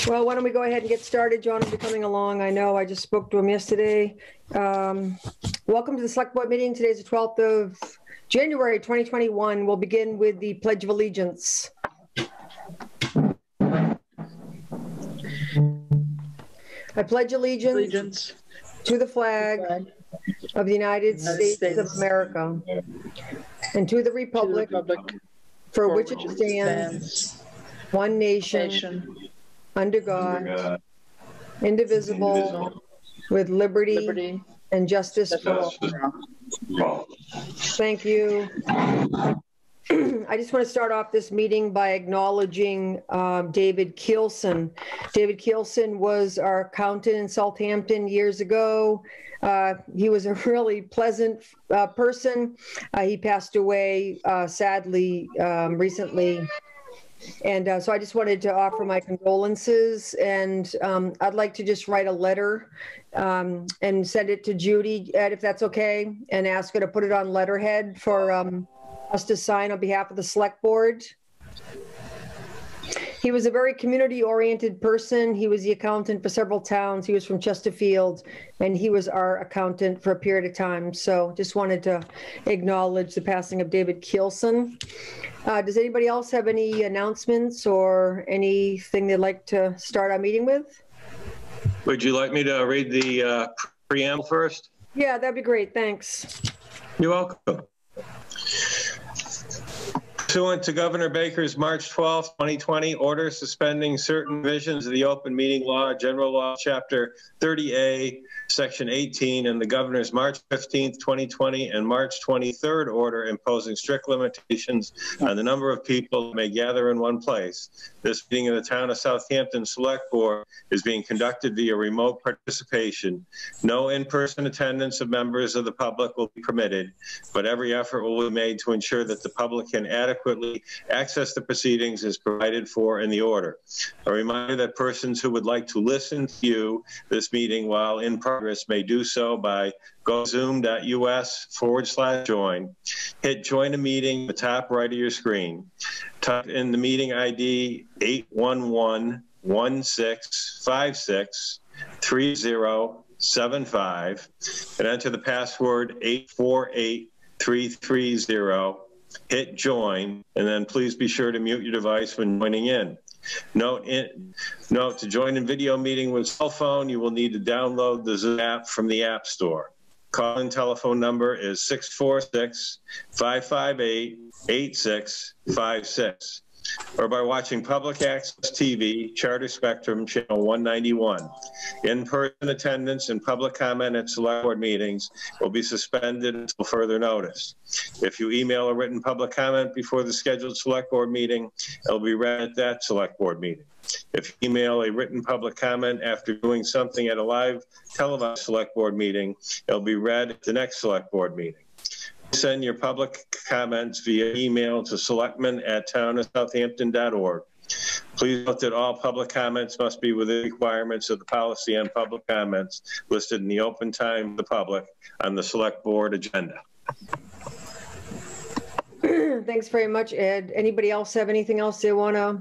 Well, why don't we go ahead and get started? John will be coming along. I know, I just spoke to him yesterday. Welcome to the Select Board meeting. Today's the 12th of January, 2021. We'll begin with the Pledge of Allegiance. I pledge allegiance to the flag of the United States of America and to the republic for which it stands, one nation, under God, indivisible, with liberty and justice for all. Thank you. I just want to start off this meeting by acknowledging David Keelson. David Keelson was our accountant in Southampton years ago. He was a really pleasant person. He passed away sadly recently. And so I just wanted to offer my condolences, and I'd like to just write a letter and send it to Judy, Ed, if that's okay, and ask her to put it on letterhead for us to sign on behalf of the Select Board. He was a very community-oriented person. He was the accountant for several towns. He was from Chesterfield, and he was our accountant for a period of time. So just wanted to acknowledge the passing of David Keelson. Does anybody else have any announcements or anything they'd like to start our meeting with? Would you like me to read the preamble first? Yeah, that'd be great. Thanks. You're welcome. Pursuant to Governor Baker's March 12, 2020 order suspending certain provisions of the Open Meeting Law, General Law, Chapter 30A, Section 18, and the Governor's March 15, 2020 and March 23rd order imposing strict limitations on the number of people who may gather in one place. This meeting of the Town of Southampton Select Board is being conducted via remote participation. No in-person attendance of members of the public will be permitted, but every effort will be made to ensure that the public can adequately access the proceedings as provided for in the order. A reminder that persons who would like to listen to view this meeting while in progress may do so by go zoom.us/join. Hit join a meeting at the top right of your screen. Type in the meeting ID 811-1656-3075 and enter the password 848330. Hit join, and then please be sure to mute your device when joining in. Note, to join in video meeting with cell phone, you will need to download the Zoom app from the App Store. Call-in telephone number is 646-558-8656, or by watching Public Access TV, Charter Spectrum, Channel 191. In-person attendance and public comment at Select Board meetings will be suspended until further notice. If you email a written public comment before the scheduled Select Board meeting, it will be read at that Select Board meeting. If you email a written public comment after doing something at a live televised Select Board meeting, it will be read at the next Select Board meeting. Send your public comments via email to selectmen@townofsouthampton.org. Please note that all public comments must be within the requirements of the policy on public comments listed in the open time of the public on the Select Board agenda. Thanks very much, Ed. Anybody else have anything else they want to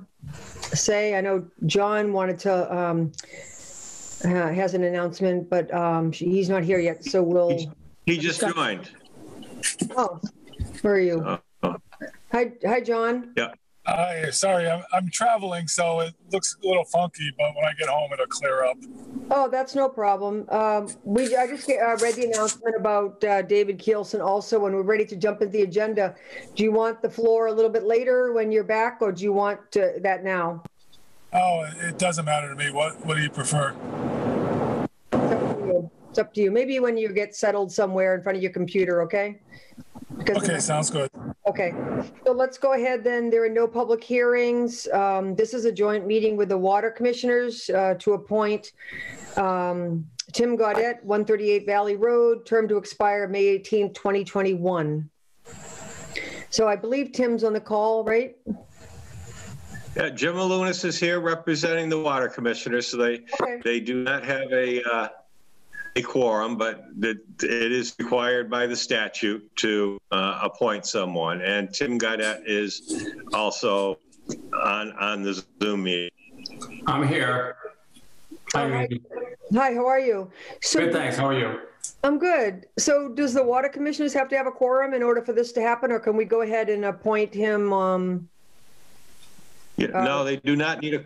say? I know John wanted to, has an announcement, but he's not here yet, so we'll... He just joined. Oh, where are you? Hi, John. Yeah. Hi, sorry, I'm traveling, so it looks a little funky, but when I get home, it'll clear up. Oh, that's no problem. I just read the announcement about David Keelson also, when we're ready to jump into the agenda. Do you want the floor a little bit later when you're back, or do you want that now? Oh, it doesn't matter to me. What do you prefer? It's up to you. Maybe when you get settled somewhere in front of your computer, okay? Okay, sounds good. Okay, so let's go ahead then. There are no public hearings. This is a joint meeting with the Water Commissioners to appoint Tim Gaudette, 138 Valley Road, term to expire May 18th, 2021. So I believe Tim's on the call, right? Yeah, Jim Alunas is here representing the Water Commissioners, so they do not have a quorum, but it is required by the statute to appoint someone. And Tim Gaudette is also on the Zoom meeting. I'm here. Hi, Randy. Hi, how are you? Good, thanks. How are you? I'm good. So does the water commissioners have to have a quorum in order for this to happen, or can we go ahead and appoint him? No, they do not need a.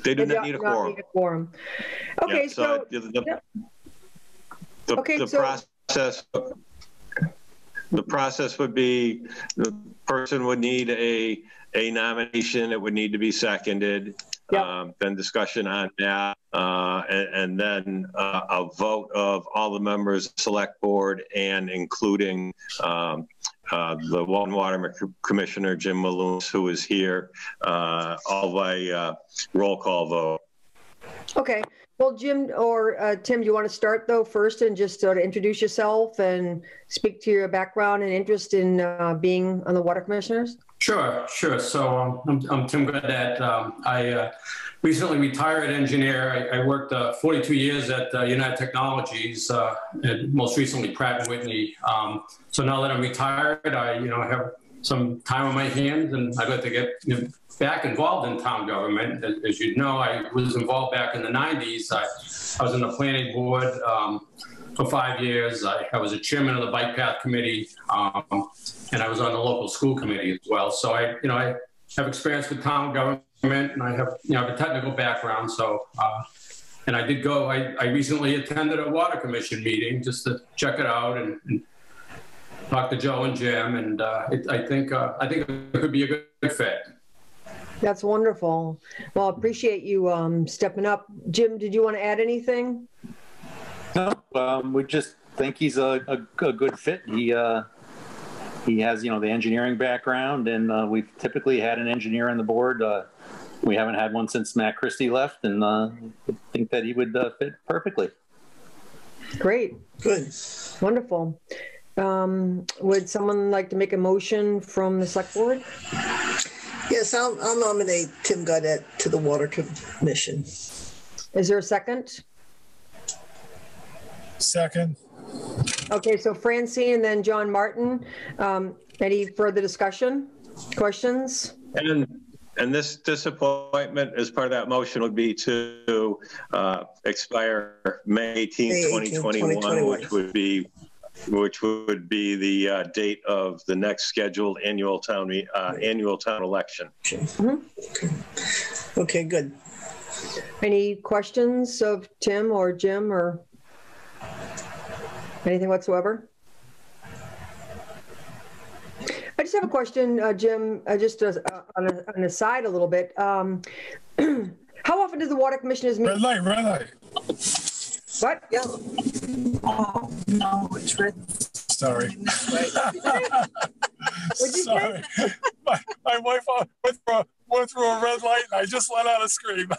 They do not need a quorum. Okay, Yeah, so the process would be the person would need a nomination. It would need to be seconded. Then discussion on that, and then a vote of all the members of the select board, and including the Water Commissioner Jim Maloonis, who is here, all by roll call vote. Okay. Well, Jim or Tim, do you want to start though first and just sort of introduce yourself and speak to your background and interest in being on the water commissioners? Sure. So I'm Tim Gaudette. I recently retired engineer. I worked 42 years at United Technologies, and most recently Pratt & Whitney. So now that I'm retired, I have some time on my hands, and I'd like to get back involved in town government. As you know, I was involved back in the 90s. I was in the planning board for 5 years. I was a chairman of the bike path committee, and I was on the local school committee as well. So I have experience with town government, and I have a technical background. So and I did go. I recently attended a water commission meeting just to check it out and talk to Joe and Jim, and I think it could be a good fit. That's wonderful. Well, appreciate you stepping up. Jim, did you want to add anything? No, we just think he's a good fit. He has the engineering background, and we've typically had an engineer on the board. We haven't had one since Matt Christie left, and I think that he would fit perfectly. Great. Good. Wonderful. Would someone like to make a motion from the select board? Yes, I'll nominate Tim Gaudette to the Water Commission. Is there a second? Second. Okay, so Francine and then John Martin. Any further discussion, questions? And this appointment, as part of that motion, would be to expire May 18th, 2021, which would be the date of the next scheduled annual town election. Mm-hmm. Okay, good. Any questions of Tim or Jim or anything whatsoever? I just have a question, Jim, just on an aside a little bit. How often does the water commissioners meet? Red light. What? Yeah. Oh, no, it's red. Sorry. What'd you Sorry. My wife went through a red light, and I just let out a scream.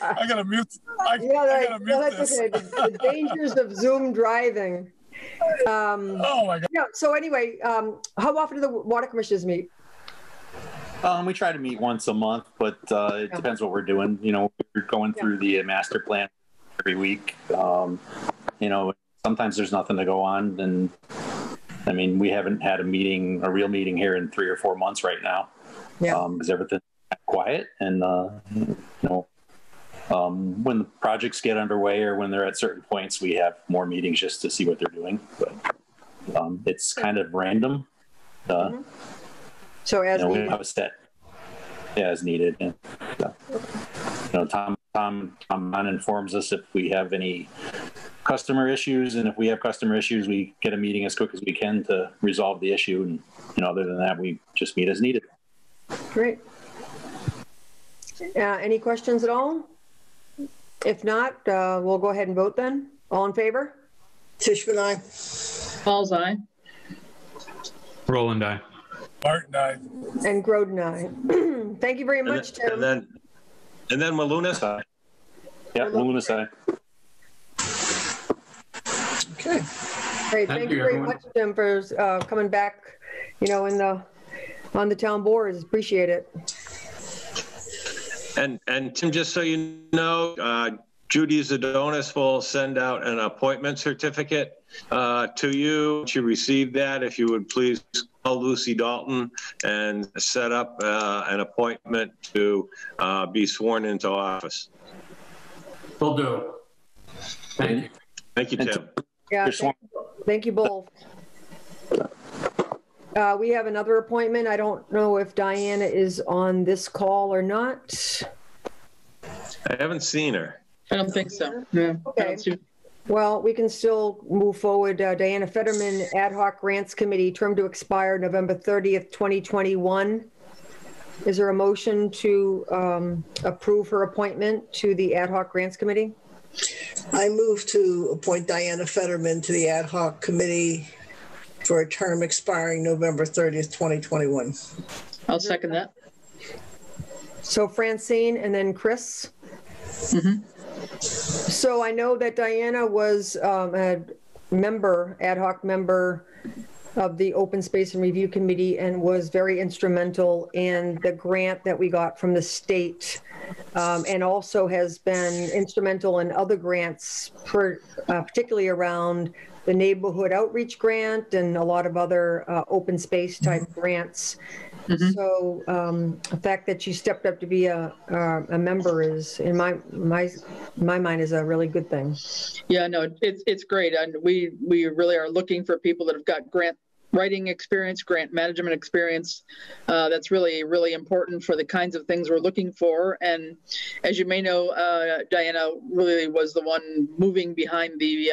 I gotta mute. I gotta mute that's this. okay. The dangers of Zoom driving. Oh my God. Yeah. So anyway, how often do the water commissioners meet? We try to meet once a month, but it depends what we're doing. We're going through the master plan every week. Sometimes there's nothing to go on, and I mean, we haven't had a real meeting here in 3 or 4 months right now. Yeah. Because everything's quiet, and when the projects get underway or when they're at certain points, we have more meetings just to see what they're doing. But it's kind of random. So as we needed. have a set, as needed. And, Tom informs us if we have any customer issues, and if we have customer issues, we get a meeting as quick as we can to resolve the issue. And other than that, we just meet as needed. Great. Any questions at all? If not, we'll go ahead and vote then. All in favor? Tishman, aye. Paul's eye. Roland, aye. Martin, aye. And Groden, aye. Thank you very much, Tim. And then Maloonis. Yeah, Maloonis, aye. Okay. Great. Thank you very much, Tim, for coming back, on the town board. Appreciate it. And Tim, just so you know, Judy Zadonis will send out an appointment certificate to you. Once you receive that, if you would please call Lucy Dalton and set up an appointment to be sworn into office. Will do. Thank you. Thank you, Tim. Yeah, thank you both. We have another appointment. I don't know if Diana is on this call or not. I haven't seen her. I don't think so. Yeah. Okay. Well, we can still move forward. Diana Fetterman, Ad Hoc Grants Committee, term to expire November 30th, 2021. Is there a motion to approve her appointment to the Ad Hoc Grants Committee? I move to appoint Diana Fetterman to the Ad Hoc Committee for a term expiring November 30th, 2021. I'll second that. So Francine and then Chris. Mm-hmm. So I know that Diana was a member, ad hoc member of the Open Space and Review Committee and was very instrumental in the grant that we got from the state, and also has been instrumental in other grants, particularly around the neighborhood outreach grant and a lot of other open space type grants. Mm-hmm. So the fact that she stepped up to be a member is, in my mind, is a really good thing. Yeah, no, it's great, and we really are looking for people that have got grant writing experience, grant management experience. That's really, really important for the kinds of things we're looking for. And as you may know, Diana really was the one moving behind the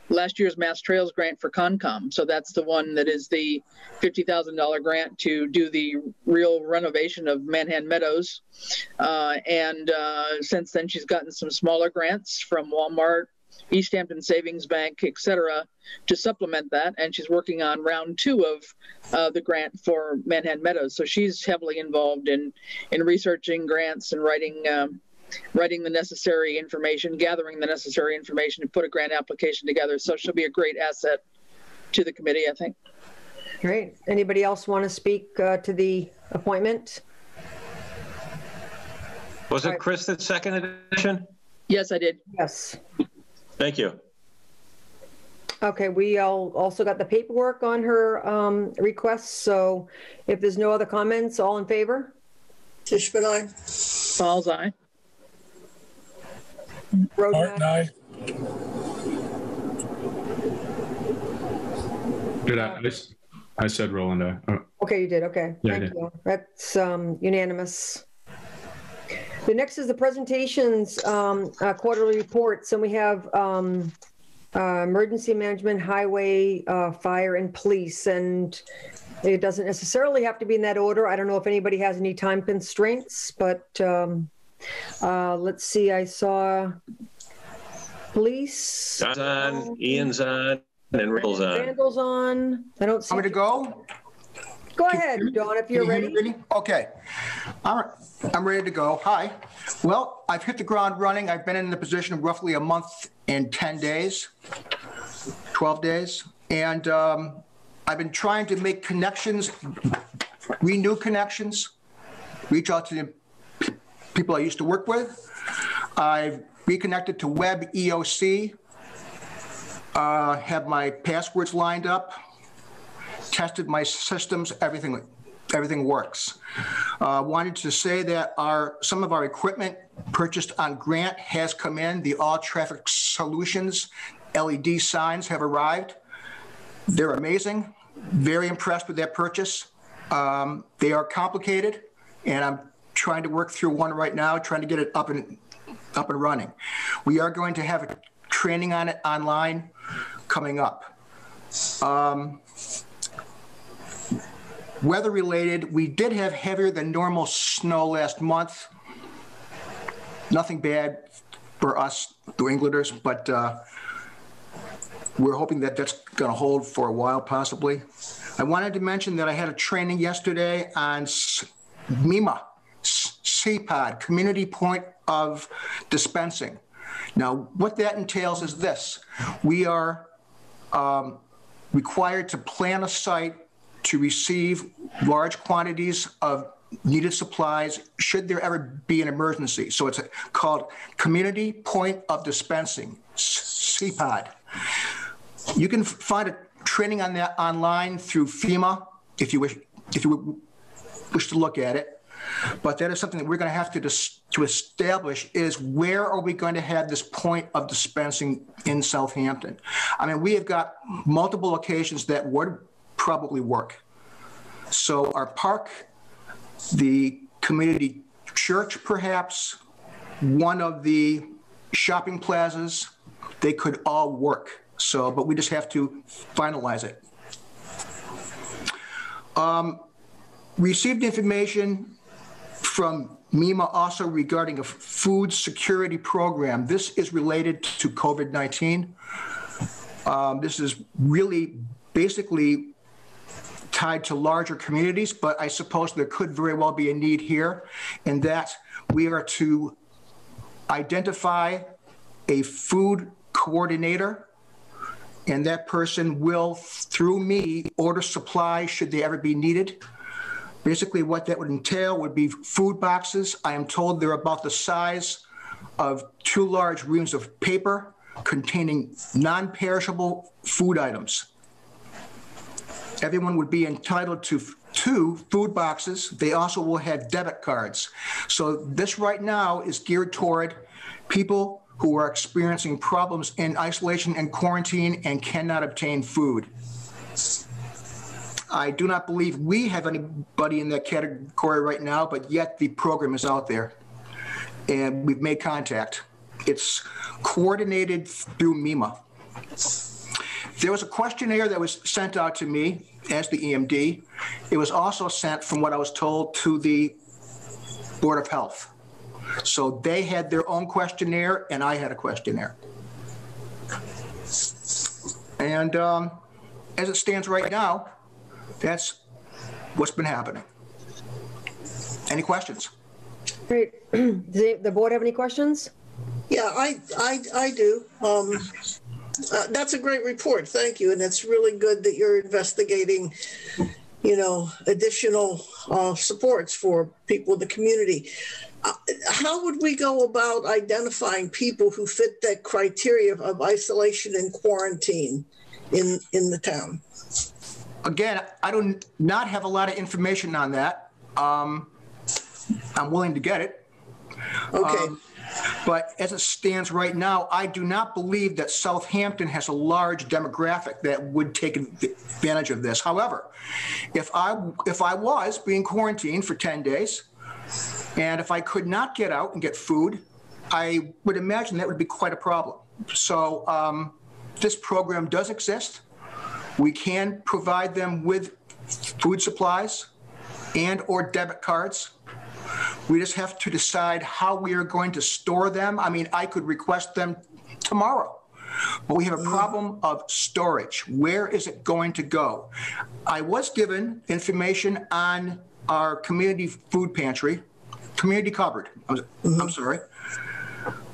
last year's Mass Trails grant for Concom. So that's the one that is the $50,000 grant to do the real renovation of Manhattan Meadows. And since then, she's gotten some smaller grants from Walmart, East Hampton Savings Bank, et cetera, to supplement that. And she's working on round 2 of the grant for Manhattan Meadows. So she's heavily involved in researching grants and writing the necessary information, gathering the necessary information to put a grant application together. So she'll be a great asset to the committee, I think. Great. Anybody else want to speak to the appointment? Was it Chris that seconded it? Yes, I did. Yes. Thank you. Okay, we also got the paperwork on her request. So if there's no other comments, all in favor? Tishman, aye. Falls, aye. Martin, aye. Did I said Roland, aye. Oh. Okay, you did. Okay, yeah, thank you. That's unanimous. The next is the presentations, quarterly reports, and we have emergency management, highway, fire, and police. And it doesn't necessarily have to be in that order. I don't know if anybody has any time constraints, but let's see. I saw police. John's on, Ian's on, and Randall's on. Randall's on. I don't see. Want me to go? Go ahead, Dawn, if you're ready. Okay. I'm ready to go. Hi. Well, I've hit the ground running. I've been in the position roughly a month and 10 days, 12 days. And I've been trying to make connections, renew connections, reach out to the people I used to work with. I've reconnected to Web EOC, have my passwords lined up, tested my systems, everything works. Wanted to say that some of our equipment purchased on grant has come in. The All Traffic Solutions LED signs have arrived. They're amazing. Very impressed with that purchase. They are complicated, and I'm trying to work through one right now, trying to get it up and running. We are going to have a training on it online coming up. Weather related, we did have heavier than normal snow last month. Nothing bad for us, New Englanders, but we're hoping that that's going to hold for a while, possibly. I wanted to mention that I had a training yesterday on MEMA, CPOD, Community Point of Dispensing. Now, what that entails is this. We are required to plan a site to receive large quantities of needed supplies should there ever be an emergency. So it's called Community Point of Dispensing, CPOD. You can find a training on that online through FEMA if you wish to look at it. But that is something that we're going to have to establish, is where are we going to have this point of dispensing in Southampton? I mean, we have got multiple locations that would probably work. So our park, the community church perhaps, one of the shopping plazas, they could all work. So, but we just have to finalize it. Received information from MEMA also regarding a food security program. This is related to COVID-19. This is really basically tied to larger communities, but I suppose there could very well be a need here, in that we are to identify a food coordinator, and that person will, through me, order supplies should they ever be needed. Basically, what that would entail would be food boxes. I am told they're about the size of 2 large reams of paper containing non-perishable food items. Everyone would be entitled to 2 food boxes. They also will have debit cards. So this right now is geared toward people who are experiencing problems in isolation and quarantine and cannot obtain food. I do not believe we have anybody in that category right now, but yet the program is out there and we've made contact. It's coordinated through MEMA. There was a questionnaire that was sent out to me as the EMD. It was also sent, from what I was told, to the Board of Health. So they had their own questionnaire and I had a questionnaire. And as it stands right now, that's what's been happening. Any questions? Great. Does the board have any questions? Yeah, I do. That's a great report. Thank you. And it's really good that you're investigating, you know, additional supports for people in the community. How would we go about identifying people who fit that criteria of isolation and quarantine in the town? Again, I do not have a lot of information on that. I'm willing to get it. Okay. But as it stands right now, I do not believe that Southampton has a large demographic that would take advantage of this. However, if I was being quarantined for 10 days, and if I could not get out and get food, I would imagine that would be quite a problem. So this program does exist. We can provide them with food supplies and or debit cards. We just have to decide how we are going to store them. I mean, I could request them tomorrow, but we have a problem of storage. Where is it going to go? I was given information on our community food pantry, community cupboard, I'm sorry.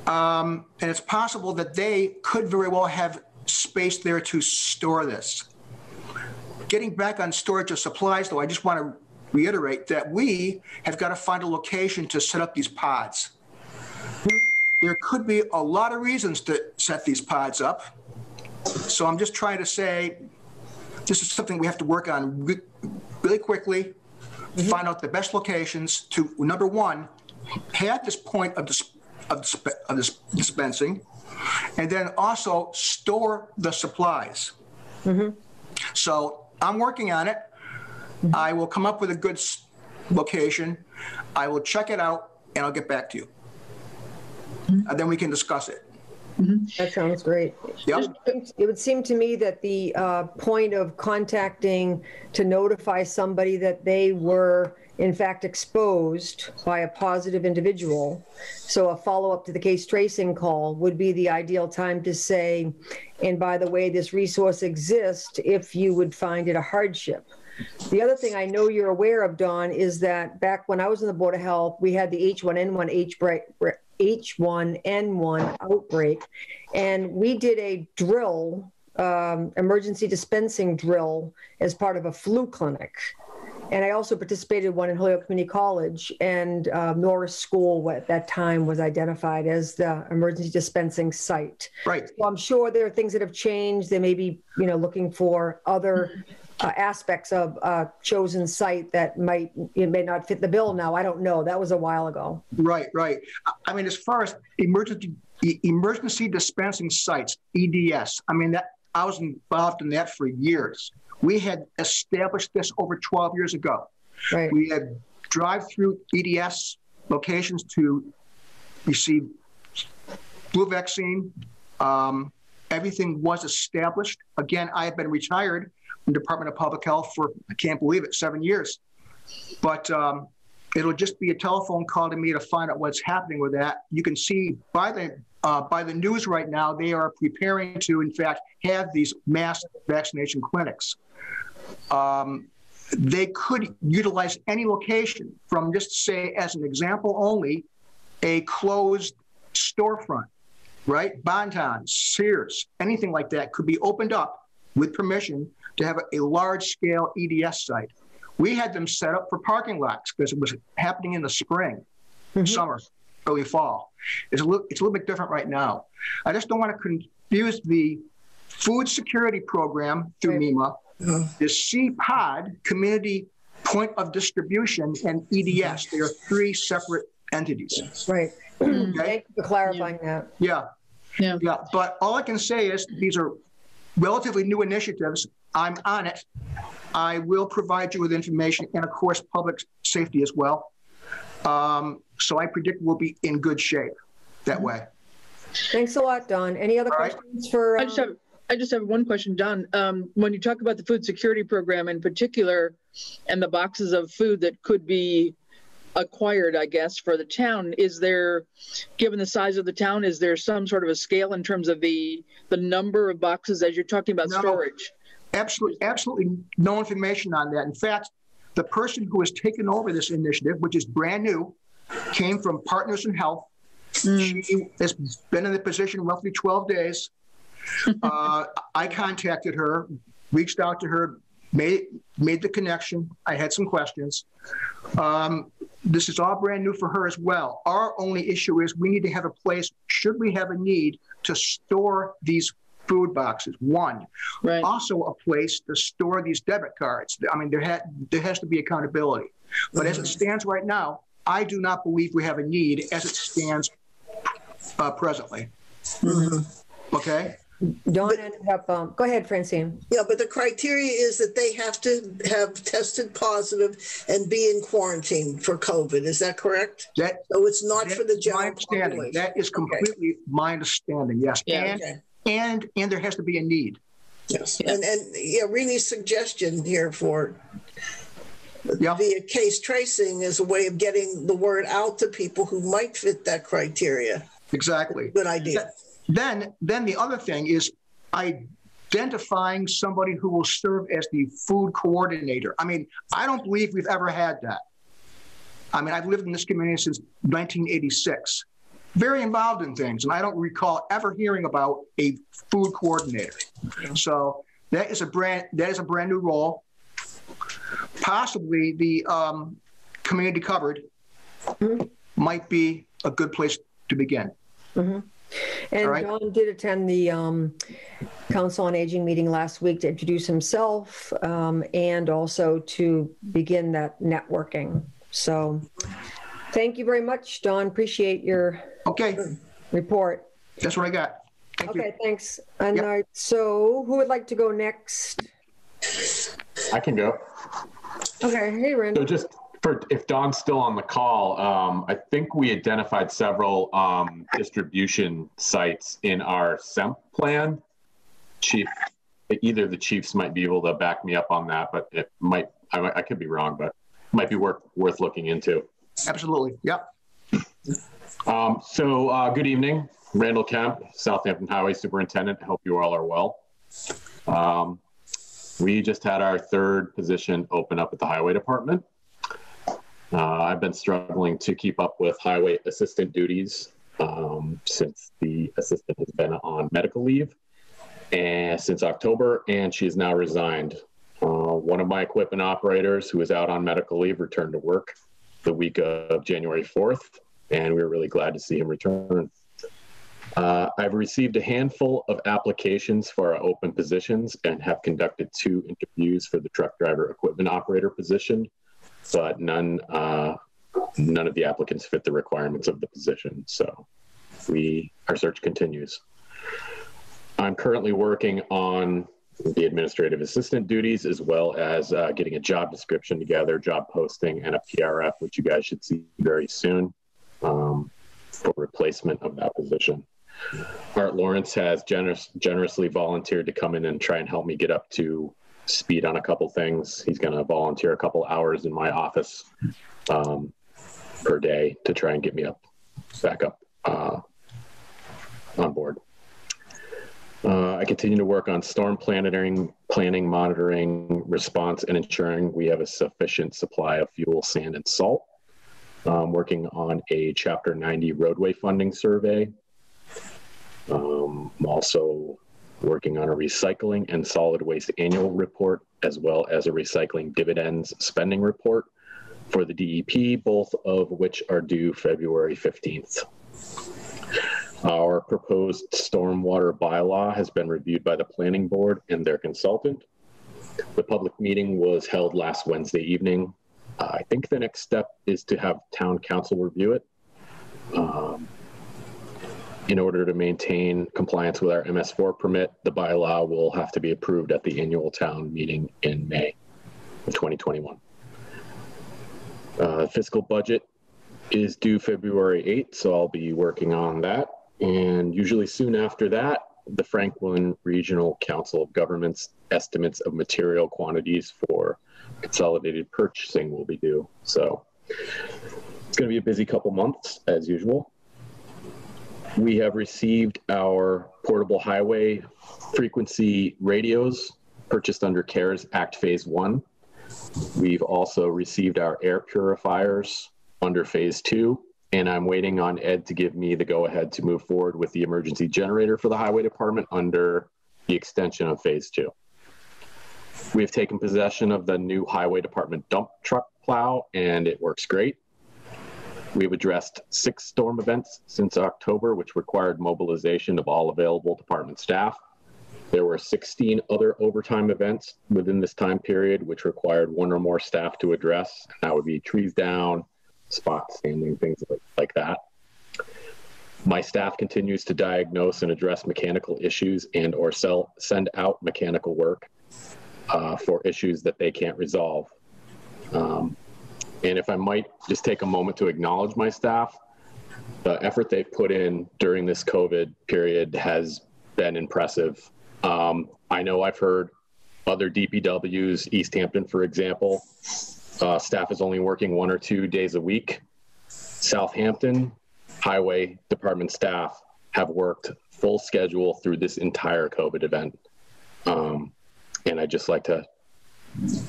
And it's possible that they could very well have space there to store this. Getting back on storage of supplies, though, I just want to reiterate that we have got to find a location to set up these pods. There could be a lot of reasons to set these pods up. So I'm just trying to say this is something we have to work on really quickly, find out the best locations to, number one, have this point of dispensing, and then also store the supplies. So I'm working on it. I will come up with a good location. I will check it out and I'll get back to you. And then we can discuss it. That sounds great. Yep. It would seem to me that the point of contacting to notify somebody that they were in fact exposed by a positive individual, so a follow-up to the case tracing call would be the ideal time to say, and by the way, this resource exists if you would find it a hardship. The other thing I know you're aware of, Dawn, is that back when I was in the Board of Health, we had the H1N1 outbreak, and we did a drill, emergency dispensing drill, as part of a flu clinic. And I also participated in one in Holyoke Community College, and Norris School at that time was identified as the emergency dispensing site. Right. So I'm sure there are things that have changed. They may be, looking for other aspects of a chosen site that may not fit the bill now. I don't know. That was a while ago. Right, right. I mean, as far as emergency dispensing sites, EDS, I mean, I was involved in that for years. We had established this over 12 years ago. Right. We had drive-through EDS locations to receive flu vaccine. Everything was established. Again, I have been retired from the Department of Public Health for, I can't believe it, 7 years. But it'll just be a telephone call to me to find out what's happening with that. You can see by the news right now, they are preparing to, in fact, have these mass vaccination clinics. They could utilize any location from, just say, as an example only, a closed storefront, right? Bon-Ton, Sears, anything like that could be opened up with permission to have a large-scale EDS site. We had them set up for parking lots because it was happening in the spring, summer, early fall. It's a little bit different right now. I just don't want to confuse the food security program through MEMA, the CPOD, Community Point of Distribution, and EDS. They are three separate entities. Right. Okay? Thank you for clarifying that. Yeah. But all I can say is these are relatively new initiatives. I'm on it. I will provide you with information and, of course, public safety as well. So I predict we'll be in good shape that way. Thanks a lot, Don. Any other questions for? I just have one question, Don. When you talk about the food security program in particular and the boxes of food that could be acquired, I guess, for the town, is there, given the size of the town, is there some sort of a scale in terms of the number of boxes as you're talking about storage? Absolutely no information on that. In fact, the person who has taken over this initiative, which is brand new, came from Partners in Health. She has been in the position roughly 12 days. I contacted her, reached out to her, made the connection. I had some questions. This is all brand new for her as well. Our only issue is we need to have a place, should we have a need, to store these food boxes, one. Right. Also a place to store these debit cards. I mean, there has to be accountability. But as it stands right now, I do not believe we have a need as it stands presently. Okay? Dawn, go ahead, Francine. Yeah, but the criteria is that they have to have tested positive and be in quarantine for COVID. Is that correct? So it's not for the general population. That is completely my understanding, yes. Yeah, and there has to be a need. Yes. And Renee's suggestion here for via case tracing is a way of getting the word out to people who might fit that criteria. Exactly. Good idea. Then the other thing is identifying somebody who will serve as the food coordinator. I mean, I don't believe we've ever had that. I mean, I've lived in this community since 1986. Very involved in things, and I don't recall ever hearing about a food coordinator. So that is a brand new role. Possibly the community cupboard might be a good place to begin. And Don did attend the Council on Aging meeting last week to introduce himself and also to begin that networking. So thank you very much, Don. Appreciate your report. That's what I got. Thank you. Thanks. And so who would like to go next? I can go. Okay. Hey, Randall. So just if Don's still on the call, I think we identified several distribution sites in our SEMP plan. Either the chiefs might be able to back me up on that, but it might, I could be wrong, but it might be worth looking into. Absolutely. Yep. So good evening, Randall Kemp, Southampton Highway Superintendent. I hope you all are well. We just had our third position open up at the Highway Department. I've been struggling to keep up with highway assistant duties since the assistant has been on medical leave and since October, and she has now resigned. One of my equipment operators who was out on medical leave returned to work the week of January 4th, and we were really glad to see him return. I've received a handful of applications for our open positions and have conducted 2 interviews for the truck driver equipment operator position, but none of the applicants fit the requirements of the position. So our search continues. I'm currently working on the administrative assistant duties, as well as getting a job description together, job posting, and a PRF, which you guys should see very soon, for replacement of that position. Art Lawrence has generously volunteered to come in and try and help me get up to speed on a couple things. He's going to volunteer a couple hours in my office per day to try and get me back up on board. I continue to work on storm planning, monitoring, response, and ensuring we have a sufficient supply of fuel, sand, and salt. Working on a Chapter 90 roadway funding survey. I'm also working on a recycling and solid waste annual report, as well as a recycling dividends spending report for the DEP, both of which are due February 15th. Our proposed stormwater bylaw has been reviewed by the planning board and their consultant. The public meeting was held last Wednesday evening. I think the next step is to have town council review it. In order to maintain compliance with our MS4 permit, the bylaw will have to be approved at the annual town meeting in May of 2021. Fiscal budget is due February 8th, so I'll be working on that. And usually soon after that, the Franklin Regional Council of Governments estimates of material quantities for consolidated purchasing will be due. So it's going to be a busy couple months as usual. We have received our portable highway frequency radios purchased under CARES Act Phase 1. We've also received our air purifiers under Phase 2, and I'm waiting on Ed to give me the go-ahead to move forward with the emergency generator for the highway department under the extension of Phase 2. We have taken possession of the new highway department dump truck plow, and it works great. We've addressed 6 storm events since October, which required mobilization of all available department staff. There were 16 other overtime events within this time period, which required 1 or more staff to address. That would be trees down, spot standing, things like that. My staff continues to diagnose and address mechanical issues and or send out mechanical work for issues that they can't resolve. And if I might just take a moment to acknowledge my staff, the effort they've put in during this COVID period has been impressive. I know I've heard other DPWs, East Hampton, for example, staff is only working 1 or 2 days a week. Southampton highway department staff have worked full schedule through this entire COVID event. And I'd just like to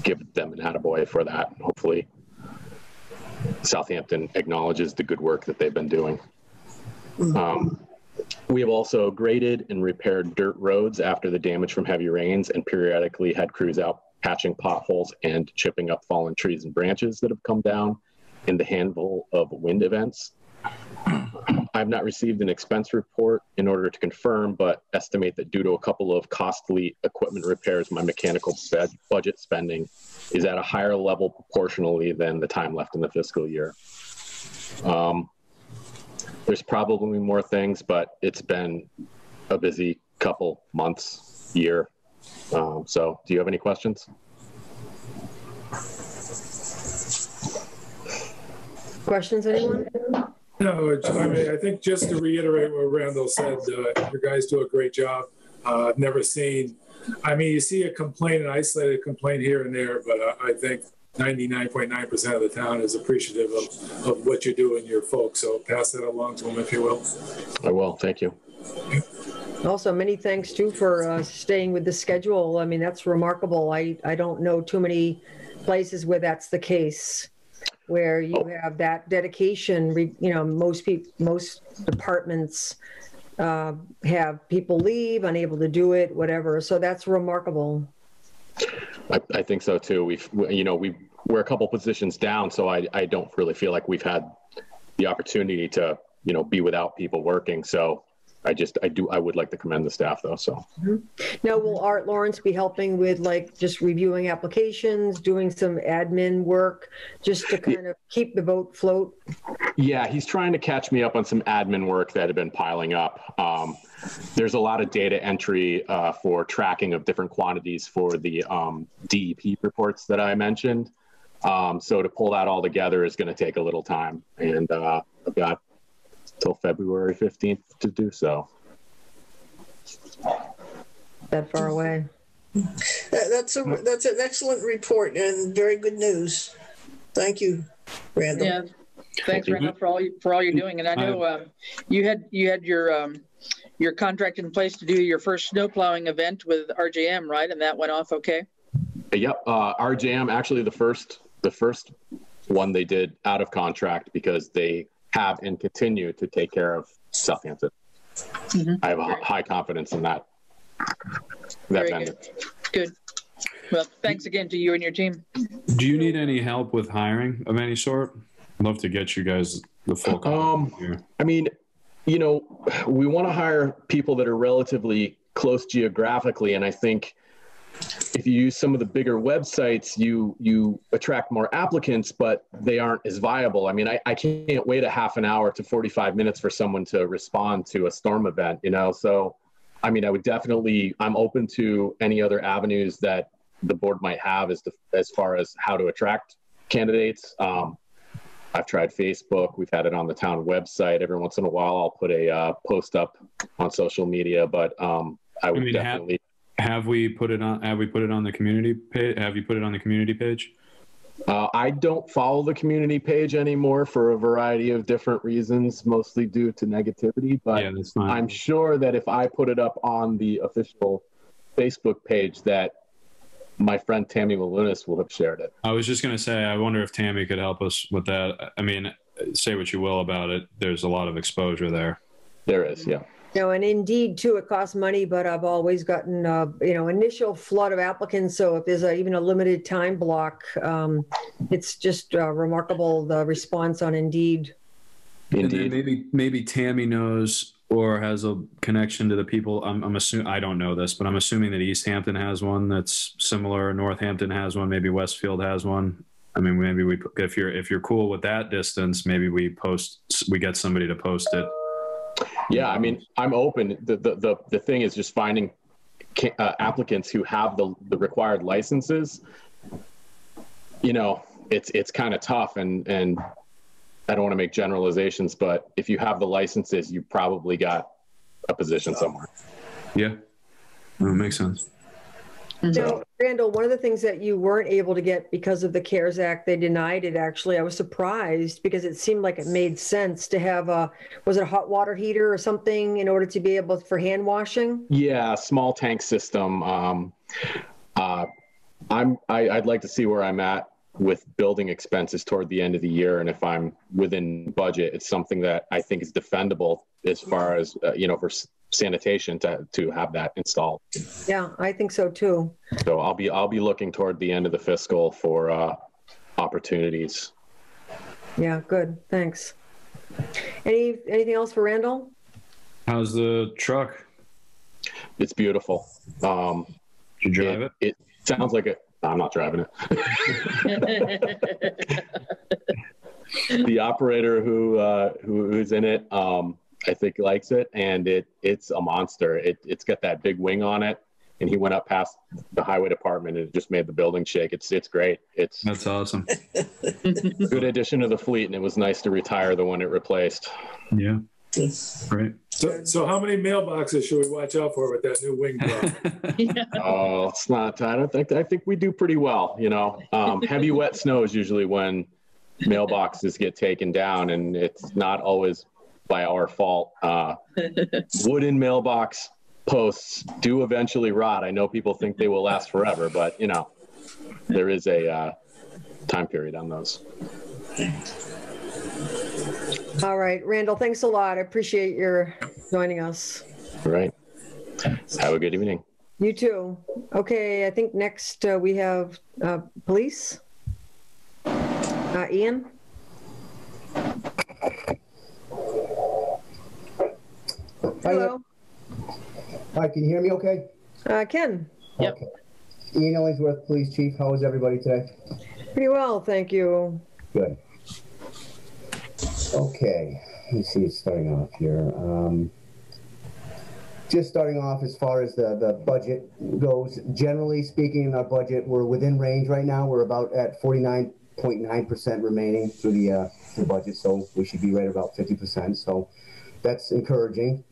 give them an attaboy for that. Hopefully Southampton acknowledges the good work that they've been doing. We have also graded and repaired dirt roads after the damage from heavy rains, and periodically had crews out patching potholes and chipping up fallen trees and branches that have come down in the handful of wind events. I've not received an expense report in order to confirm, but estimate that due to a couple of costly equipment repairs, my mechanical budget spending is at a higher level proportionally than the time left in the fiscal year. There's probably more things, but it's been a busy couple months, year. So do you have any questions? Questions, anyone? No, I mean, I think just to reiterate what Randall said, you guys do a great job. I've never seen, I mean, you see a complaint, an isolated complaint here and there, but I think 99.9% of the town is appreciative of what you do and your folks. So pass that along to them if you will. I will, thank you. Also, many thanks too for staying with the schedule. I mean, that's remarkable. I don't know too many places where that's the case, where you have that dedication. You know, most departments have people leave, unable to do it, whatever. So that's remarkable. I think so too. We're a couple positions down, so I don't really feel like we've had the opportunity to, be without people working. So I would like to commend the staff though, so. Now, will Art Lawrence be helping with like just reviewing applications, doing some admin work, just to kind of keep the boat float? Yeah, he's trying to catch me up on some admin work that had been piling up. There's a lot of data entry for tracking of different quantities for the DEP reports that I mentioned. So to pull that all together is going to take a little time, and I've got till February 15th to do so. That far away. That's an excellent report and very good news. Thank you, Randall. Yeah, thanks, Randall, for all you're doing. And I know you had your contract in place to do your first snow plowing event with RJM, right? And that went off okay? Yep, RJM actually the first one they did out of contract because they have and continue to take care of Southampton. Mm-hmm. I have a high confidence in that. Very vendor. Good. Well, thanks again to you and your team. Do you need any help with hiring of any sort? I'd love to get you guys the full here. I mean, we want to hire people that are relatively close geographically, and I think if you use some of the bigger websites, you attract more applicants, but they aren't as viable. I mean, I can't wait a half an hour to 45 minutes for someone to respond to a storm event, So, I mean, I'm open to any other avenues that the board might have as far as how to attract candidates. I've tried Facebook. We've had it on the town website. Every once in a while, I'll put a post up on social media, but definitely. Have we put it on the community page? Have you put it on the community page? I don't follow the community page anymore for a variety of different reasons, mostly due to negativity. But yeah, that's fine. I'm sure that if I put it up on the official Facebook page, that my friend Tammy Walunas will have shared it. I was just going to say, I wonder if Tammy could help us with that. I mean, say what you will about it. There's a lot of exposure there. There is, yeah. And Indeed too, it costs money, but I've always gotten, initial flood of applicants. So if there's even a limited time block, it's just remarkable, the response on Indeed. Indeed. And maybe Tammy knows or has a connection to the people. I'm assuming, I don't know this, but I'm assuming that East Hampton has one that's similar. Northampton has one. Maybe Westfield has one. I mean, maybe if you're cool with that distance, maybe we get somebody to post it. Yeah, I mean, I'm open. The thing is just finding applicants who have the required licenses. It's kind of tough, and I don't want to make generalizations, but if you have the licenses, you probably got a position somewhere. Yeah, that makes sense. So, Randall, one of the things that you weren't able to get because of the CARES Act, they denied it actually. I was surprised because it seemed like it made sense to have was it a hot water heater or something in order to be able for hand washing? Yeah, small tank system. I'd like to see where I'm at with building expenses toward the end of the year. And if I'm within budget, it's something that I think is defendable as far as, for sanitation to have that installed. Yeah, I think so too. So I'll be looking toward the end of the fiscal for opportunities. Yeah, good. Thanks. Anything else for Randall? How's the truck? It's beautiful. Did you drive it? It sounds like it. I'm not driving it. The operator who's in it, I think likes it, and it's a monster. It's got that big wing on it, and he went up past the highway department and it just made the building shake. It's great. That's awesome. Good addition to the fleet, and it was nice to retire the one it replaced. Yeah, great. So how many mailboxes should we watch out for with that new wing drop? Oh, it's not. I think we do pretty well. Heavy wet snow is usually when mailboxes get taken down, and it's not always by our fault. Wooden mailbox posts do eventually rot. I know people think they will last forever, but there is a time period on those. All right, Randall, thanks a lot. I appreciate your joining us. All right. Have a good evening. You too. Okay, I think next we have police. Ian? Hello. Hi, can you hear me okay? Ken. Yep. Okay. Ian Ellingsworth, Police Chief. How is everybody today? Pretty well, thank you. Good. Okay, let me see, starting off here. Just starting off as far as the budget goes, generally speaking, in our budget, we're within range right now. We're about at 49.9% remaining through the budget, so we should be right about 50%. So that's encouraging.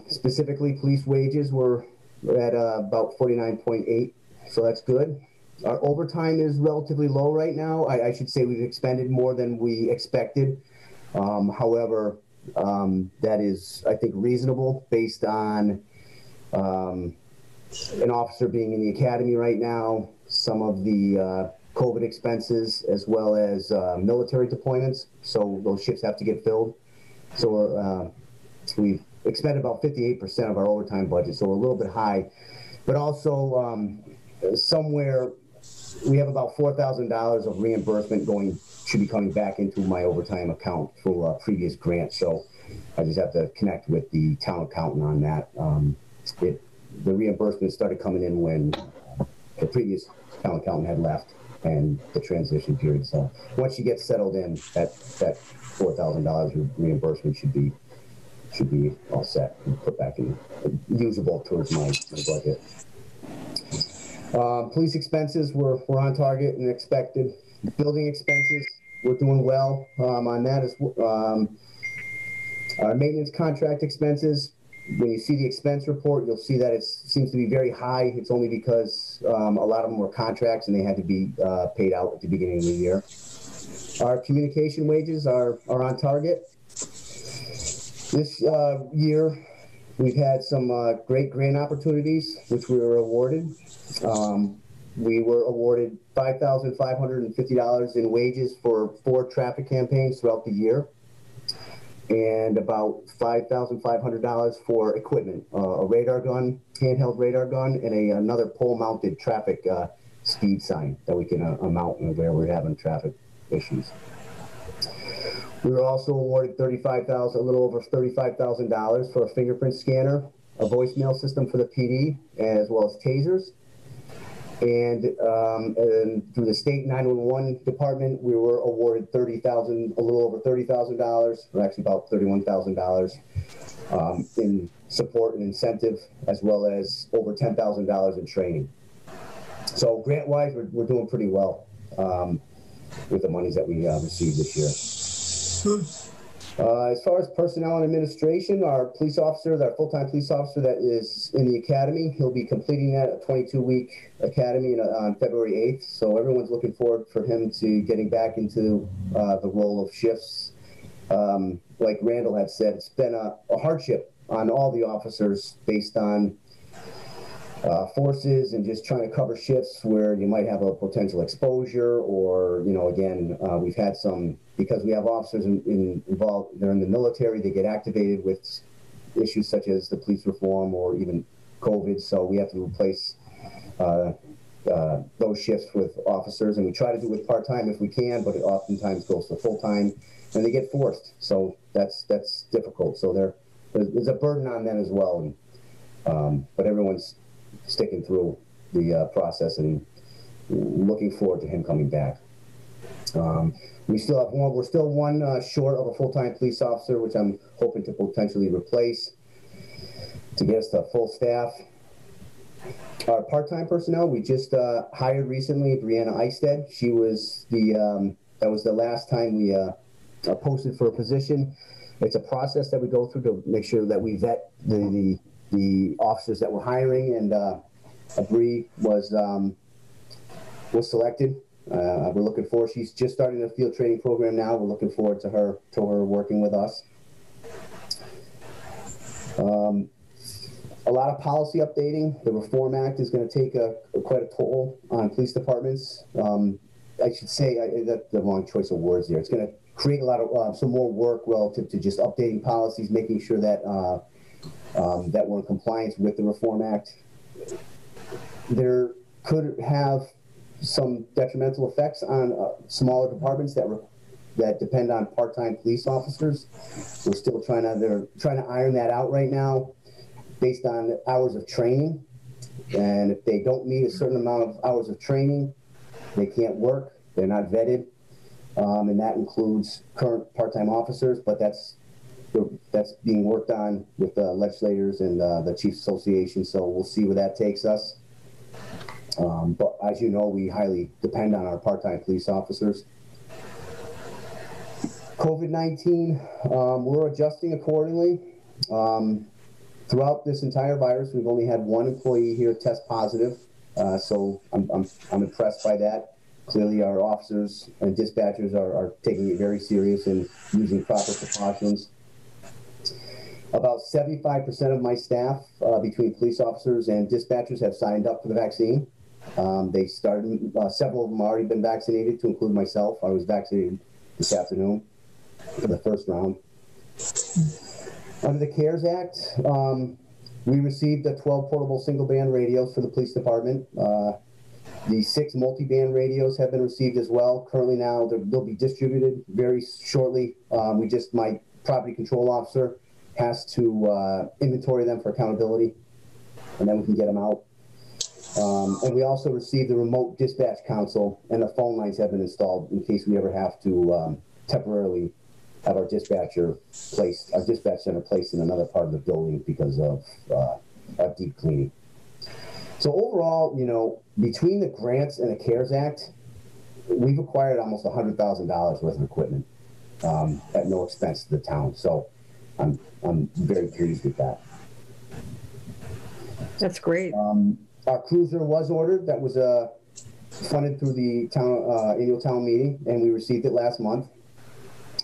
Specifically, police wages were at about 49.8, so that's good. Our overtime is relatively low right now. I should say we've expended more than we expected. However, that is, I think, reasonable based on an officer being in the academy right now, some of the COVID expenses, as well as military deployments. So those shifts have to get filled. So we've expended about 58% of our overtime budget, so we're a little bit high. But also somewhere we have about $4,000 of reimbursement should be coming back into my overtime account for previous grants. So I just have to connect with the town accountant on that. The reimbursement started coming in when the previous town accountant had left and the transition period. So once she gets settled in, that $4,000 reimbursement should be all set and put back in, usable towards my budget. Police expenses were on target and expected. Building expenses, we're doing well on that. Our maintenance contract expenses, when you see the expense report, you'll see that it seems to be very high. It's only because a lot of them were contracts and they had to be paid out at the beginning of the year. Our communication wages are on target. This year, we've had some great grant opportunities, which we were awarded. We were awarded $5,550 in wages for 4 traffic campaigns throughout the year, and about $5,500 for equipment, a radar gun, handheld radar gun, and another pole-mounted traffic speed sign that we can mount where we're having traffic issues. We were also awarded a little over $35,000 for a fingerprint scanner, a voicemail system for the PD, as well as tasers. And through the state 911 department, we were awarded a little over $30,000, or actually about $31,000 in support and incentive, as well as over $10,000 in training. So grant-wise, we're doing pretty well with the monies that we received this year. As far as personnel and administration, our police officer, our full-time police officer that is in the academy, he'll be completing that 22-week academy on February 8th. So everyone's looking forward for him to getting back into the role of shifts. Like Randall had said, it's been a hardship on all the officers based on forces and just trying to cover shifts where you might have a potential exposure, or, again, we've had some, because we have officers involved, they're in the military, they get activated with issues such as the police reform or even COVID, so we have to replace those shifts with officers, and we try to do it part-time if we can, but it oftentimes goes to full-time, and they get forced, so that's difficult. So there's a burden on them as well, but everyone's sticking through the process and looking forward to him coming back. We're still one short of a full-time police officer, which I'm hoping to potentially replace to get us to full staff. Our part-time personnel, we just hired recently Brianna Eichstead. She was that was the last time we posted for a position. It's a process that we go through to make sure that we vet the officers that we're hiring, and Bree was selected. We're looking forward. She's just starting the field training program now. We're looking forward to her working with us. A lot of policy updating. The Reform Act is going to take quite a toll on police departments. I should say that's the wrong choice of words there. It's going to create a lot of some more work relative to just updating policies, making sure that that were in compliance with the Reform Act. There could have some detrimental effects on smaller departments that depend on part-time police officers. We're still they're trying to iron that out right now based on hours of training. And if they don't meet a certain amount of hours of training, they can't work. They're not vetted. And that includes current part-time officers, but that's being worked on with the legislators and the Chiefs Association. So we'll see where that takes us. But as you know, we highly depend on our part-time police officers. COVID-19, we're adjusting accordingly. Throughout this entire virus, we've only had one employee here test positive. So I'm impressed by that. Clearly, our officers and dispatchers are taking it very serious and using proper precautions. About 75% of my staff, between police officers and dispatchers, have signed up for the vaccine. They started, several of them already been vaccinated, to include myself. I was vaccinated this afternoon for the first round. Under the CARES Act, we received 12 portable single-band radios for the police department. The 6 multi-band radios have been received as well. Currently now, they'll be distributed very shortly. My property control officer has to inventory them for accountability, and then we can get them out. And we also received the remote dispatch console, and the phone lines have been installed in case we ever have to temporarily have our dispatch center placed in another part of the building because of deep cleaning. So overall, you know, between the grants and the CARES Act, we've acquired almost $100,000 worth of equipment at no expense to the town. So I'm very pleased with that. That's great. Our cruiser was ordered. That was funded through the town annual town meeting, and we received it last month.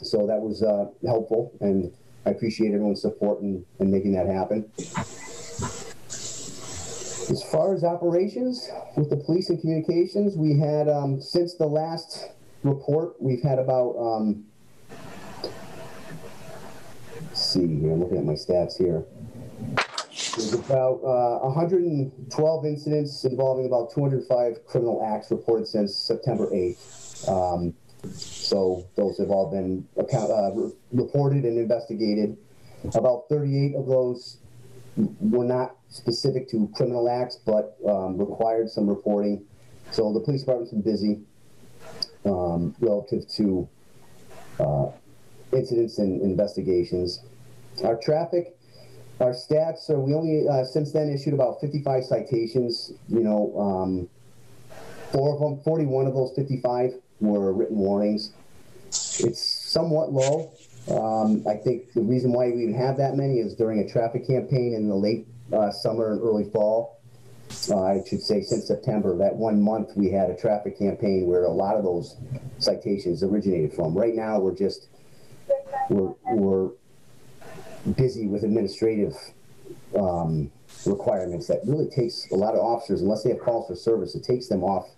So that was helpful, and I appreciate everyone's support in making that happen. As far as operations with the police and communications, we had, since the last report, we've had about, let's see here, I'm looking at my stats here. There's about 112 incidents involving about 205 criminal acts reported since September 8th. So those have all been reported and investigated. About 38 of those were not specific to criminal acts, but required some reporting. So the police department's been busy relative to incidents and investigations. Our traffic, our stats are, we only since then issued about 55 citations. You know, 41 of those 55 were written warnings. It's somewhat low. I think the reason why we even have that many is during a traffic campaign in the late summer and early fall. I should say since September, that 1 month we had a traffic campaign where a lot of those citations originated from. Right now we're just, we're busy with administrative requirements that really takes a lot of officers, unless they have calls for service, it takes them off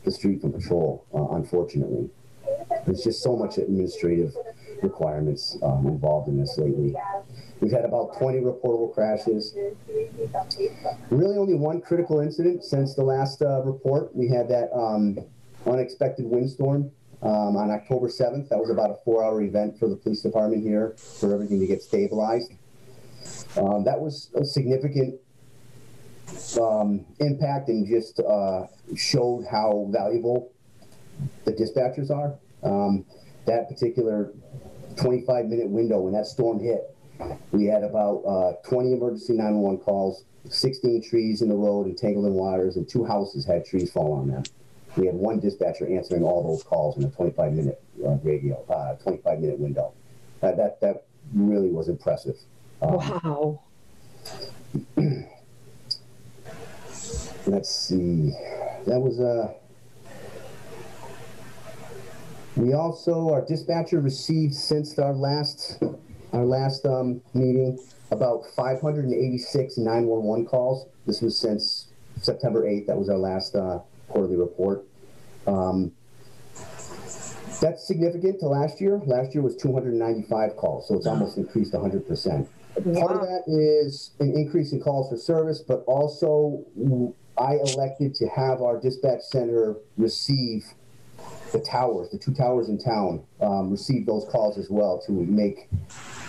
the street from patrol, unfortunately. There's just so much administrative requirements involved in this lately. We've had about 20 reportable crashes. Really only one critical incident since the last report. We had that unexpected windstorm on October 7th. That was about a 4-hour event for the police department here for everything to get stabilized. That was a significant impact and just showed how valuable the dispatchers are. That particular 25-minute window, when that storm hit, we had about 20 emergency 911 calls, 16 trees in the road and tangled in wires, and 2 houses had trees fall on them. We had one dispatcher answering all those calls in a 25-minute 25-minute window. That really was impressive. Wow. Let's see. That was we also, our dispatcher received since our last meeting about 586 911 calls. This was since September 8th. That was our last quarterly report. That's significant to last year. Last year was 295 calls, so it's almost increased 100%. Part of that is an increase in calls for service, but also I elected to have our dispatch center receive the towers, the 2 towers in town, receive those calls as well to make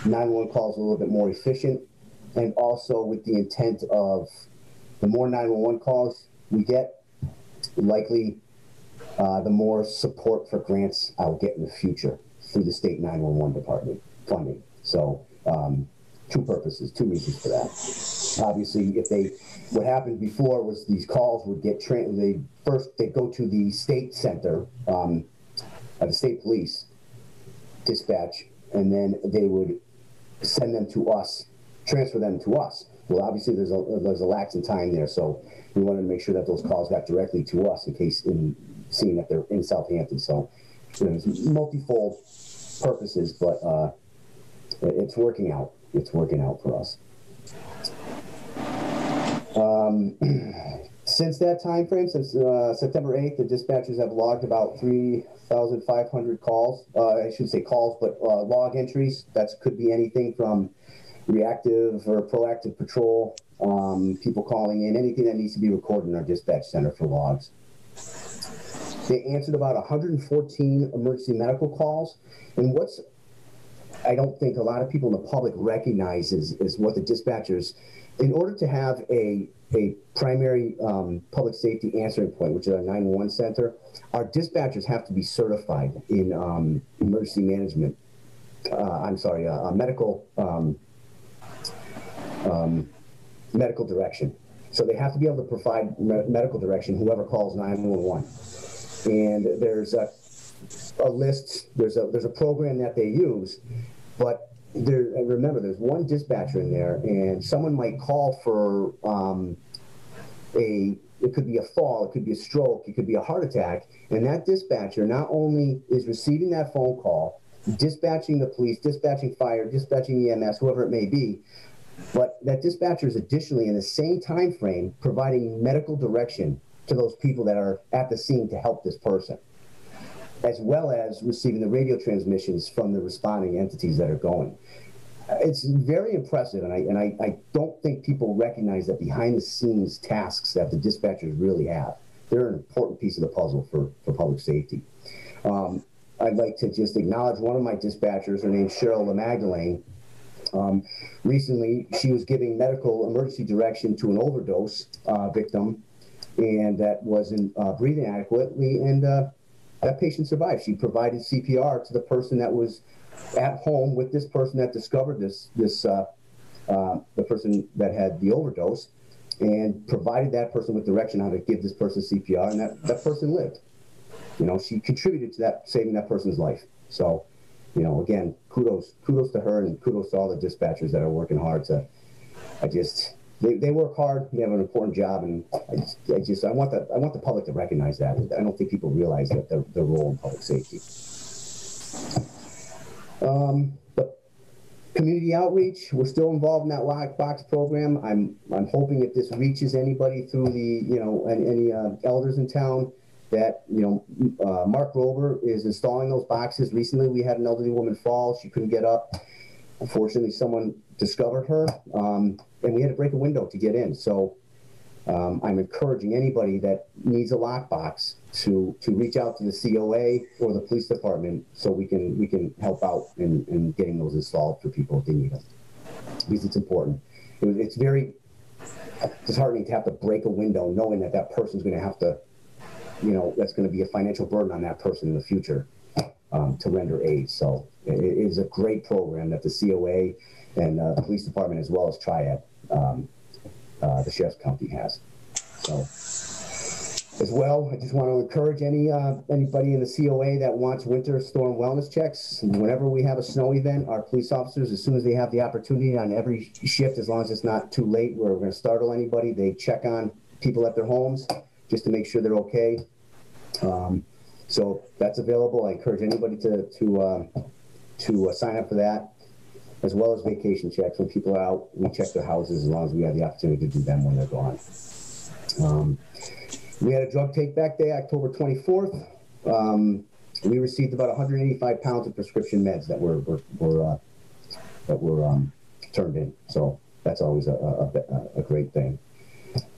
911 calls a little bit more efficient, and also with the intent of the more 911 calls we get, likely the more support for grants I'll get in the future through the state 911 department funding. So 2 purposes, 2 reasons for that. Obviously, what happened before was these calls would get they go to the state center, the state police dispatch, and then they would send them to us, transfer them to us. Well, obviously there's a lapse in time there, so we wanted to make sure that those calls got directly to us seeing that they're in Southampton. So there's multifold purposes, but it's working out. It's working out for us. Since that time frame, since September 8th, the dispatchers have logged about 3,500 calls. I shouldn't say calls, but log entries. That could be anything from reactive or proactive patrol, people calling in, anything that needs to be recorded in our dispatch center for logs. They answered about 114 emergency medical calls. And I don't think a lot of people in the public recognize is what the dispatchers, in order to have a primary public safety answering point, which is our 911 center, our dispatchers have to be certified in emergency management. Medical direction. So they have to be able to provide medical direction, whoever calls 911. And there's a list, there's a program that they use, but remember, there's one dispatcher in there, and someone might call for it could be a fall, it could be a stroke, it could be a heart attack, and that dispatcher not only is receiving that phone call, dispatching the police, dispatching fire, dispatching EMS, whoever it may be, but that dispatcher is additionally in the same time frame providing medical direction to those people that are at the scene to help this person, as well as receiving the radio transmissions from the responding entities that are going. It's very impressive, and I don't think people recognize that behind-the-scenes tasks that the dispatchers really have. They're an important piece of the puzzle for public safety. I'd like to just acknowledge one of my dispatchers. Her name's Cheryl LaMagdalene. Recently, she was giving medical emergency direction to an overdose victim, and that wasn't breathing adequately, and that patient survived. She provided CPR to the person that was at home with this person that discovered the person that had the overdose, and provided that person with direction how to give this person CPR, and that person lived. You know, she contributed to that, saving that person's life. So, you know, again, kudos to her, and kudos to all the dispatchers that are working hard they work hard. They have an important job, and I want the public to recognize that. I don't think people realize that their role in public safety. But community outreach, we're still involved in that lockbox program. I'm hoping if this reaches anybody through any elders in town, that Mark Rober is installing those boxes. Recently, we had an elderly woman fall. She couldn't get up. Unfortunately, someone discovered her, and we had to break a window to get in. So I'm encouraging anybody that needs a lockbox to reach out to the COA or the police department, so we can help out in getting those installed for people if they need them, because it's important. It's very disheartening to have to break a window knowing that person's going to have to, that's going to be a financial burden on that person in the future to render aid. So it is a great program that the COA and the police department, as well as Triad, the sheriff's company, has. So, as well, I just want to encourage anybody in the COA that wants winter storm wellness checks. Whenever we have a snow event, our police officers, as soon as they have the opportunity on every shift, as long as it's not too late where we're going to startle anybody, they check on people at their homes just to make sure they're okay. So that's available. I encourage anybody to sign up for that, as well as vacation checks. When people are out, we check their houses as long as we have the opportunity to do them when they're gone. We had a drug take-back day, October 24th. We received about 185 pounds of prescription meds that were turned in. So that's always a great thing.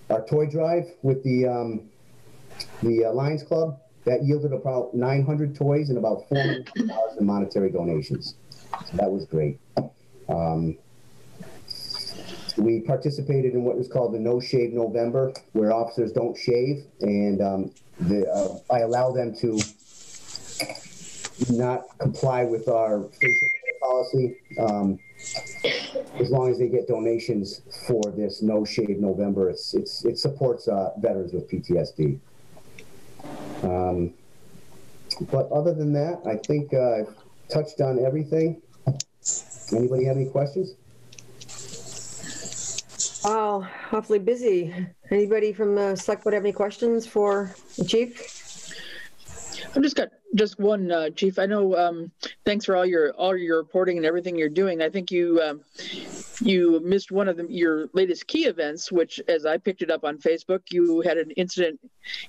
Our toy drive with the Lions Club, that yielded about 900 toys and about $400 in monetary donations. So that was great. We participated in what was called the No Shave November, where officers don't shave, and I allow them to not comply with our facial hair policy as long as they get donations for this No Shave November. It supports veterans with PTSD. But other than that, I think I've touched on everything. Anybody have any questions? Oh, awfully busy. Anybody from the select board have any questions for the chief? I've just got one, Chief. I know. Thanks for all your reporting and everything you're doing. I think you missed one of your latest key events, which, as I picked it up on Facebook, you had an incident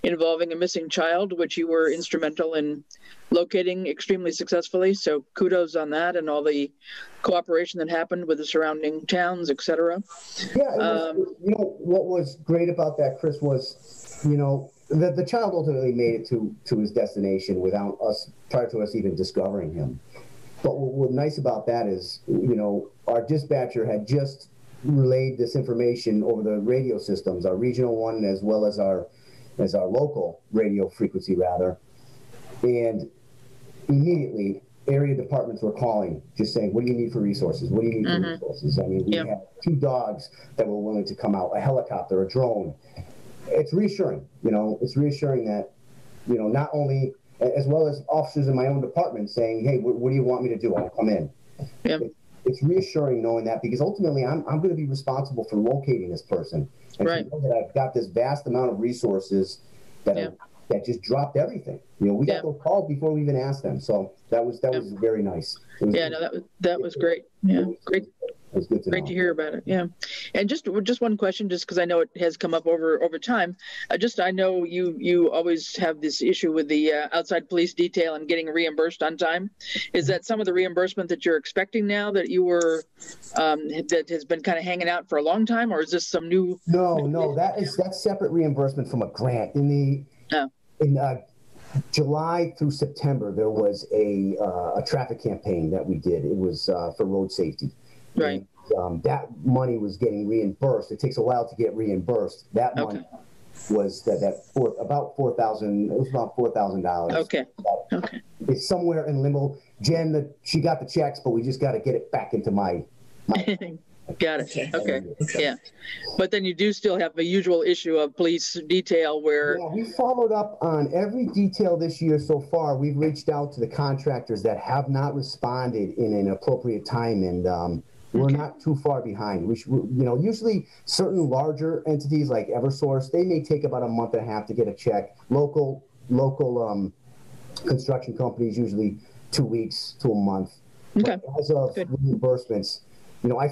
involving a missing child, which you were instrumental in locating extremely successfully. So kudos on that and all the cooperation that happened with the surrounding towns, et cetera. Yeah, what was great about that, Chris, was, the child ultimately made it to his destination without us, prior to us even discovering him. But what's nice about that is, our dispatcher had just relayed this information over the radio systems, our regional one as well as our local radio frequency, rather. And immediately, area departments were calling, just saying, what do you need for resources? What do you need for resources? I mean, we had 2 dogs that were willing to come out, a helicopter, a drone. It's reassuring, it's reassuring that, not only, as well as officers in my own department saying, hey, what do you want me to do? I'll come in. Yeah. It's reassuring knowing that, because ultimately I'm going to be responsible for locating this person. And to know that I've got this vast amount of resources that just dropped everything. We got those calls before we even asked them. So that was very nice. That was great. Yeah, great. It was good to know. Great to hear about it. Yeah, and just one question, just because I know it has come up over time. I know you always have this issue with the outside police detail and getting reimbursed on time. Is that some of the reimbursement that you're expecting now that you were that has been kind of hanging out for a long time, or is this some new? No, that's separate reimbursement from a grant. In July through September, there was a traffic campaign that we did. It was for road safety. Right. And, that money was getting reimbursed. It takes a while to get reimbursed. That money was about $4,000. It was about $4,000. Okay. It's somewhere in limbo. Jen, she got the checks, but we just got to get it back into my Got it. Okay. Yeah. But then you do still have the usual issue of police detail where... Yeah, we followed up on every detail this year so far. We've reached out to the contractors that have not responded in an appropriate time, and we're not too far behind. Usually certain larger entities like Eversource, they may take about a month and a half to get a check. Local construction companies, usually 2 weeks to a month. Okay. But as of reimbursements,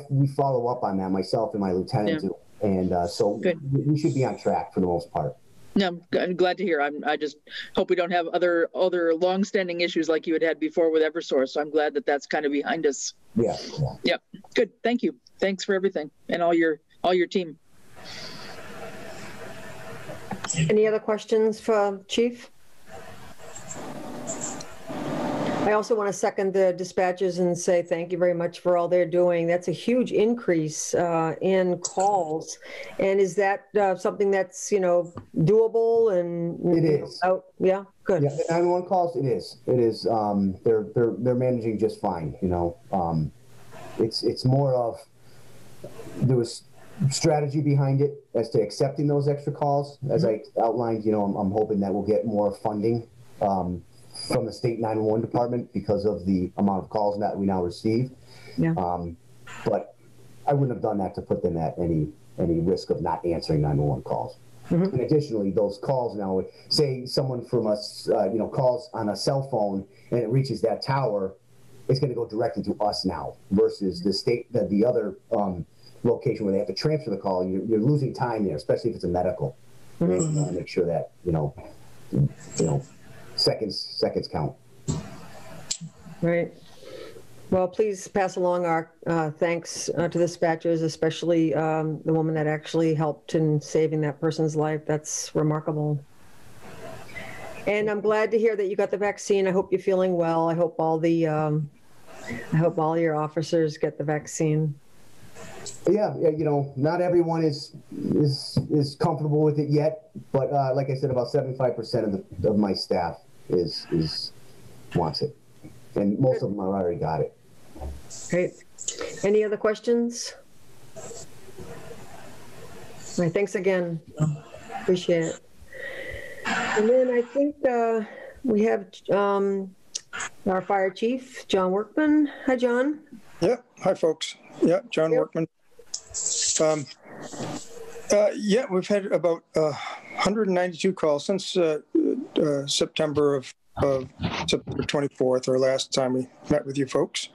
we follow up on that, myself and my lieutenant do. And so we should be on track for the most part. No, I'm glad to hear. I just hope we don't have other long-standing issues like you had before with Eversource. So I'm glad that that's kind of behind us. Yeah. Yep. Good. Thank you. Thanks for everything and all your team. Any other questions for Chief? I also want to second the dispatchers and say thank you very much for all they're doing. That's a huge increase in calls. And is that something that's, doable? And it is. Yeah, good. Yeah, the 911 calls, it is. It is. They're managing just fine. It's more of, there was strategy behind it as to accepting those extra calls. As I outlined, I'm hoping that we'll get more funding from the state 911 department because of the amount of calls that we now receive. Yeah. But I wouldn't have done that to put them at any risk of not answering 911 calls. And additionally, those calls now, say someone from us, calls on a cell phone and it reaches that tower, it's going to go directly to us now versus the other location where they have to transfer the call. You're losing time there, especially if it's a medical. And make sure that, seconds count. Right. Well, please pass along our thanks to the dispatchers, especially the woman that actually helped in saving that person's life. That's remarkable. And I'm glad to hear that you got the vaccine. I hope you're feeling well. I hope all the I hope all your officers get the vaccine. Yeah, you know, not everyone is comfortable with it yet, but like I said, about 75% of my staff wants it, and most of them have already got it. Great. Any other questions? All right, thanks again. Appreciate it. And then I think we have our fire chief, John Workman. Hi, John. Yeah. Hi, folks. Yeah, John Workman. Yeah, we've had about 192 calls since September 24th, or last time we met with you folks.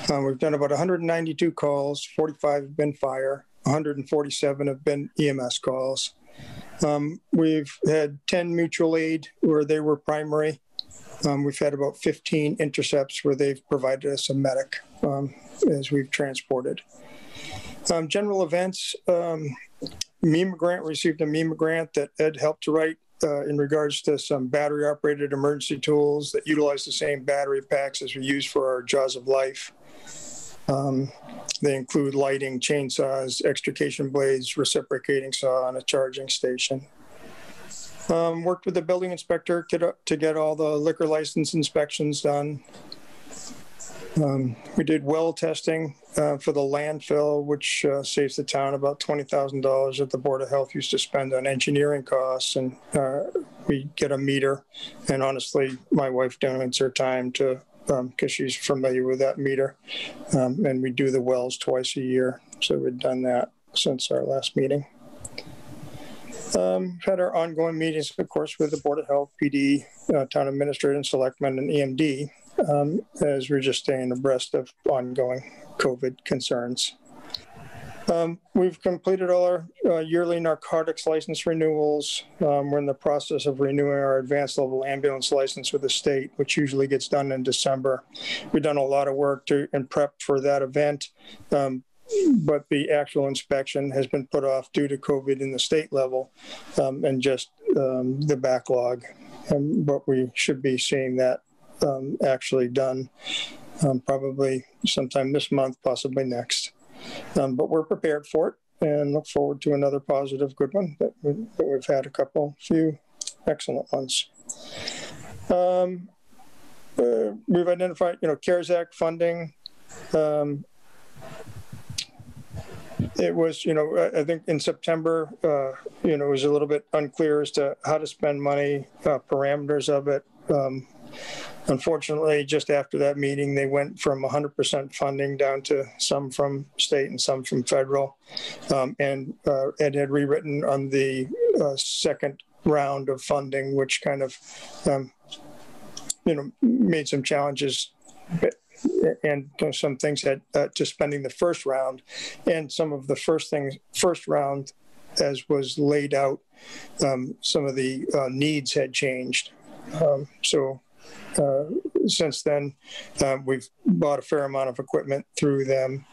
We've done about 192 calls, 45 have been fire, 147 have been EMS calls. We've had 10 mutual aid where they were primary. We've had about 15 intercepts where they've provided us a medic as we've transported. General events, MEMA grant, received a MEMA grant that Ed helped to write in regards to some battery operated emergency tools that utilize the same battery packs as we use for our Jaws of Life. They include lighting, chainsaws, extrication blades, reciprocating saw, and a charging station. Worked with the building inspector to get all the liquor license inspections done. We did well testing for the landfill, which saves the town about $20,000 that the Board of Health used to spend on engineering costs, and we get a meter. And honestly, my wife donates her time to, because she's familiar with that meter, and we do the wells twice a year. So we've done that since our last meeting. Had our ongoing meetings, of course, with the Board of Health, PD, Town Administrator, and Selectmen, and EMD, as we're just staying abreast of ongoing COVID concerns. We've completed all our yearly narcotics license renewals. We're in the process of renewing our advanced level ambulance license with the state, which usually gets done in December. We've done a lot of work and prep for that event, but the actual inspection has been put off due to COVID in the state level and just the backlog. But we should be seeing that actually done probably sometime this month, possibly next. But we're prepared for it and look forward to another positive, good one that we've had few excellent ones. We've identified, CARES Act funding. It was, I think in September, it was a little bit unclear as to how to spend money, parameters of it. Unfortunately, just after that meeting, they went from 100% funding down to some from state and some from federal. And Ed had rewritten on the second round of funding, which kind of, made some challenges and some things had to spending the first round. And some of the first round, as was laid out, some of the needs had changed. Since then, we've bought a fair amount of equipment through them.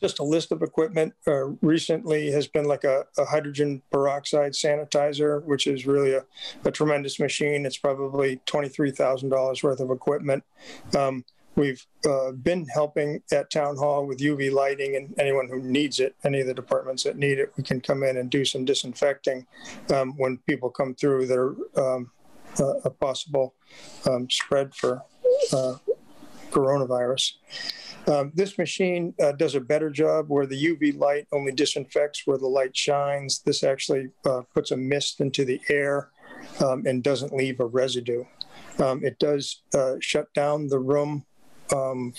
Just a list of equipment recently has been like a hydrogen peroxide sanitizer, which is really a tremendous machine. It's probably $23,000 worth of equipment. We've been helping at Town Hall with UV lighting, and anyone who needs it, any of the departments that need it, we can come in and do some disinfecting when people come through that are a possible spread for coronavirus. This machine does a better job where the UV light only disinfects where the light shines. This actually puts a mist into the air and doesn't leave a residue. It does shut down the room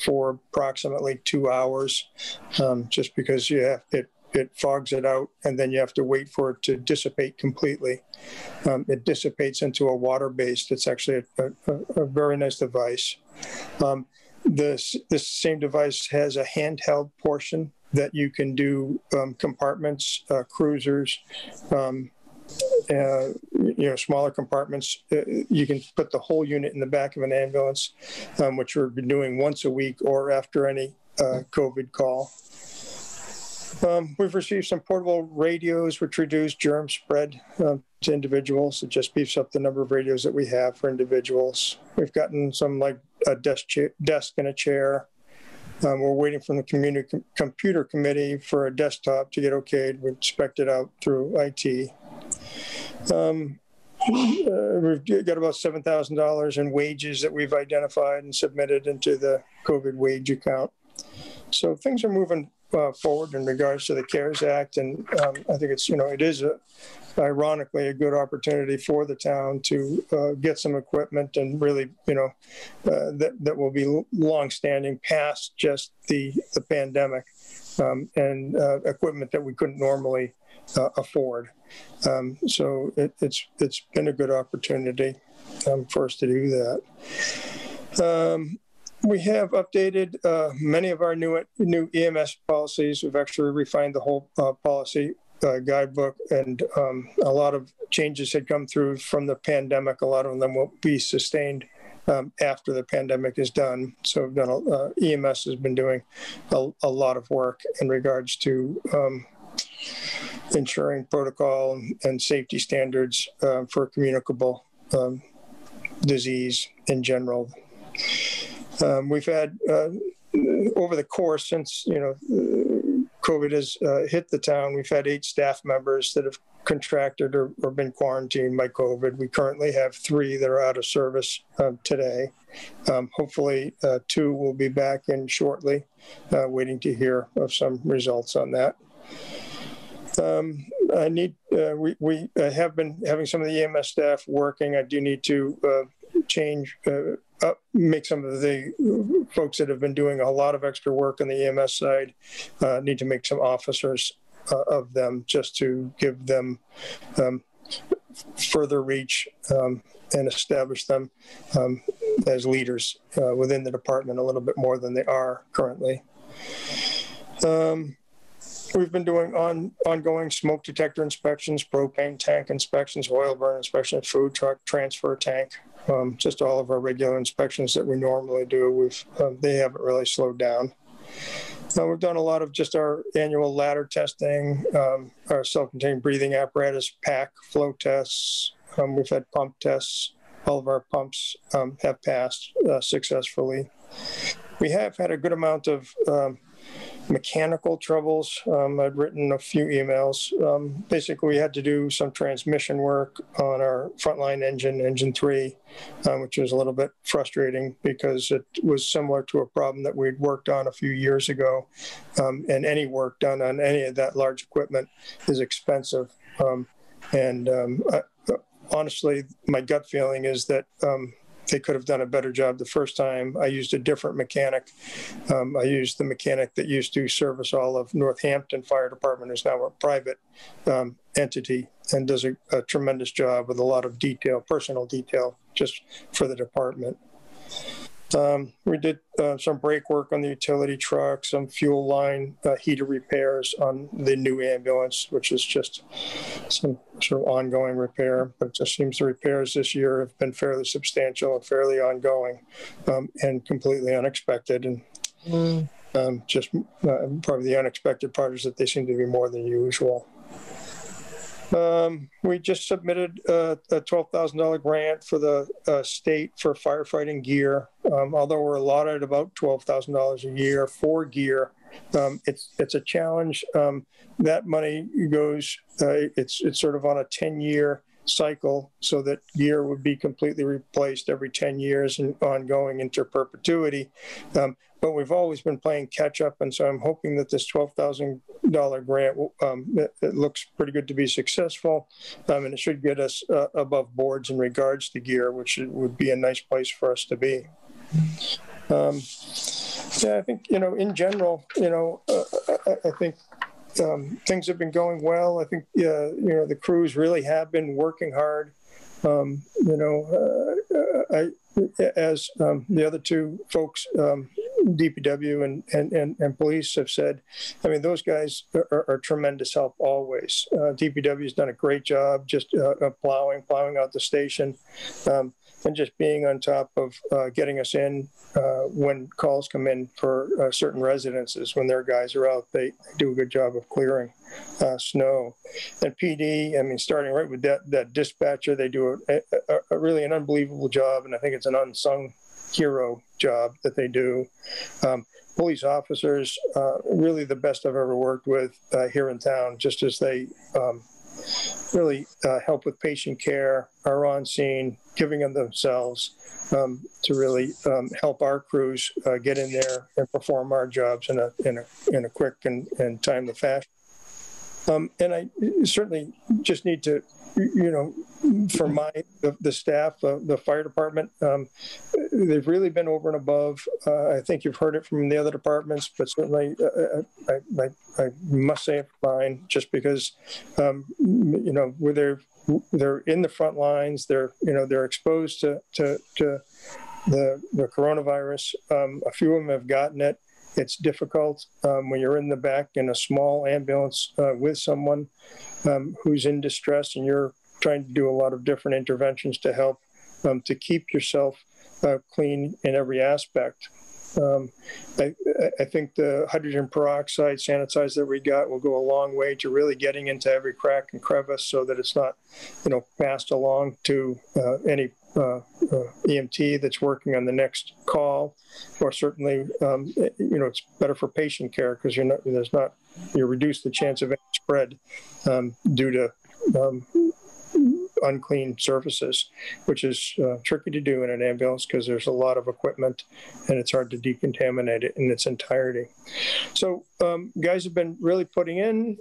for approximately 2 hours, just because it fogs it out, and then you have to wait for it to dissipate completely. It dissipates into a water-based. It's actually a very nice device. This same device has a handheld portion that you can do compartments, cruisers, smaller compartments. You can put the whole unit in the back of an ambulance, which we're doing once a week or after any COVID call. We've received some portable radios, which reduce germ spread to individuals. It just beefs up the number of radios that we have for individuals. We've gotten some like a desk and a chair. We're waiting from the computer committee for a desktop to get okayed. We expect it out through IT. We've got about $7,000 in wages that we've identified and submitted into the COVID wage account. So things are moving forward in regards to the CARES Act, and I think it's it is ironically a good opportunity for the town to get some equipment and really that will be long-standing past just the pandemic and equipment that we couldn't normally afford. So it's been a good opportunity for us to do that. We have updated many of our new EMS policies. We've actually refined the whole policy guidebook, and a lot of changes had come through from the pandemic. A lot of them will be sustained after the pandemic is done. So we've done EMS has been doing a lot of work in regards to ensuring protocol and safety standards for communicable disease in general. We've had, over the course since, COVID has hit the town, we've had 8 staff members that have contracted or been quarantined by COVID. We currently have 3 that are out of service today. Hopefully 2 will be back in shortly, waiting to hear of some results on that. We have been having some of the EMS staff working. I do need to make some of the folks that have been doing a lot of extra work on the EMS side, need to make some officers of them just to give them further reach and establish them as leaders within the department a little bit more than they are currently. We've been doing ongoing smoke detector inspections, propane tank inspections, oil burn inspections, food truck transfer tank, just all of our regular inspections that we normally do. They haven't really slowed down. We've done a lot of just our annual ladder testing, our self-contained breathing apparatus, PAC flow tests. We've had pump tests. All of our pumps have passed successfully. We have had a good amount of mechanical troubles. I'd written a few emails. Basically, we had to do some transmission work on our frontline engine 3, which was a little bit frustrating because it was similar to a problem that we'd worked on a few years ago. And any work done on any of that large equipment is expensive. Honestly, my gut feeling is that they could have done a better job the first time. I used a different mechanic. I used the mechanic that used to service all of Northampton Fire Department, who's now a private entity, and does a tremendous job with a lot of detail, personal detail, just for the department. We did some brake work on the utility truck, some fuel line heater repairs on the new ambulance, which is just some sort of ongoing repair. But it just seems the repairs this year have been fairly substantial and fairly ongoing and completely unexpected. And probably the unexpected part is that they seem to be more than usual. We just submitted a $12,000 grant for the state for firefighting gear. Although we're allotted about $12,000 a year for gear, it's a challenge. That money goes, it's sort of on a 10-year cycle, so that gear would be completely replaced every 10 years and ongoing into perpetuity. But we've always been playing catch up, and so I'm hoping that this $12,000 grant, it looks pretty good to be successful, and it should get us above boards in regards to gear, which would be a nice place for us to be. Yeah, I think, in general, I think things have been going well. I think, the crews really have been working hard. As the other 2 folks DPW and police have said, I mean, those guys are tremendous help always. DPW has done a great job just plowing out the station, and just being on top of getting us in when calls come in for certain residences. When their guys are out, they do a good job of clearing snow. And PD, I mean, starting right with that dispatcher, they do a really an unbelievable job, and I think it's an unsung hero job that they do. Police officers, really the best I've ever worked with here in town, just as they really help with patient care, are on scene, giving them themselves to really help our crews get in there and perform our jobs in a quick and timely fashion. And I certainly just need to, for the staff, the fire department, they've really been over and above. I think you've heard it from the other departments, but certainly I must say it for mine, just because, where they're in the front lines, they're exposed to the coronavirus. A few of them have gotten it. It's difficult when you're in the back in a small ambulance with someone who's in distress, and you're trying to do a lot of different interventions to help to keep yourself clean in every aspect. I think the hydrogen peroxide sanitizer that we got will go a long way to really getting into every crack and crevice, so that it's not, passed along to any EMT that's working on the next call, or certainly, it's better for patient care, because you reduce the chance of any spread due to unclean surfaces, which is tricky to do in an ambulance because there's a lot of equipment and it's hard to decontaminate it in its entirety. So guys have been really putting in.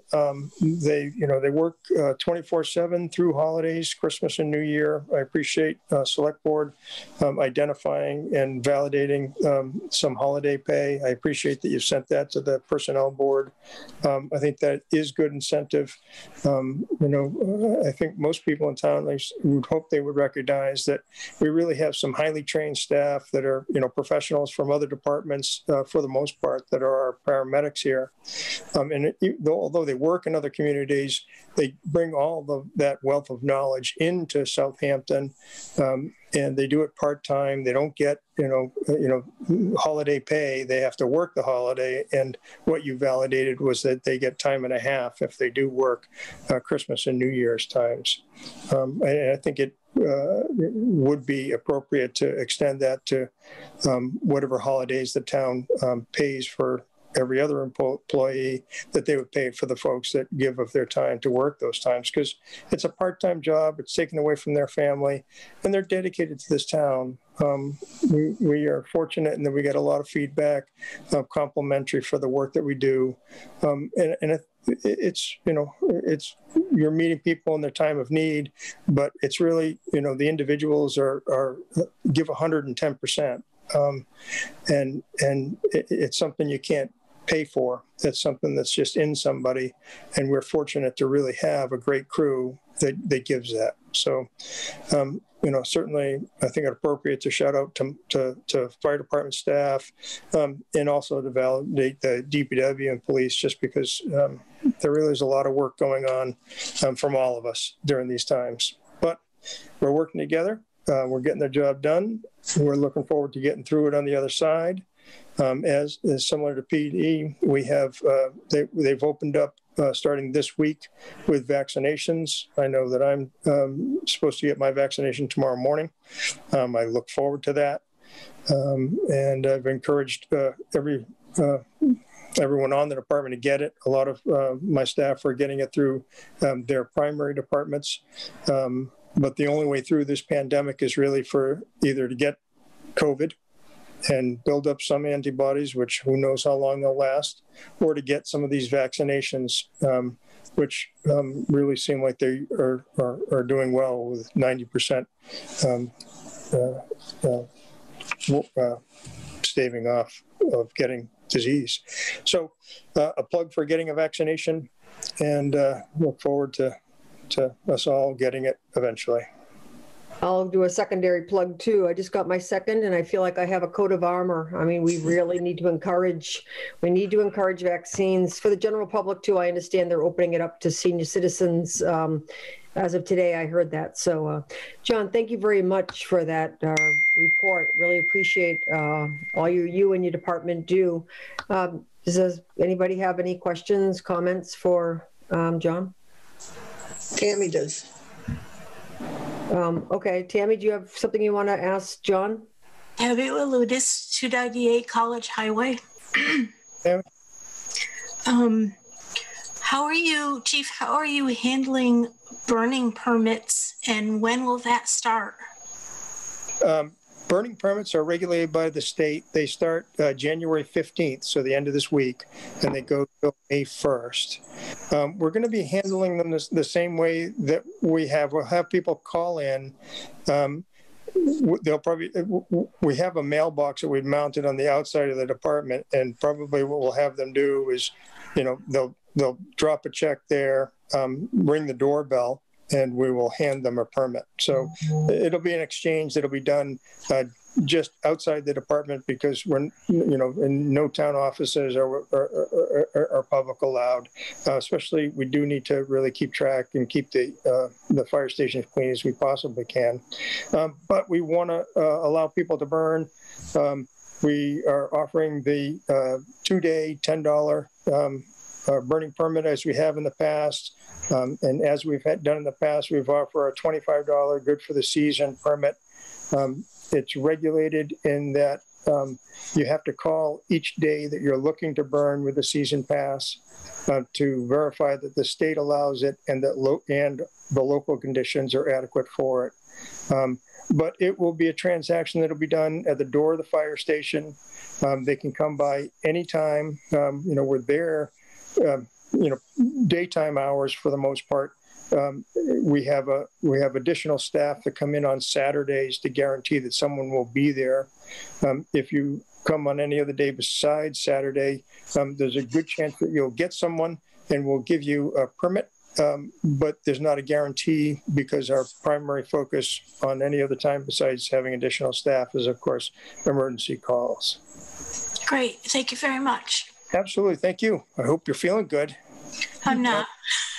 They work 24/7 through holidays, Christmas and New Year. I appreciate Select Board identifying and validating some holiday pay. I appreciate that you've sent that to the Personnel Board. I think that is good incentive. I think most people in town, I would hope they would recognize that we really have some highly trained staff that are, professionals from other departments for the most part, that are our paramedics here. Although they work in other communities, they bring all that wealth of knowledge into Southampton, and they do it part-time. They don't get, holiday pay. They have to work the holiday. And what you validated was that they get time and a half if they do work Christmas and New Year's times. And I think it would be appropriate to extend that to whatever holidays the town pays for every other employee, that they would pay for the folks that give of their time to work those times, because it's a part-time job. It's taken away from their family, and they're dedicated to this town. We are fortunate in that we get a lot of feedback, complimentary for the work that we do, and it's you're meeting people in their time of need, but it's really the individuals are give 110%, and it's something you can't pay for. It's something that's just in somebody, and we're fortunate to really have a great crew that gives that. So, certainly I think it's appropriate to shout out to fire department staff, and also to validate the DPW and police, just because there really is a lot of work going on from all of us during these times. But we're working together. We're getting the job done. We're looking forward to getting through it on the other side. As similar to PD, we have they've opened up starting this week with vaccinations. I know that I'm supposed to get my vaccination tomorrow morning. I look forward to that, and I've encouraged everyone on the department to get it. A lot of my staff are getting it through their primary departments. But the only way through this pandemic is really for either to get COVID and build up some antibodies, which who knows how long they'll last, or to get some of these vaccinations, which really seem like they are doing well, with 90% staving off of getting disease. So a plug for getting a vaccination, and look forward to us all getting it eventually. I'll do a secondary plug too. I just got my second and I feel like I have a coat of armor. I mean, we really need to encourage vaccines for the general public too. I understand they're opening it up to senior citizens. As of today, I heard that. So, John, thank you very much for that report. Really appreciate all you and your department do. Does anybody have any questions, comments for John? Tammy does. Okay, Tammy, do you have something you want to ask John? Tammy Waludis, 298 College Highway. How are you, Chief, how are you handling burning permits and when will that start? Burning permits are regulated by the state. They start January 15th, so the end of this week, and they go till May 1st. We're going to be handling them the same way that we have. We'll have people call in. We have a mailbox that we've mounted on the outside of the department, and probably what we'll have them do is, they'll drop a check there, ring the doorbell, and we will hand them a permit. So it'll be an exchange that'll be done just outside the department because we're, in no town offices are public allowed. Especially, we do need to really keep track and keep the fire station as clean as we possibly can. But we want to allow people to burn. We are offering the 2-day $10 burning permit as we have in the past. And as we've done in the past, we've offered a $25 good for the season permit. It's regulated in that you have to call each day that you're looking to burn with a season pass to verify that the state allows it and that the local conditions are adequate for it. But it will be a transaction that will be done at the door of the fire station. They can come by anytime. We're there. Daytime hours for the most part. We have additional staff that come in on Saturdays to guarantee that someone will be there. If you come on any other day besides Saturday, there's a good chance that you'll get someone and we'll give you a permit. But there's not a guarantee because our primary focus on any other time besides having additional staff is, of course, emergency calls. Great. Thank you very much. Absolutely. Thank you. I hope you're feeling good. I'm not.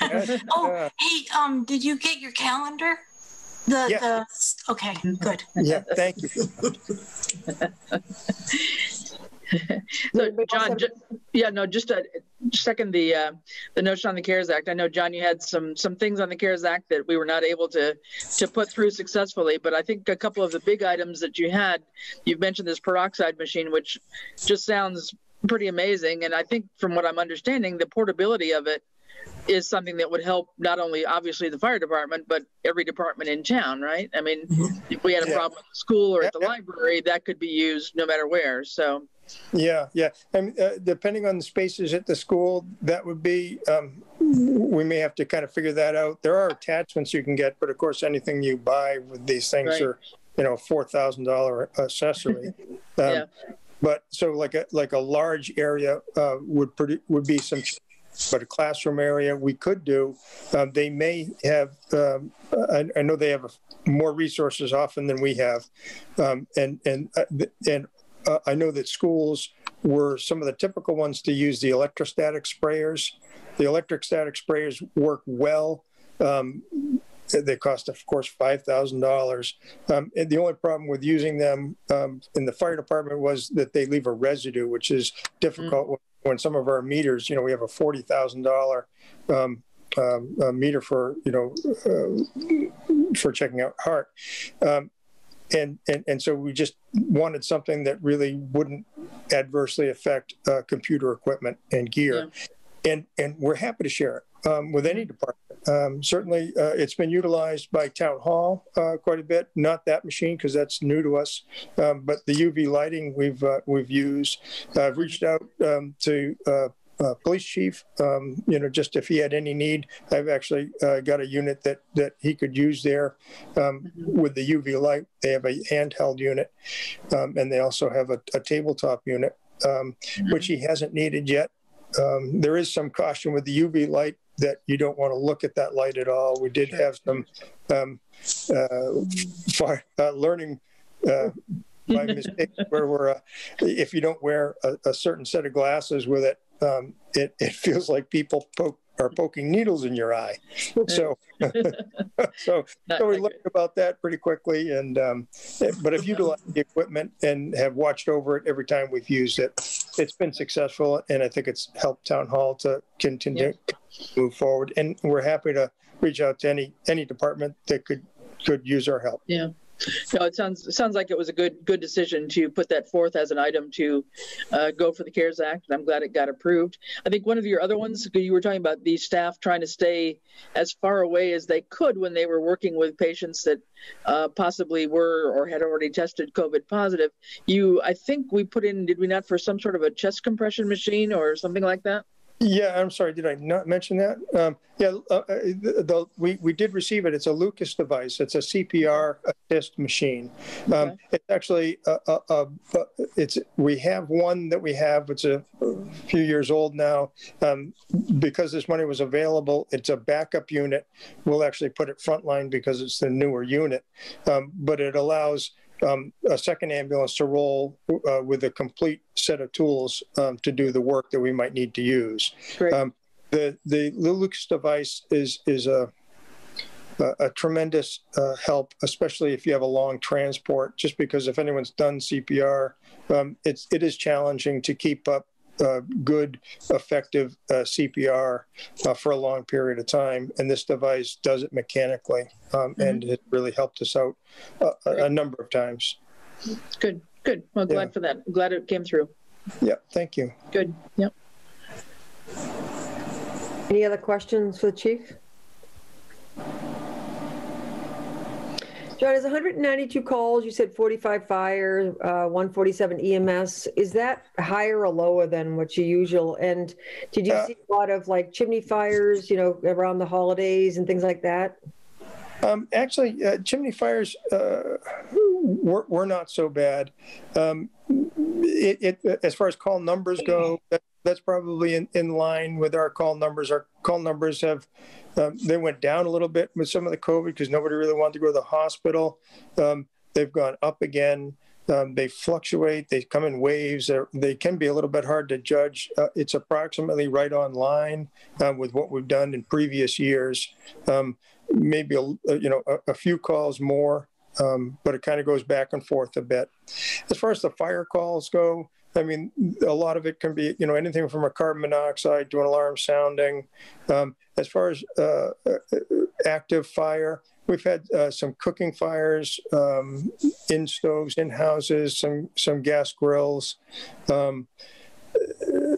Oh, hey, did you get your calendar? Okay, good. Yeah, thank you. So, John, just to second the notion on the CARES Act. I know, John, you had some things on the CARES Act that we were not able to put through successfully, but I think a couple of the big items that you've mentioned this peroxide machine, which just sounds pretty amazing. And I think from what I'm understanding, the portability of it is something that would help not only obviously the fire department, but every department in town, right? I mean, if we had a problem at the school or at the library, that could be used no matter where. So yeah. And depending on the spaces at the school, that would be, we may have to kind of figure that out. There are attachments you can get, but of course, anything you buy with these things are, $4,000 accessory. But so like a large area would be some, but a classroom area we could do. They may have. I know they have more resources often than we have, and I know that schools were some of the typical ones to use the electrostatic sprayers. The electrostatic sprayers work well. They cost, of course, $5,000. And the only problem with using them in the fire department was that they leave a residue, which is difficult when some of our meters, we have a $40,000 meter for checking out heart. And so we just wanted something that really wouldn't adversely affect computer equipment and gear. Yeah. And we're happy to share it with any department. Certainly, it's been utilized by Town Hall quite a bit. Not that machine because that's new to us, but the UV lighting we've used. I've reached out to police chief, just if he had any need. I've actually got a unit that he could use there with the UV light. They have a handheld unit, and they also have a tabletop unit, which he hasn't needed yet. There is some caution with the UV light. that you don't want to look at that light at all. We did have some learning by mistake where if you don't wear a certain set of glasses with it, it feels like people are poking needles in your eye. So so we learned about that pretty quickly, and but I've utilized the equipment and have watched over it every time we've used it. It's been successful, and I think it's helped Town Hall to continue to move forward. And we're happy to reach out to any department that could use our help. Yeah. No, it sounds like it was a good decision to put that forth as an item to go for the CARES Act. I'm glad it got approved. I think one of your other ones, you were talking about the staff trying to stay as far away as they could when they were working with patients that possibly were or had already tested COVID positive. I think we put in, did we not, for some sort of a chest compression machine or something like that? Yeah, I'm sorry. Did I not mention that? We did receive it. It's a Lucas device. It's a CPR assist machine. Okay. It's actually we have one that we have. It's a few years old now. Because this money was available, it's a backup unit. We'll actually put it frontline because it's the newer unit. But it allows a second ambulance to roll with a complete set of tools to do the work that we might need to use. The Lucas device is a tremendous help, especially if you have a long transport, just because if anyone's done CPR, it is challenging to keep up good, effective CPR for a long period of time. And this device does it mechanically. And it really helped us out a number of times. Good. Well, glad for that. Glad it came through. Yeah, thank you. Good. Yep. Any other questions for the chief? John, is 192 calls, you said 45 fire, 147 EMS. Is that higher or lower than what's your usual? And did you see a lot of like chimney fires, around the holidays and things like that? Actually, chimney fires were not so bad. As far as call numbers go, that's probably in line with our call numbers. Our call numbers have they went down a little bit with some of the COVID because nobody really wanted to go to the hospital. They've gone up again. They fluctuate. They come in waves. They can be a little bit hard to judge. It's approximately right on line with what we've done in previous years. Maybe a few calls more, but it kind of goes back and forth a bit. As far as the fire calls go, I mean, a lot of it can be, anything from a carbon monoxide to an alarm sounding. As far as active fire, we've had some cooking fires in stoves, in houses, some gas grills.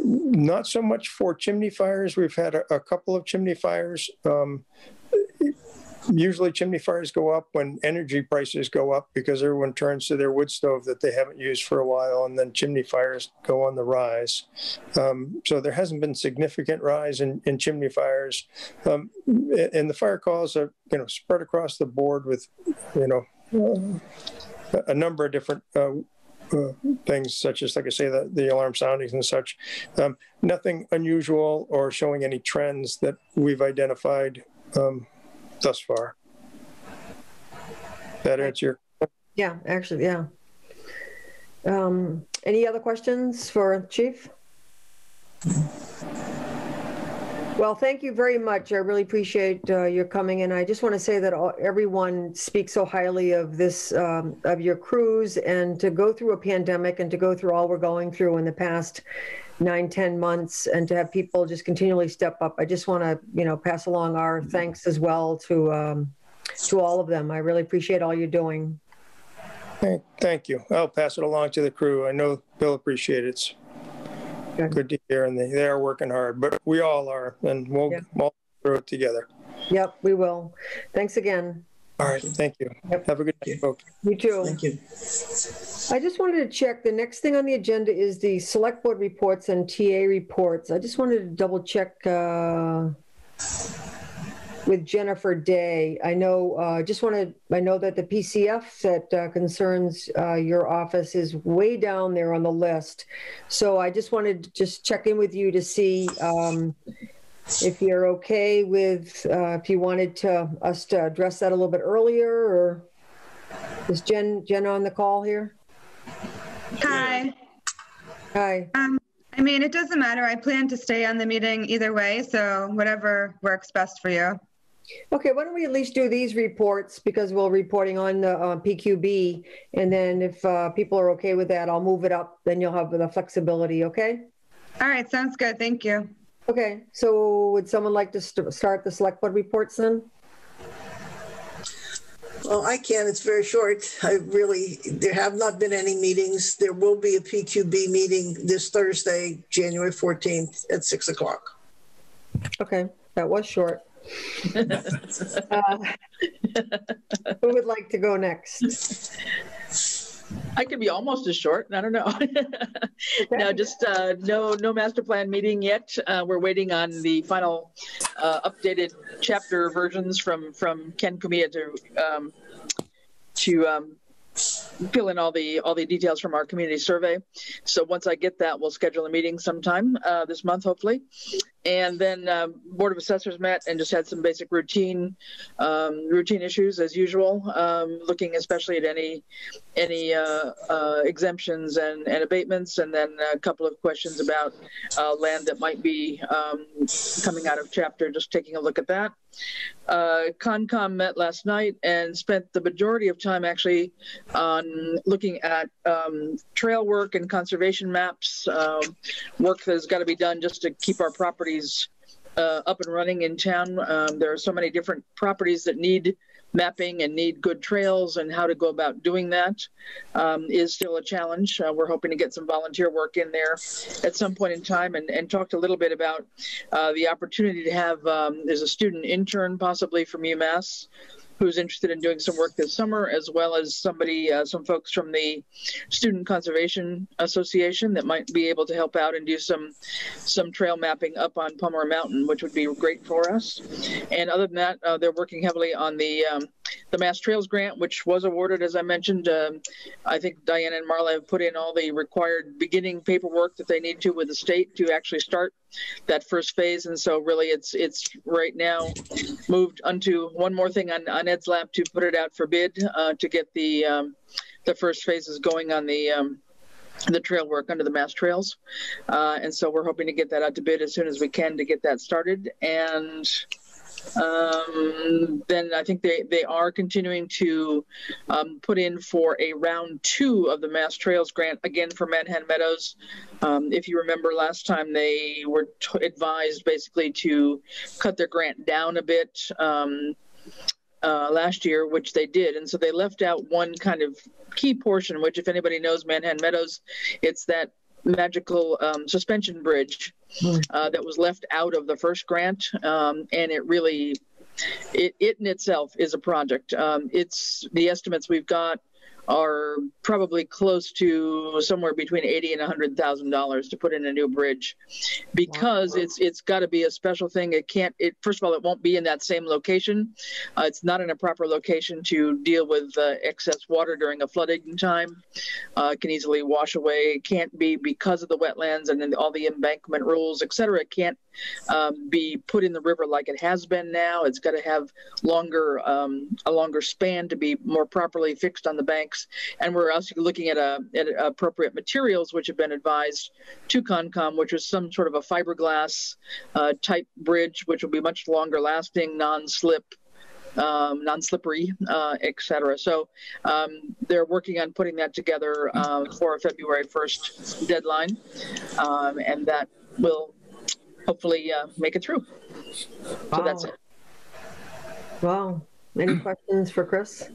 Not so much for chimney fires. We've had a couple of chimney fires. Usually chimney fires go up when energy prices go up because everyone turns to their wood stove that they haven't used for a while, and then chimney fires go on the rise. So there hasn't been significant rise in chimney fires. And the fire calls are, spread across the board with, a number of different things, such as, like I say, the alarm soundings and such. Nothing unusual or showing any trends that we've identified thus far. That answer your... Yeah, actually, yeah. Any other questions for Chief? Well, thank you very much. I really appreciate your coming in. I just want to say that everyone speaks so highly of this, of your crews, and to go through a pandemic and to go through all we're going through in the past 9-10 months, and to have people just continually step up. I just want to, pass along our thanks as well to all of them. I really appreciate all you're doing. Thank you. I'll pass it along to the crew. I know Bill appreciates it. Good to hear, and they are working hard, but we all are, and we'll all through it together. Yep, we will. Thanks again. All right, thank you. Yep. Have a good day, folks. You too. Thank you. I just wanted to check, the next thing on the agenda is the select board reports and TA reports. I just wanted to double check with Jennifer Day. I know, I know that the PCF that concerns your office is way down there on the list. So I just wanted to check in with you to see if you're okay with, if you wanted us to address that a little bit earlier, or is Jen on the call here? Hi. Hi. I mean, it doesn't matter. I plan to stay on the meeting either way, so whatever works best for you. Okay, why don't we at least do these reports, because we're reporting on the PQB, and then if people are okay with that, I'll move it up, then you'll have the flexibility, okay? All right, sounds good. Thank you. Okay, so would someone like to start the select board reports then? Well, I can. It's very short. There have not been any meetings. There will be a PQB meeting this Thursday, January 14th at 6 o'clock. Okay, that was short. Who would like to go next? I could be almost as short. I don't know. No, just no master plan meeting yet. We're waiting on the final updated chapter versions from Ken Kumia to fill in all the details from our community survey. So once I get that, we'll schedule a meeting sometime this month, hopefully. And then Board of Assessors met and just had some basic routine issues as usual, looking especially at any exemptions and abatements, and then a couple of questions about land that might be coming out of chapter, just taking a look at that. Concom met last night and spent the majority of time actually on looking at trail work and conservation maps, work that has got to be done just to keep our properties up and running in town. There are so many different properties that need mapping and need good trails, and how to go about doing that is still a challenge. We're hoping to get some volunteer work in there at some point in time, and talked a little bit about the opportunity to have, there's a student intern possibly from UMass who's interested in doing some work this summer, as well as some folks from the Student Conservation Association that might be able to help out and do some trail mapping up on Palmer Mountain, which would be great for us. And other than that, they're working heavily on the Mass Trails grant, which was awarded, as I mentioned. I think Diana and Marla have put in all the required beginning paperwork that they need to with the state to actually start that first phase. And so really it's right now moved onto one more thing on Ed's lap to put it out for bid to get the first phases going on the trail work under the Mass Trails. And so we're hoping to get that out to bid as soon as we can to get that started. And then I think they are continuing to put in for a round 2 of the Mass Trails grant, again for Manhattan Meadows. If you remember last time, they were advised basically to cut their grant down a bit last year, which they did. And so they left out one kind of key portion, which if anybody knows Manhattan Meadows, it's that magical suspension bridge that was left out of the first grant, and it really, it in itself is a project. It's the estimates we've got are probably close to somewhere between $80,000 and $100,000 to put in a new bridge, because it's got to be a special thing. First of all, it won't be in that same location. It's not in a proper location to deal with excess water during a flooding time. It can easily wash away. It can't be, because of the wetlands and then all the embankment rules, et cetera. It can't be put in the river like it has been now. It's got to have a longer span to be more properly fixed on the banks. And we're also looking at appropriate materials, which have been advised to Concom, which is some sort of a fiberglass type bridge, which will be much longer lasting, non-slippery, et cetera. So they're working on putting that together for a February 1st deadline, and that will hopefully make it through. So that's it. Wow. Any questions for Chris?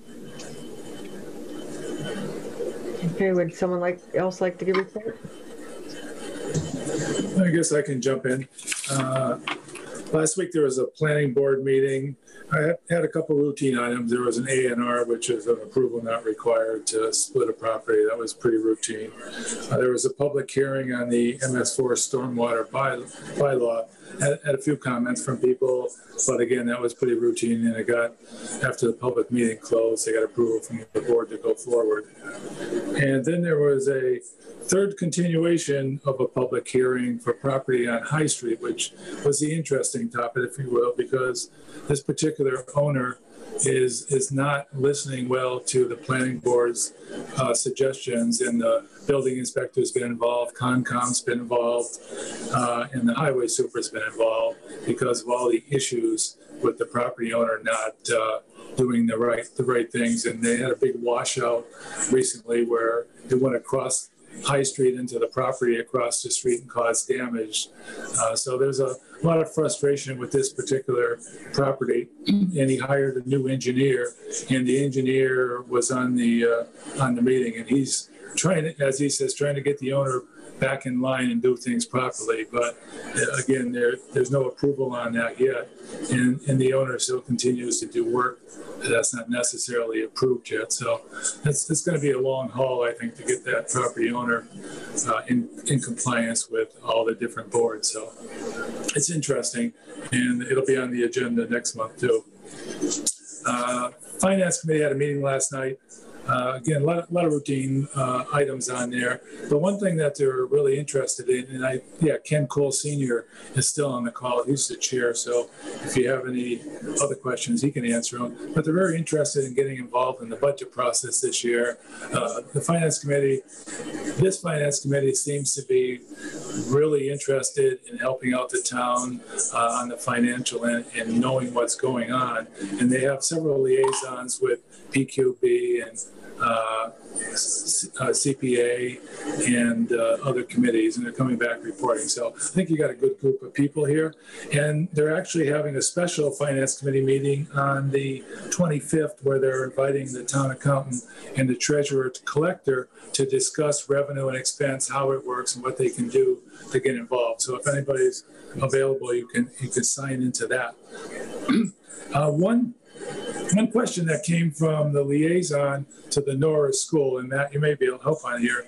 Okay, would someone else like to give a report? I guess I can jump in. Last week there was a planning board meeting. I had a couple routine items. There was an A&R, which is an approval not required to split a property. That was pretty routine. There was a public hearing on the MS4 stormwater bylaw. Had a few comments from people, but again, that was pretty routine. And it got, after the public meeting closed, they got approval from the board to go forward. And then there was a third continuation of a public hearing for property on High Street, which was the interesting interesting topic, if you will, because this particular owner is not listening well to the planning board's suggestions, and the building inspector's been involved, Concom's been involved, and the highway super's been involved because of all the issues with the property owner not doing the right things. And they had a big washout recently where it went across High Street into the property across the street and caused damage. So there's a lot of frustration with this particular property, and he hired a new engineer, and the engineer was on the meeting, and he's trying to, as he says, trying to get the owner back in line and do things properly. But again, there's no approval on that yet, and the owner still continues to do work that's not necessarily approved yet. So it's going to be a long haul, I think, to get that property owner in compliance with all the different boards. So it's interesting, and it'll be on the agenda next month too. Finance committee had a meeting last night. Again, a lot of routine items on there. But one thing that they're really interested in, and Ken Cole Sr. is still on the call. He's the chair, so if you have any other questions, he can answer them. But they're very interested in getting involved in the budget process this year. This finance committee seems to be really interested in helping out the town on the financial end and knowing what's going on. And they have several liaisons with PQB and CPA and other committees, and they're coming back reporting. So I think you got a good group of people here, and they're actually having a special finance committee meeting on the 25th where they're inviting the town accountant and the treasurer to collector to discuss revenue and expense, how it works, and what they can do to get involved. So if anybody's available, you can sign into that. One question that came from the liaison to the Norris School, and Matt, you may be able to help on here.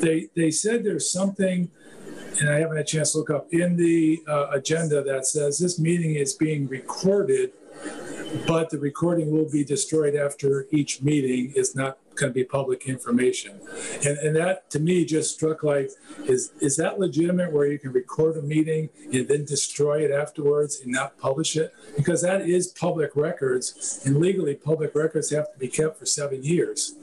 They said there's something, and I haven't had a chance to look up, in the agenda that says this meeting is being recorded, but the recording will be destroyed after each meeting. It's not going to be public information. And that to me just struck like, is that legitimate where you can record a meeting and then destroy it afterwards and not publish it? Because that is public records, and legally public records have to be kept for 7 years.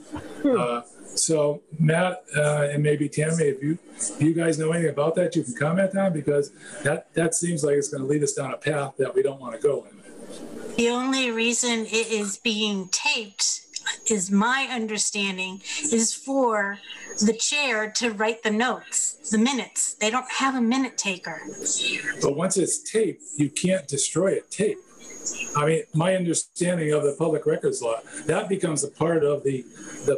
So Matt and maybe Tammy, if you guys know anything about that, you can comment on, because that seems like it's going to lead us down a path that we don't want to go in. The only reason it is being taped, is my understanding, is for the chair to write the notes, the minutes. They don't have a minute taker. But once it's taped, you can't destroy a tape. I mean, my understanding of the public records law, that becomes a part of the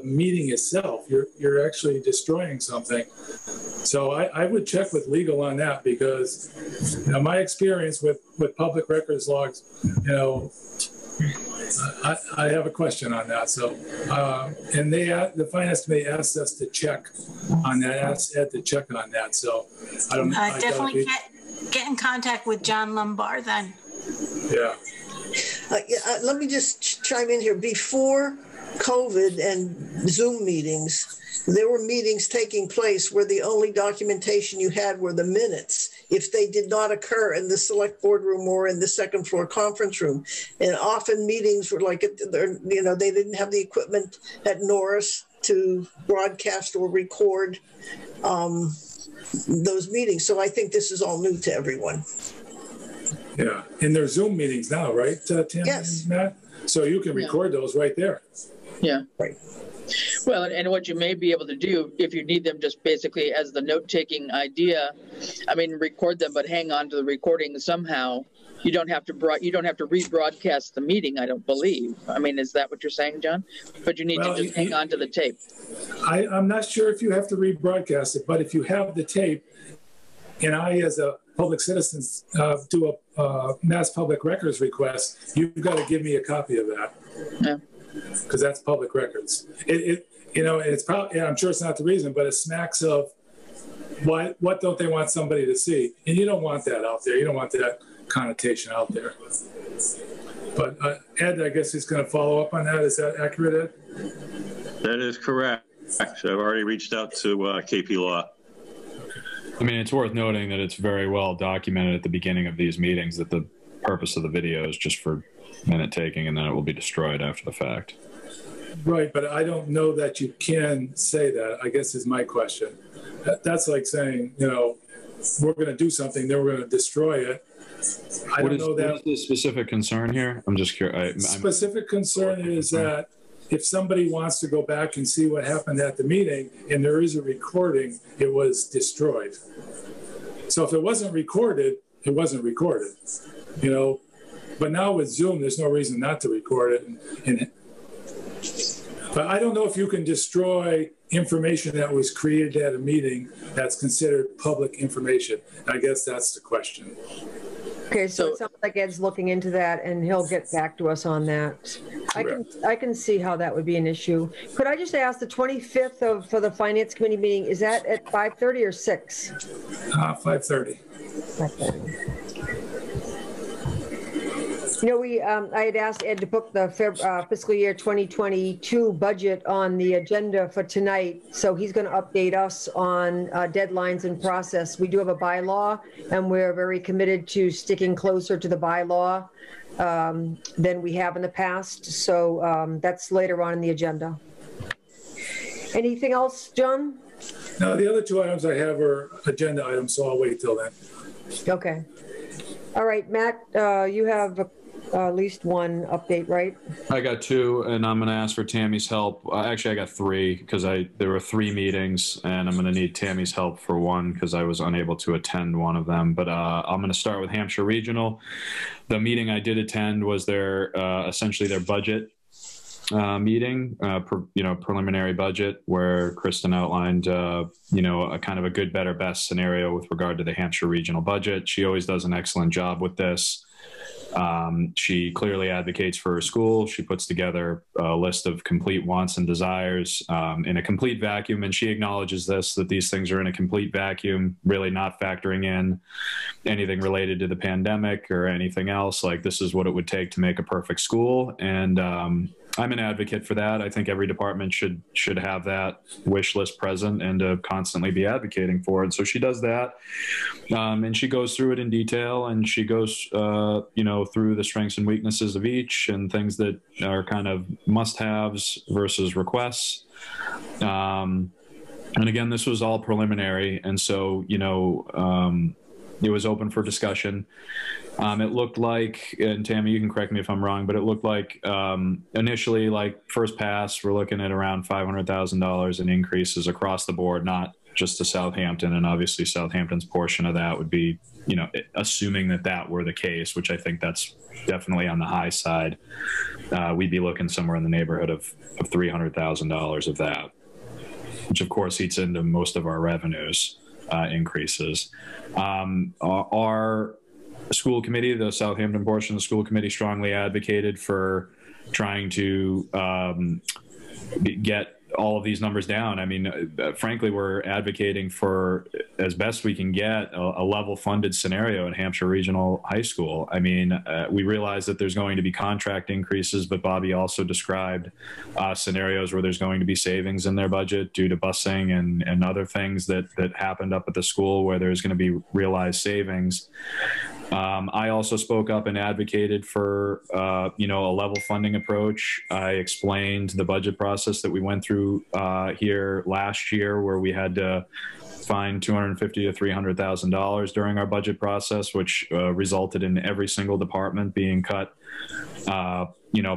meeting itself. You're actually destroying something. So I would check with legal on that, because my experience with public records logs, I have a question on that. So, and the finance committee asked us to check on that, asked Ed to check on that. So I don't definitely get in contact with John Lumbar then. Yeah. Let me just chime in here. Before COVID and Zoom meetings, there were meetings taking place where the only documentation you had were the minutes, if they did not occur in the select board room or in the second floor conference room. And often meetings were like, they didn't have the equipment at Norris to broadcast or record those meetings. So I think this is all new to everyone. Yeah, and there's Zoom meetings now, right, Tim yes. and Matt? So you can record those right there. Yeah. Right. Well, and what you may be able to do, if you need them just basically as the note-taking idea, I mean, record them, but hang on to the recording somehow. You don't have to rebroadcast the meeting, I don't believe. I mean, is that what you're saying, John? But you need to just hang on to the tape. I'm not sure if you have to rebroadcast it, but if you have the tape, and I, as a public citizen, do a mass public records request, you've got to give me a copy of that. Yeah. Because that's public records. It's probably, I'm sure it's not the reason, but it smacks of what don't they want somebody to see? And you don't want that out there. You don't want that connotation out there. But Ed, I guess he's going to follow up on that. Is that accurate, Ed? That is correct. I've already reached out to KP Law. I mean, it's worth noting that it's very well documented at the beginning of these meetings that the purpose of the video is just for minute taking, and then it will be destroyed after the fact. Right, but I don't know that you can say that, I guess is my question. That's like saying, you know, we're going to do something, then we're going to destroy it. I don't know that. What is the specific concern here? I'm just curious. Specific concern is that if somebody wants to go back and see what happened at the meeting and there is a recording, it was destroyed. So if it wasn't recorded, it wasn't recorded, you know. But now with Zoom, there's no reason not to record it. But I don't know if you can destroy information that was created at a meeting that's considered public information. I guess that's the question. Okay, so it sounds like Ed's looking into that, and he'll get back to us on that. I can see how that would be an issue. Could I just ask, the 25th for the Finance Committee meeting, is that at 5:30 or 6? 5:30. 5:30. You know, I had asked Ed to put the fiscal year 2022 budget on the agenda for tonight, so he's going to update us on deadlines and process. We do have a bylaw, and we're very committed to sticking closer to the bylaw than we have in the past, so that's later on in the agenda. Anything else, John? No, the other two items I have are agenda items, so I'll wait till then. Okay. All right, Matt, you have at least one update, right? I got two, and I'm going to ask for Tammy's help. Actually, I got three because there were 3 meetings, and I'm going to need Tammy's help for one because I was unable to attend one of them. But I'm going to start with Hampshire Regional. The meeting I did attend was their essentially their budget meeting, preliminary budget, where Kristen outlined, a kind of a good, better, best scenario with regard to the Hampshire Regional budget. She always does an excellent job with this. She clearly advocates for her school. She puts together a list of complete wants and desires in a complete vacuum, and she acknowledges that these things are in a complete vacuum, really not factoring in anything related to the pandemic or anything else. Like, this is what it would take to make a perfect school, and I'm an advocate for that. I think every department should have that wish list present and to constantly be advocating for it. So she does that, and she goes through it in detail, and she goes, through the strengths and weaknesses of each and things that are kind of must-haves versus requests. And again, this was all preliminary, and so it was open for discussion. It looked like, and Tammy, you can correct me if I'm wrong, but it looked like initially, like first pass, we're looking at around $500,000 in increases across the board, not just to Southampton. And obviously Southampton's portion of that would be, assuming that were the case, which I think that's definitely on the high side. We'd be looking somewhere in the neighborhood of $300,000 of that, which of course eats into most of our revenues increases. Our school committee, the Southampton portion of the school committee, strongly advocated for trying to get all of these numbers down. I mean, frankly, we're advocating for, as best we can get, a level funded scenario at Hampshire Regional High School. I mean, we realize that there's going to be contract increases, but Bobby also described scenarios where there's going to be savings in their budget due to busing and other things that happened up at the school where there's going to be realized savings. I also spoke up and advocated for, a level funding approach. I explained the budget process that we went through here last year, where we had to find $250,000 to $300,000 during our budget process, which resulted in every single department being cut,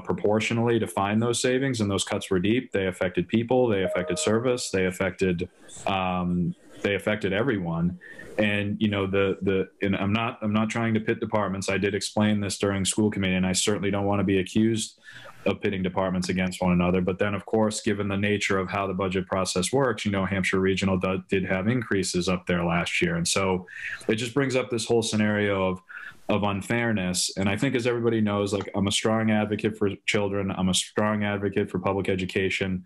proportionally to find those savings. And those cuts were deep. They affected people. They affected service. They affected everyone. And and I'm not trying to pit departments. I did explain this during school committee, and I certainly don't want to be accused of pitting departments against one another. But then, of course, given the nature of how the budget process works, Hampshire Regional did have increases up there last year, and so it just brings up this whole scenario of unfairness. And I think, as everybody knows, like, I'm a strong advocate for children. I'm a strong advocate for public education.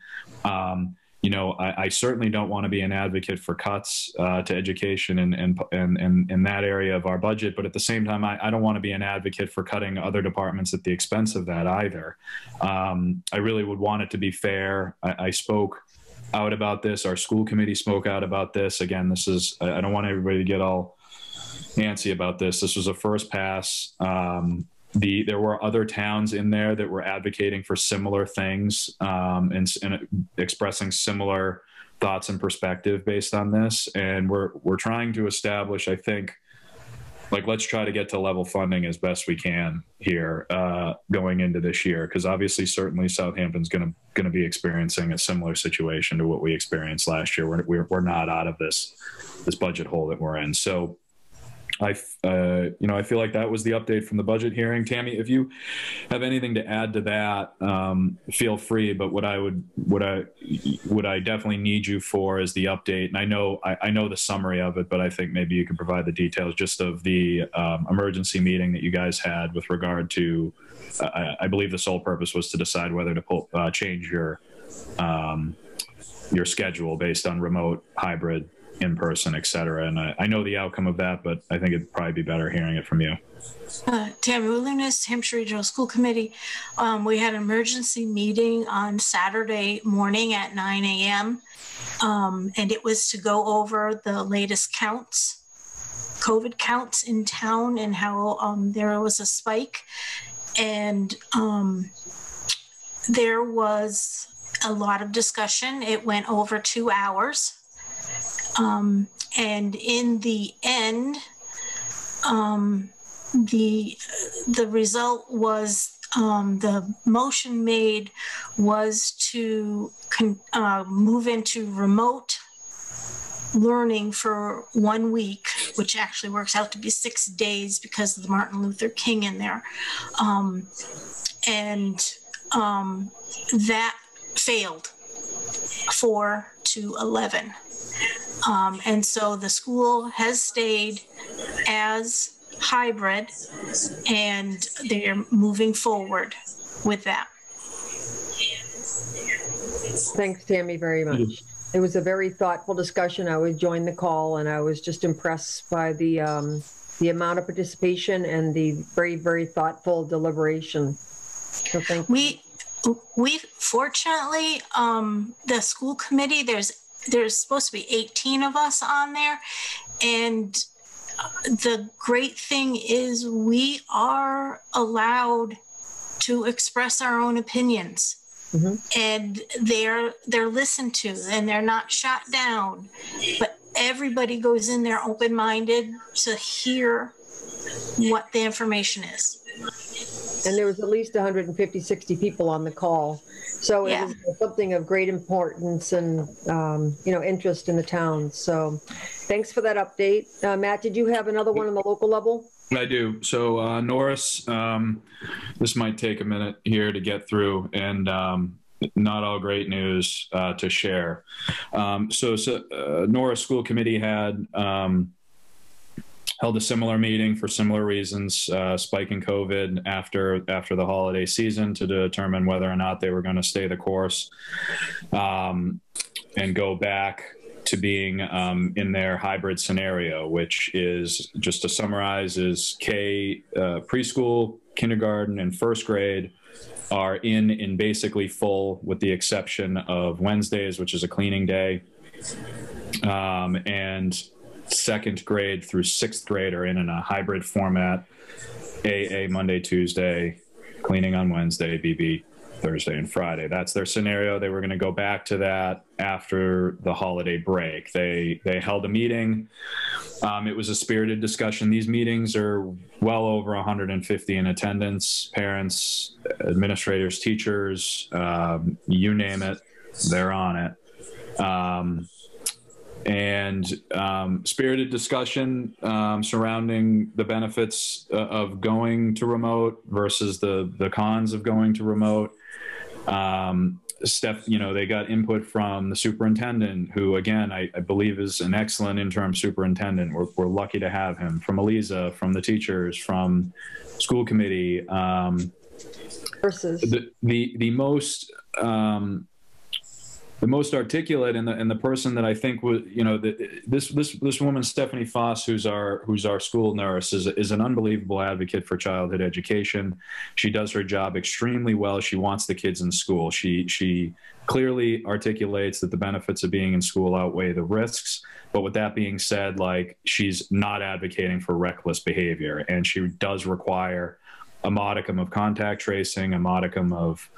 I certainly don't want to be an advocate for cuts to education and that area of our budget. But at the same time, I don't want to be an advocate for cutting other departments at the expense of that either. I really would want it to be fair. I spoke out about this. Our school committee spoke out about this. Again, this is, I don't want everybody to get all antsy about this. This was a first pass. There were other towns in there that were advocating for similar things and expressing similar thoughts and perspective based on this. And we're trying to establish, I think, like, let's try to get to level funding as best we can here going into this year, because obviously, certainly, Southampton's going to be experiencing a similar situation to what we experienced last year. We're not out of this budget hole that we're in. So, I feel like that was the update from the budget hearing. Tammy, if you have anything to add to that, feel free. But what I definitely need you for is the update. And I know the summary of it, but I think maybe you could provide the details just of the emergency meeting that you guys had with regard to. I believe the sole purpose was to decide whether to change your schedule based on remote, hybrid, in person, et cetera. And I know the outcome of that, but I think it'd probably be better hearing it from you. Tammy Wilderness, Hampshire Regional School Committee. We had an emergency meeting on Saturday morning at 9 a.m. And it was to go over the latest counts, COVID counts in town, and how there was a spike. And there was a lot of discussion. It went over 2 hours. And in the end, the result was the motion made was to move into remote learning for 1 week, which actually works out to be 6 days because of the Martin Luther King in there. That failed 4-11. And so the school has stayed as hybrid, and they're moving forward with that. Thanks, Tammy, very much. It was a very thoughtful discussion. I joined the call, and I was just impressed by the amount of participation and the very, very thoughtful deliberation. So thank you. We fortunately, the school committee, there's supposed to be 18 of us on there. And the great thing is we are allowed to express our own opinions. Mm-hmm. And they're listened to, and they're not shot down. But everybody goes in there open-minded to hear what the information is. And there was at least 150, 60 people on the call. So it was something of great importance and, interest in the town. So thanks for that update. Matt, did you have another one on the local level? I do. So Norris, this might take a minute here to get through, and not all great news to share. So Norris School Committee had held a similar meeting for similar reasons, spike in COVID after the holiday season, to determine whether or not they were going to stay the course and go back to being in their hybrid scenario, which is, just to summarize, is preschool, kindergarten, and first grade are in basically full, with the exception of Wednesdays, which is a cleaning day, and second grade through sixth grade are in a hybrid format: AA Monday, Tuesday, cleaning on Wednesday, BB Thursday and Friday. That's their scenario. They were going to go back to that after the holiday break. They held a meeting. It was a spirited discussion. These meetings are well over 150 in attendance: parents, administrators, teachers, you name it, they're on it. Spirited discussion surrounding the benefits of going to remote versus the cons of going to remote. They got input from the superintendent, who, again, I believe is an excellent interim superintendent. We're lucky to have him. From Eliza, from the teachers, from school committee. Versus the most most articulate and the person that I think was, you know, this woman, Stephanie Foss, who's our school nurse, is an unbelievable advocate for childhood education. She does her job extremely well. She wants the kids in school. She clearly articulates that the benefits of being in school outweigh the risks. But with that being said, like, she's not advocating for reckless behavior, and she does require a modicum of contact tracing, a modicum of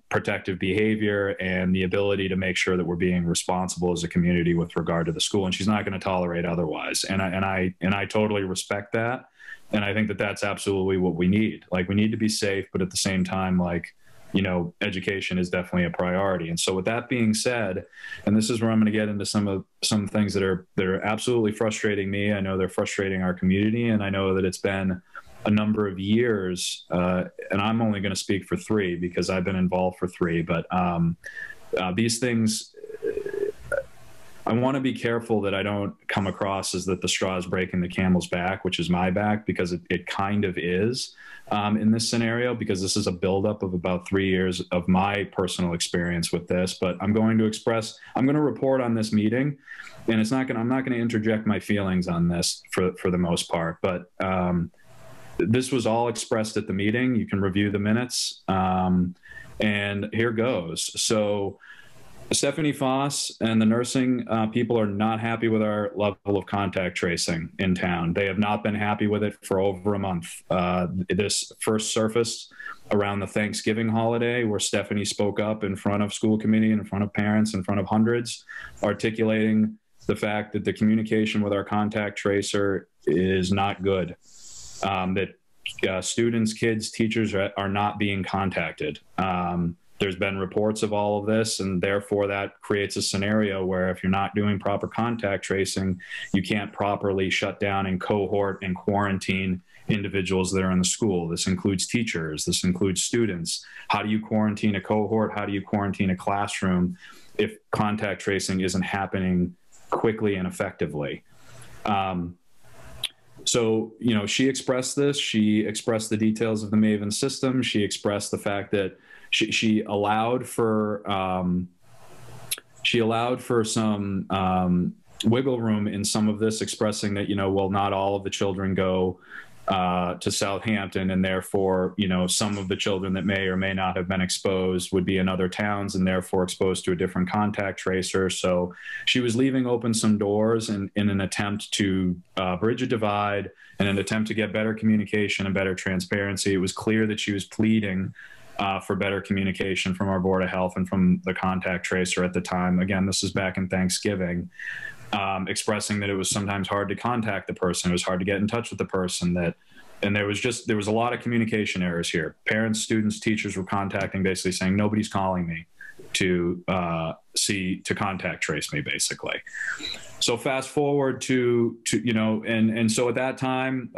protective behavior, and the ability to make sure that we're being responsible as a community with regard to the school. And she's not going to tolerate otherwise. And I totally respect that. And I think that that's absolutely what we need. Like, we need to be safe, but at the same time, like, you know, education is definitely a priority. And so with that being said, and this is where I'm going to get into some things that are absolutely frustrating me. I know they're frustrating our community, and I know that it's been a number of years, and I'm only going to speak for 3 because I've been involved for 3, but these things, I want to be careful that I don't come across as that the straw is breaking the camel's back, which is my back, because it kind of is in this scenario, because this is a buildup of about 3 years of my personal experience with this. But I'm going to report on this meeting, and I'm not going to interject my feelings on this for the most part, but this was all expressed at the meeting. You can review the minutes, and here goes. So Stephanie Foss and the nursing people are not happy with our level of contact tracing in town. They have not been happy with it for over a month. This first surfaced around the Thanksgiving holiday, where Stephanie spoke up in front of school committee, in front of parents, in front of hundreds, articulating the fact that the communication with our contact tracer is not good. That students, kids, teachers are not being contacted. There's been reports of all of this, and therefore that creates a scenario where if you're not doing proper contact tracing, you can't properly shut down and cohort and quarantine individuals that are in the school. This includes teachers. This includes students. How do you quarantine a cohort? How do you quarantine a classroom if contact tracing isn't happening quickly and effectively? So, you know, she expressed this. She expressed the details of the Maven system. She expressed the fact that she allowed for some wiggle room in some of this, expressing that, you know, well, not all of the children go to Southampton, and therefore, you know, some of the children that may or may not have been exposed would be in other towns and therefore exposed to a different contact tracer. So she was leaving open some doors in an attempt to bridge a divide, and an attempt to get better communication and better transparency. It was clear that she was pleading for better communication from our Board of Health and from the contact tracer at the time. Again, this is back in Thanksgiving. Expressing that it was sometimes hard to contact the person, it was hard to get in touch with the person, and there was a lot of communication errors here. Parents, students, teachers were contacting, basically saying, nobody's calling me to contact trace me, basically. So fast forward to you know, and so at that time,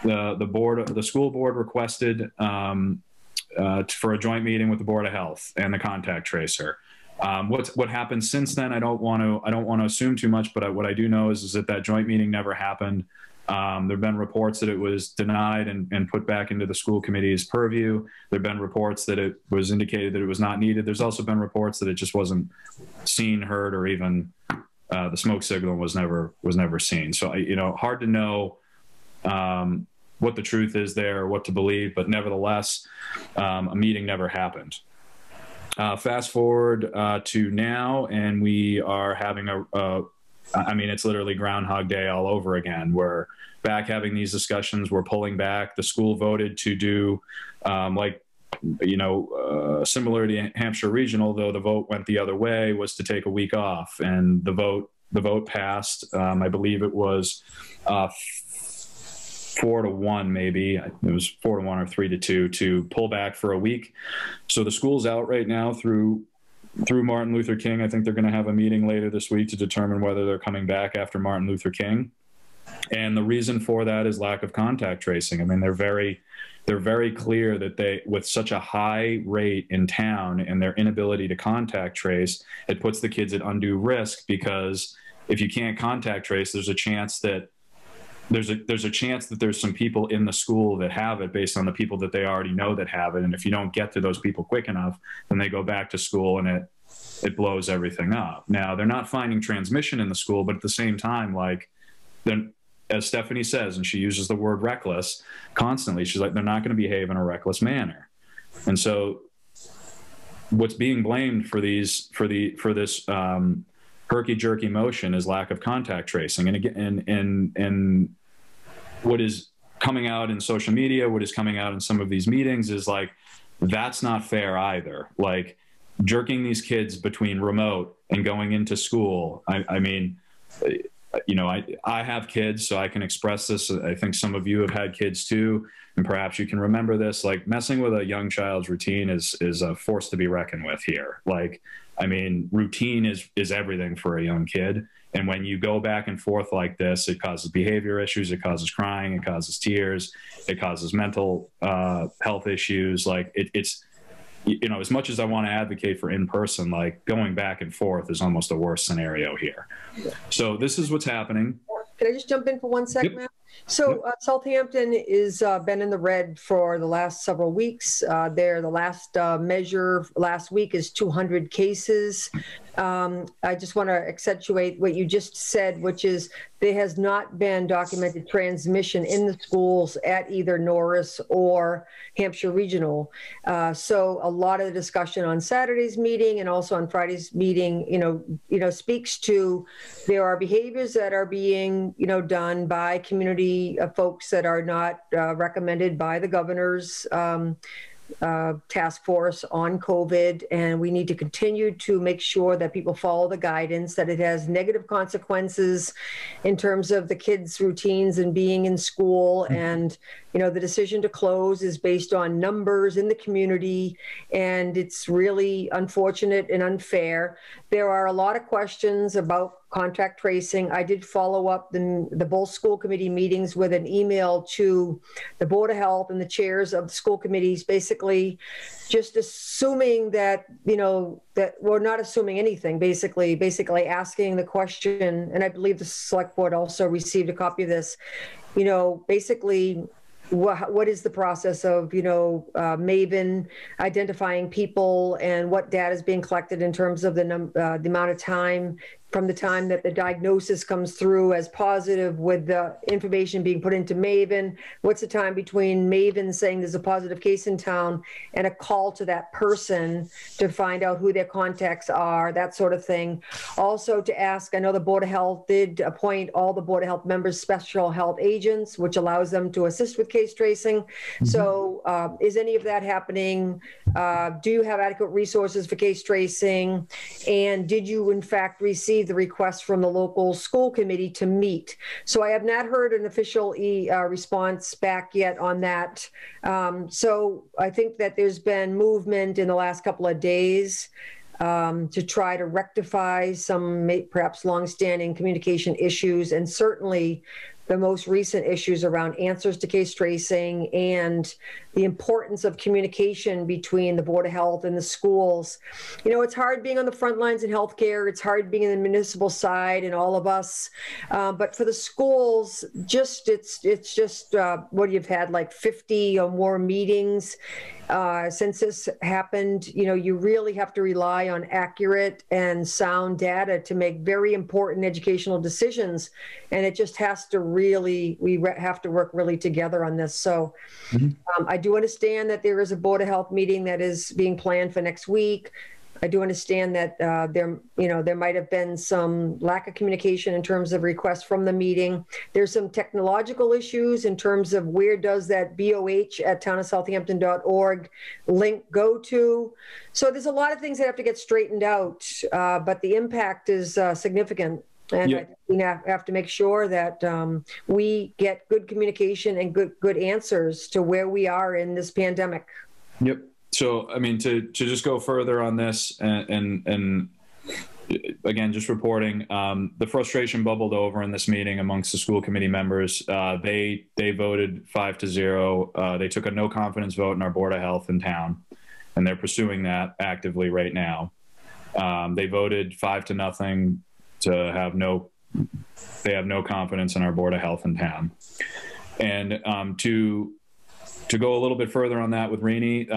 the school board requested for a joint meeting with the Board of Health and the contact tracer. What happened since then, I don't want to assume too much, but what I do know is that joint meeting never happened. There have been reports that it was denied and put back into the school committee's purview. There have been reports that it was indicated that it was not needed. There's also been reports that it just wasn't seen, heard, or even the smoke signal was never seen. So, you know, hard to know what the truth is there, or what to believe, but nevertheless, a meeting never happened. Fast forward to now, and we are having it's literally Groundhog Day all over again. We're back having these discussions. We're pulling back. The school voted to do, similar to Hampshire Regional, though the vote went the other way, was to take a week off. And the vote passed. I believe it was 4-1, maybe. It was 4-1 or 3-2 to pull back for a week. So the school's out right now through Martin Luther King. I think they're going to have a meeting later this week to determine whether they're coming back after Martin Luther King. And the reason for that is lack of contact tracing. I mean, they're very clear that with such a high rate in town and their inability to contact trace, it puts the kids at undue risk, because if you can't contact trace, there's a chance that there's some people in the school that have it based on the people that they already know that have it. And if you don't get to those people quick enough, then they go back to school, and it blows everything up. Now, they're not finding transmission in the school, but at the same time, like, as Stephanie says, and she uses the word reckless constantly, she's like, they're not going to behave in a reckless manner. And so what's being blamed for this herky-jerky motion is lack of contact tracing. And again, and what is coming out in social media, what is coming out in some of these meetings is like, that's not fair either. Like, jerking these kids between remote and going into school. I mean, you know, I have kids, so I can express this. I think some of you have had kids too, and perhaps you can remember this. Like, messing with a young child's routine is a force to be reckoned with here. Like, I mean, routine is everything for a young kid. And when you go back and forth like this, it causes behavior issues, it causes crying, it causes tears, it causes mental health issues. Like, it's, you know, as much as I want to advocate for in-person, like, going back and forth is almost a worse scenario here. So this is what's happening. Can I just jump in for 1 second, Yep. Matt? So Southampton is been in the red for the last several weeks. The last measure last week is 200 cases. I just want to accentuate what you just said, which is there has not been documented transmission in the schools at either Norris or Hampshire Regional. So a lot of the discussion on Saturday's meeting and also on Friday's meeting, you know, speaks to there are behaviors that are being, you know, done by community folks that are not recommended by the governor's task force on COVID, and we need to continue to make sure that people follow the guidance, that it has negative consequences in terms of the kids' routines and being in school. And, you know, the decision to close is based on numbers in the community, and it's really unfortunate and unfair. There are a lot of questions about contact tracing. I did follow up the both school committee meetings with an email to the Board of Health and the chairs of the school committees, basically just assuming that, you know, that we're not assuming anything, basically asking the question, and I believe the select board also received a copy of this, you know, basically, what is the process of, you know, Maven identifying people and what data is being collected in terms of the amount of time from the time that the diagnosis comes through as positive with the information being put into Maven? What's the time between Maven saying there's a positive case in town and a call to that person to find out who their contacts are, that sort of thing. Also to ask, I know the Board of Health did appoint all the Board of Health members special health agents, which allows them to assist with case tracing. Mm-hmm. So is any of that happening? Do you have adequate resources for case tracing? And did you in fact receive the request from the local school committee to meet? So I have not heard an official response back yet on that. So I think that there's been movement in the last couple of days to try to rectify some perhaps longstanding communication issues, and certainly the most recent issues around answers to case tracing and the importance of communication between the Board of Health and the schools. You know, it's hard being on the front lines in healthcare. It's hard being in the municipal side and all of us. But for the schools, it's just what you've had, like 50 or more meetings since this happened. You know, you really have to rely on accurate and sound data to make very important educational decisions. And it just has to really, we have to work really together on this. So I do understand that there is a Board of Health meeting that is being planned for next week. I do understand that there might have been some lack of communication in terms of requests from the meeting. There's some technological issues in terms of where does that boh@townofsouthampton.org link go to. So there's a lot of things that have to get straightened out, but the impact is significant. And yeah. We have to make sure that we get good communication and good answers to where we are in this pandemic. Yep. So, I mean, to just go further on this and again, just reporting, the frustration bubbled over in this meeting amongst the school committee members. They voted 5-0. They took a no confidence vote in our Board of Health in town, and they're pursuing that actively right now. They voted 5-0 to have they have no confidence in our Board of Health in town. And to go a little bit further on that with Rini,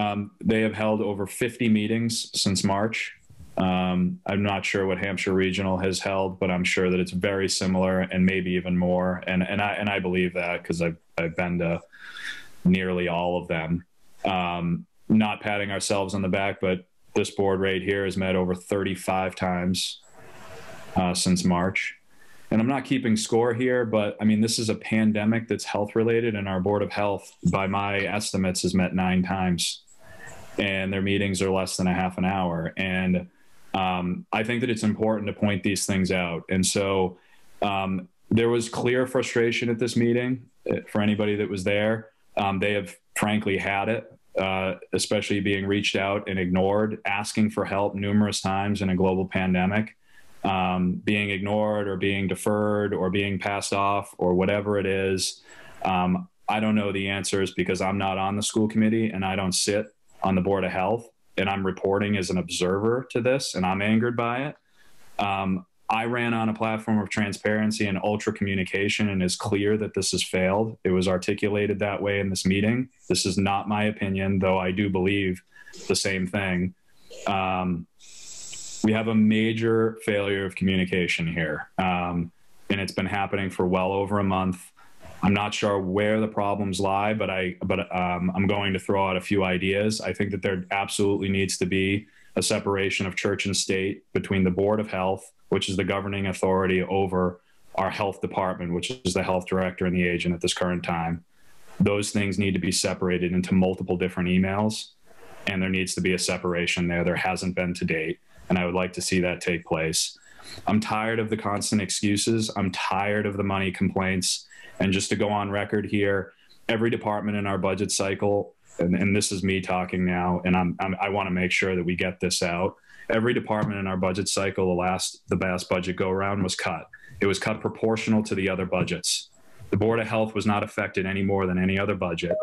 they have held over 50 meetings since March. I'm not sure what Hampshire Regional has held, but I'm sure that it's very similar and maybe even more. And I believe that because I've been to nearly all of them. Not patting ourselves on the back, but this board right here has met over 35 times since March. And I'm not keeping score here, but I mean, this is a pandemic that's health related, and our Board of Health, by my estimates, has met 9 times. And their meetings are less than a half an hour. And I think that it's important to point these things out. And so there was clear frustration at this meeting for anybody that was there. They have frankly had it, especially being reached out and ignored, asking for help numerous times in a global pandemic, being ignored or being deferred or being passed off or whatever it is. I don't know the answers because I'm not on the school committee and I don't sit on the Board of Health, and I'm reporting as an observer to this, and I'm angered by it. I ran on a platform of transparency and ultra communication, and it's clear that this has failed. It was articulated that way in this meeting. This is not my opinion, though I do believe the same thing. We have a major failure of communication here, and it's been happening for well over a month. I'm not sure where the problems lie, but I'm going to throw out a few ideas. I think that there absolutely needs to be a separation of church and state between the Board of Health, which is the governing authority over our health department, which is the health director and the agent at this current time. Those things need to be separated into multiple different emails, and there needs to be a separation there. There hasn't been to date, and I would like to see that take place. I'm tired of the constant excuses. I'm tired of the money complaints. And just to go on record here, every department in our budget cycle, and this is me talking now, and I want to make sure that we get this out. Every department in our budget cycle, the last budget go around was cut. It was cut proportional to the other budgets. The Board of Health was not affected any more than any other budget.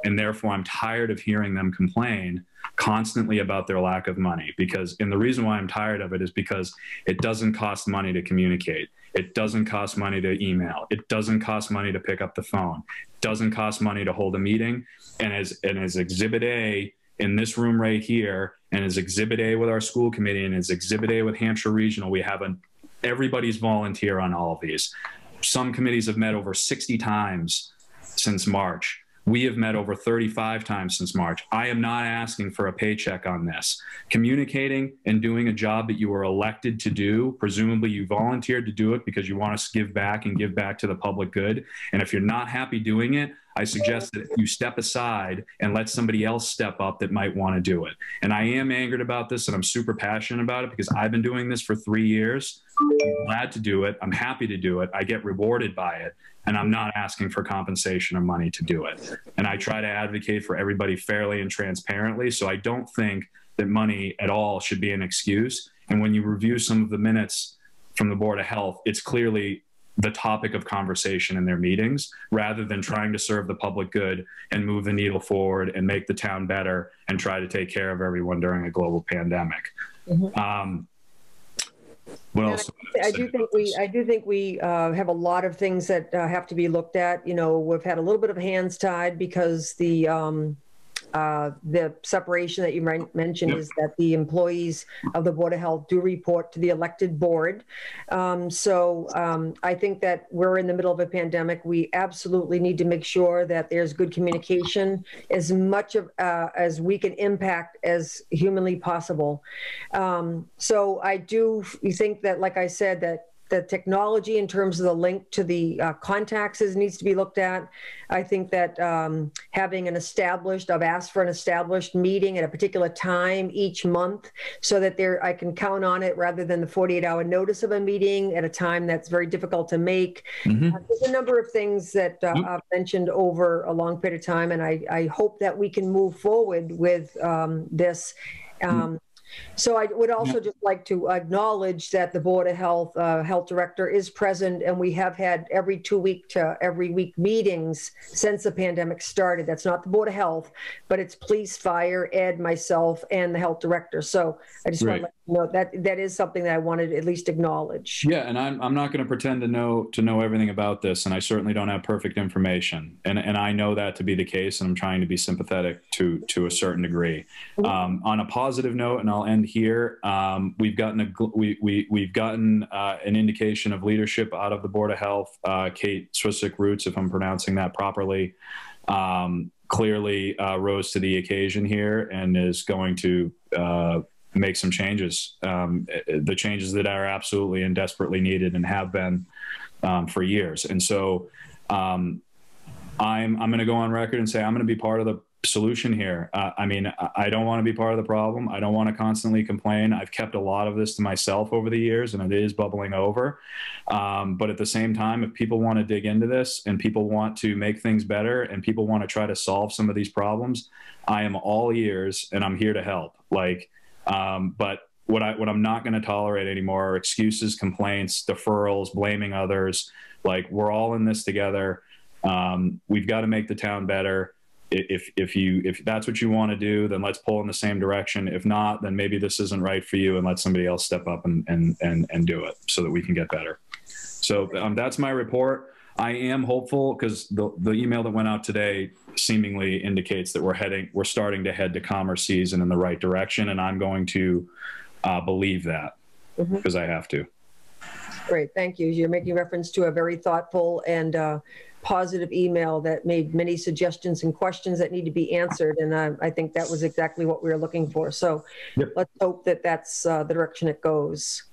And therefore, I'm tired of hearing them complain constantly about their lack of money. And the reason why I'm tired of it is because it doesn't cost money to communicate. It doesn't cost money to email. It doesn't cost money to pick up the phone. It doesn't cost money to hold a meeting. And as Exhibit A in this room right here, and as Exhibit A with our school committee, and as Exhibit A with Hampshire Regional, we have everybody's volunteer on all of these. Some committees have met over 60 times since March. We have met over 35 times since March. I am not asking for a paycheck on this. Communicating and doing a job that you were elected to do, presumably you volunteered to do it because you want to give back and give back to the public good. And if you're not happy doing it, I suggest that you step aside and let somebody else step up that might want to do it. And I am angered about this, and I'm super passionate about it because I've been doing this for 3 years. I'm glad to do it. I'm happy to do it. I get rewarded by it. And I'm not asking for compensation or money to do it. And I try to advocate for everybody fairly and transparently. So I don't think that money at all should be an excuse. And when you review some of the minutes from the Board of Health, it's clearly the topic of conversation in their meetings, rather than trying to serve the public good and move the needle forward and make the town better and try to take care of everyone during a global pandemic. Mm-hmm. What else? I do think we have a lot of things that have to be looked at. You know, we've had a little bit of hands tied because the separation that you mentioned is that the employees of the Board of Health do report to the elected board. I think that we're in the middle of a pandemic. We absolutely need to make sure that there's good communication as much of as we can impact as humanly possible. So I do think that, like I said, that the technology in terms of the link to the contacts needs to be looked at. I think that having I've asked for an established meeting at a particular time each month so that I can count on it rather than the 48-hour notice of a meeting at a time that's very difficult to make. Mm-hmm. There's a number of things that I've mentioned over a long period of time, and I hope that we can move forward with this. So I would also just like to acknowledge that the Board of Health health director is present, and we have had every 2 week to every week meetings since the pandemic started. That's not the Board of Health, but it's police, fire, ed, myself, and the health director. So I just want to let No, that is something that I wanted to at least acknowledge. Yeah, and I'm not going to pretend to know everything about this, and I certainly don't have perfect information, and I know that to be the case, and I'm trying to be sympathetic to a certain degree. On a positive note, and I'll end here, we've gotten we've gotten an indication of leadership out of the Board of Health. Kate Swissick-Roots, if I'm pronouncing that properly, clearly rose to the occasion here and is going to make some changes, the changes that are absolutely and desperately needed and have been for years. And so I'm going to go on record and say I'm going to be part of the solution here. I mean, I don't want to be part of the problem. I don't want to constantly complain. I've kept a lot of this to myself over the years, and it is bubbling over. But at the same time, if people want to dig into this and people want to make things better and people want to try to solve some of these problems, I am all ears and I'm here to help. But what I'm not going to tolerate anymore are excuses, complaints, deferrals, blaming others. We're all in this together. We've got to make the town better. If that's what you want to do, then let's pull in the same direction. If not, then maybe this isn't right for you, and let somebody else step up and do it so that we can get better. So that's my report. I am hopeful because the email that went out today seemingly indicates that we're starting to head to commerce season in the right direction, and I'm going to believe that because I have to. Great, thank you. You're making reference to a very thoughtful and positive email that made many suggestions and questions that need to be answered, and I think that was exactly what we were looking for. So let's hope that that's the direction it goes.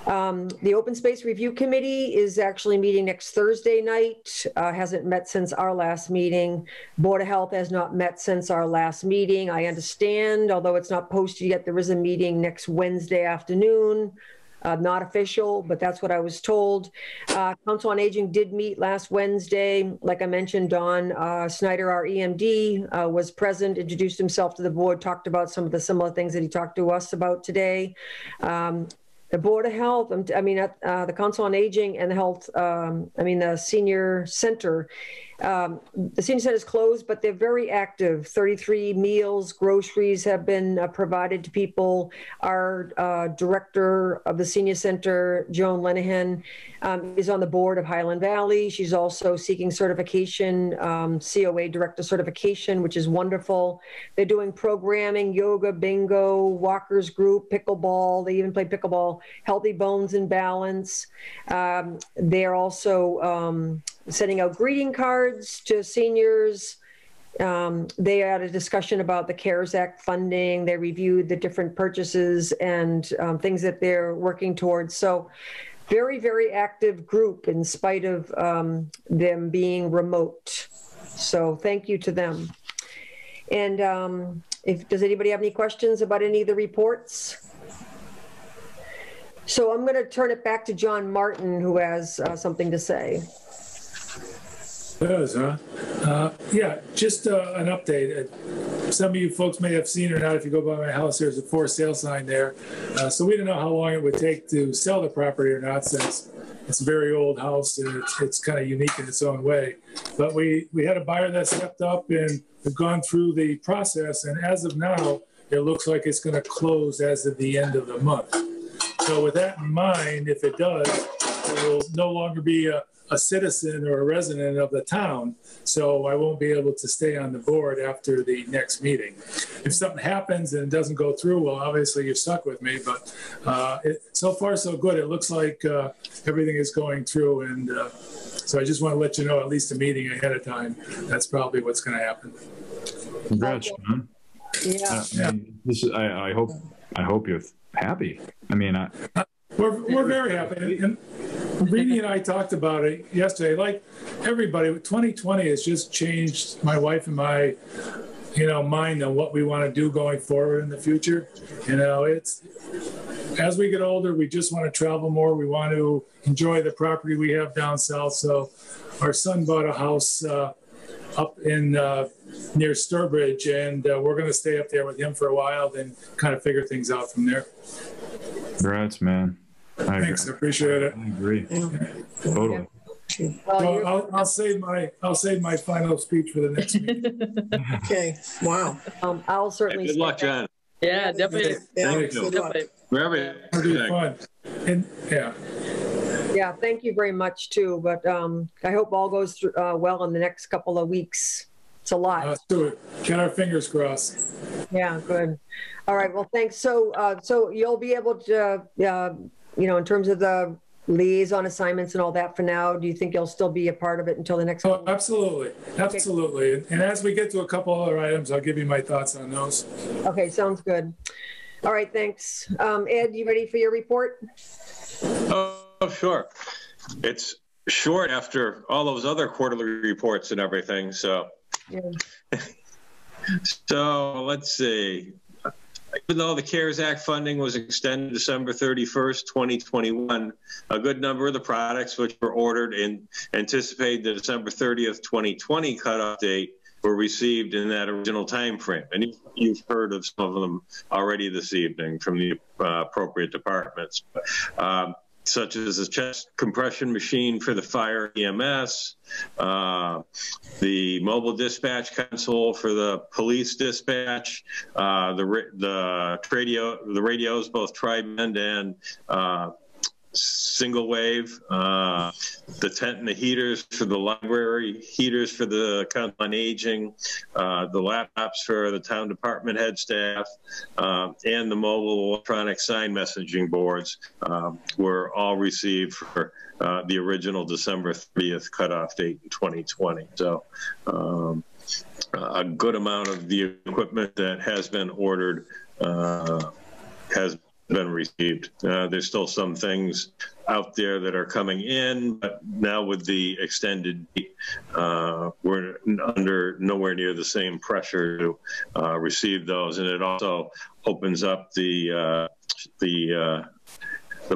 The Open Space Review Committee is actually meeting next Thursday night. Hasn't met since our last meeting. Board of Health has not met since our last meeting. I understand, although it's not posted yet, there is a meeting next Wednesday afternoon. Not official, but that's what I was told. Council on Aging did meet last Wednesday. Like I mentioned, Don Snyder, our EMD, was present, introduced himself to the board, talked about some of the similar things that he talked to us about today. The Board of Health, the Council on Aging and the Health, the Senior Center. The Senior Center is closed, but they're very active. 33 meals, groceries have been provided to people. Our director of the Senior Center, Joan Lenehan, is on the board of Highland Valley. She's also seeking certification, COA director certification, which is wonderful. They're doing programming, yoga, bingo, walkers group, pickleball. They even play pickleball, Healthy Bones and Balance. They're also sending out greeting cards to seniors. They had a discussion about the CARES Act funding. They reviewed the different purchases and things that they're working towards. So very, very active group in spite of them being remote. So thank you to them. And does anybody have any questions about any of the reports? So I'm going to turn it back to John Martin, who has something to say. Does, huh? Yeah, just an update. Some of you folks may have seen or not. If you go by my house, there's a for sale sign there. So we don't know how long it would take to sell the property or not, since it's a very old house and it's kind of unique in its own way. But we had a buyer that stepped up and we've gone through the process. And as of now, it looks like it's going to close as of the end of the month. So with that in mind, if it does, it will no longer be a citizen or a resident of the town, so I won't be able to stay on the board after the next meeting. If something happens and it doesn't go through, well, obviously you're stuck with me, but so far so good. It looks like everything is going through, and so I just want to let you know, at least a meeting ahead of time, that's probably what's going to happen. Congrats, man. Yeah. I hope you're happy. We're very happy. And Reedy and I talked about it yesterday. Like everybody, 2020 has just changed my wife and my, mind on what we want to do going forward in the future. It's as we get older, we just want to travel more. We want to enjoy the property we have down south. So our son bought a house up in near Sturbridge, and we're going to stay up there with him for a while, then kind of figure things out from there. Congrats, man. Thanks, I appreciate it. I agree. Yeah. Totally. Well, I'll save my final speech for the next meeting. Okay. Wow. I'll certainly. Good luck, John. Yeah, definitely. Thank you. Definitely. It'll be fun. And yeah. Yeah, thank you very much too. But I hope all goes through, well in the next couple of weeks. It's a lot. Let's do it. Get our fingers crossed. Yeah, good. All right. Well, thanks. So, so you'll be able to, you know, in terms of the liaison assignments and all that for now, do you think you'll still be a part of it until the next? Oh, absolutely. Absolutely. Okay. And as we get to a couple other items, I'll give you my thoughts on those. Okay. Sounds good. All right. Thanks. Ed, you ready for your report? Oh, sure. It's short after all those other quarterly reports and everything. So, yeah. So let's see. Even though the CARES Act funding was extended December 31st, 2021, a good number of the products which were ordered and anticipated the December 30th, 2020 cutoff date were received in that original time frame. And you've heard of some of them already this evening from the appropriate departments. Such as a chest compression machine for the fire EMS, the mobile dispatch console for the police dispatch, the radios, both tri-band and single wave, the tent and the heaters for the library, heaters for the Council on Aging, the laptops for the town department head staff, and the mobile electronic sign messaging boards were all received for the original December 30th cutoff date in 2020. So a good amount of the equipment that has been ordered has been received. There's still some things out there that are coming in, but now with the extended, we're under nowhere near the same pressure to receive those, and it also opens up the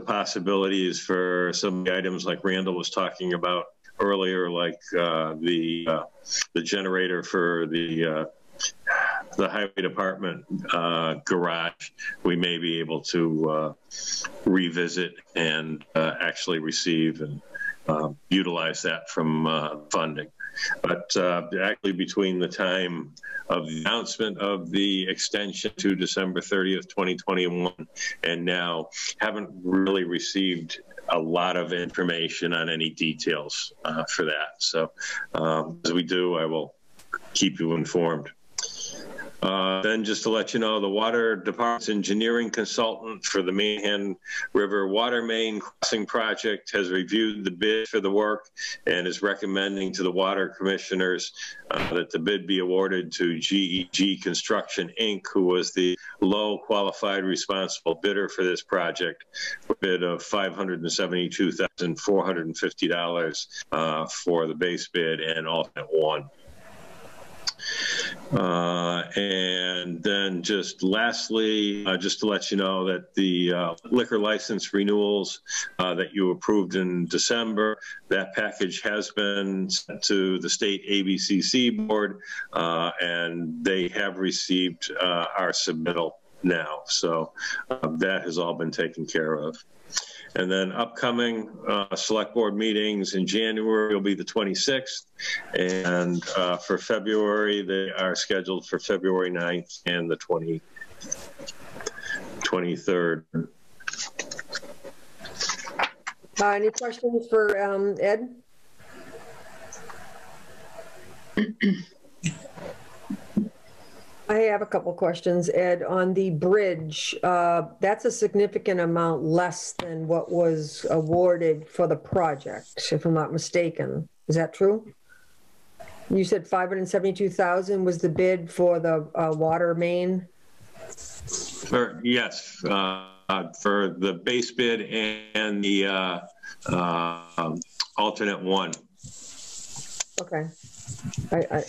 possibilities for some of the items like Randall was talking about earlier, like the generator for the highway department garage. We may be able to revisit and actually receive and utilize that from funding. But actually between the time of the announcement of the extension to December 30th, 2021 and now, haven't really received a lot of information on any details for that. So as we do, I will keep you informed. Then just to let you know, the Water Department's engineering consultant for the Manhan River Water Main Crossing Project has reviewed the bid for the work and is recommending to the Water Commissioners that the bid be awarded to GEG Construction, Inc., who was the low qualified responsible bidder for this project, a bid of $572,450 for the base bid and alternate one. And then just lastly, just to let you know that the liquor license renewals that you approved in December, that package has been sent to the state ABCC board, and they have received our submittal now. So that has all been taken care of. And then upcoming select board meetings in January will be the 26th. And for February, they are scheduled for February 9th and the 23rd. Any questions for Ed? I have a couple questions, Ed. On the bridge, that's a significant amount less than what was awarded for the project, if I'm not mistaken. Is that true? You said $572,000 was the bid for the water main? Yes, for the base bid and the alternate one. Okay.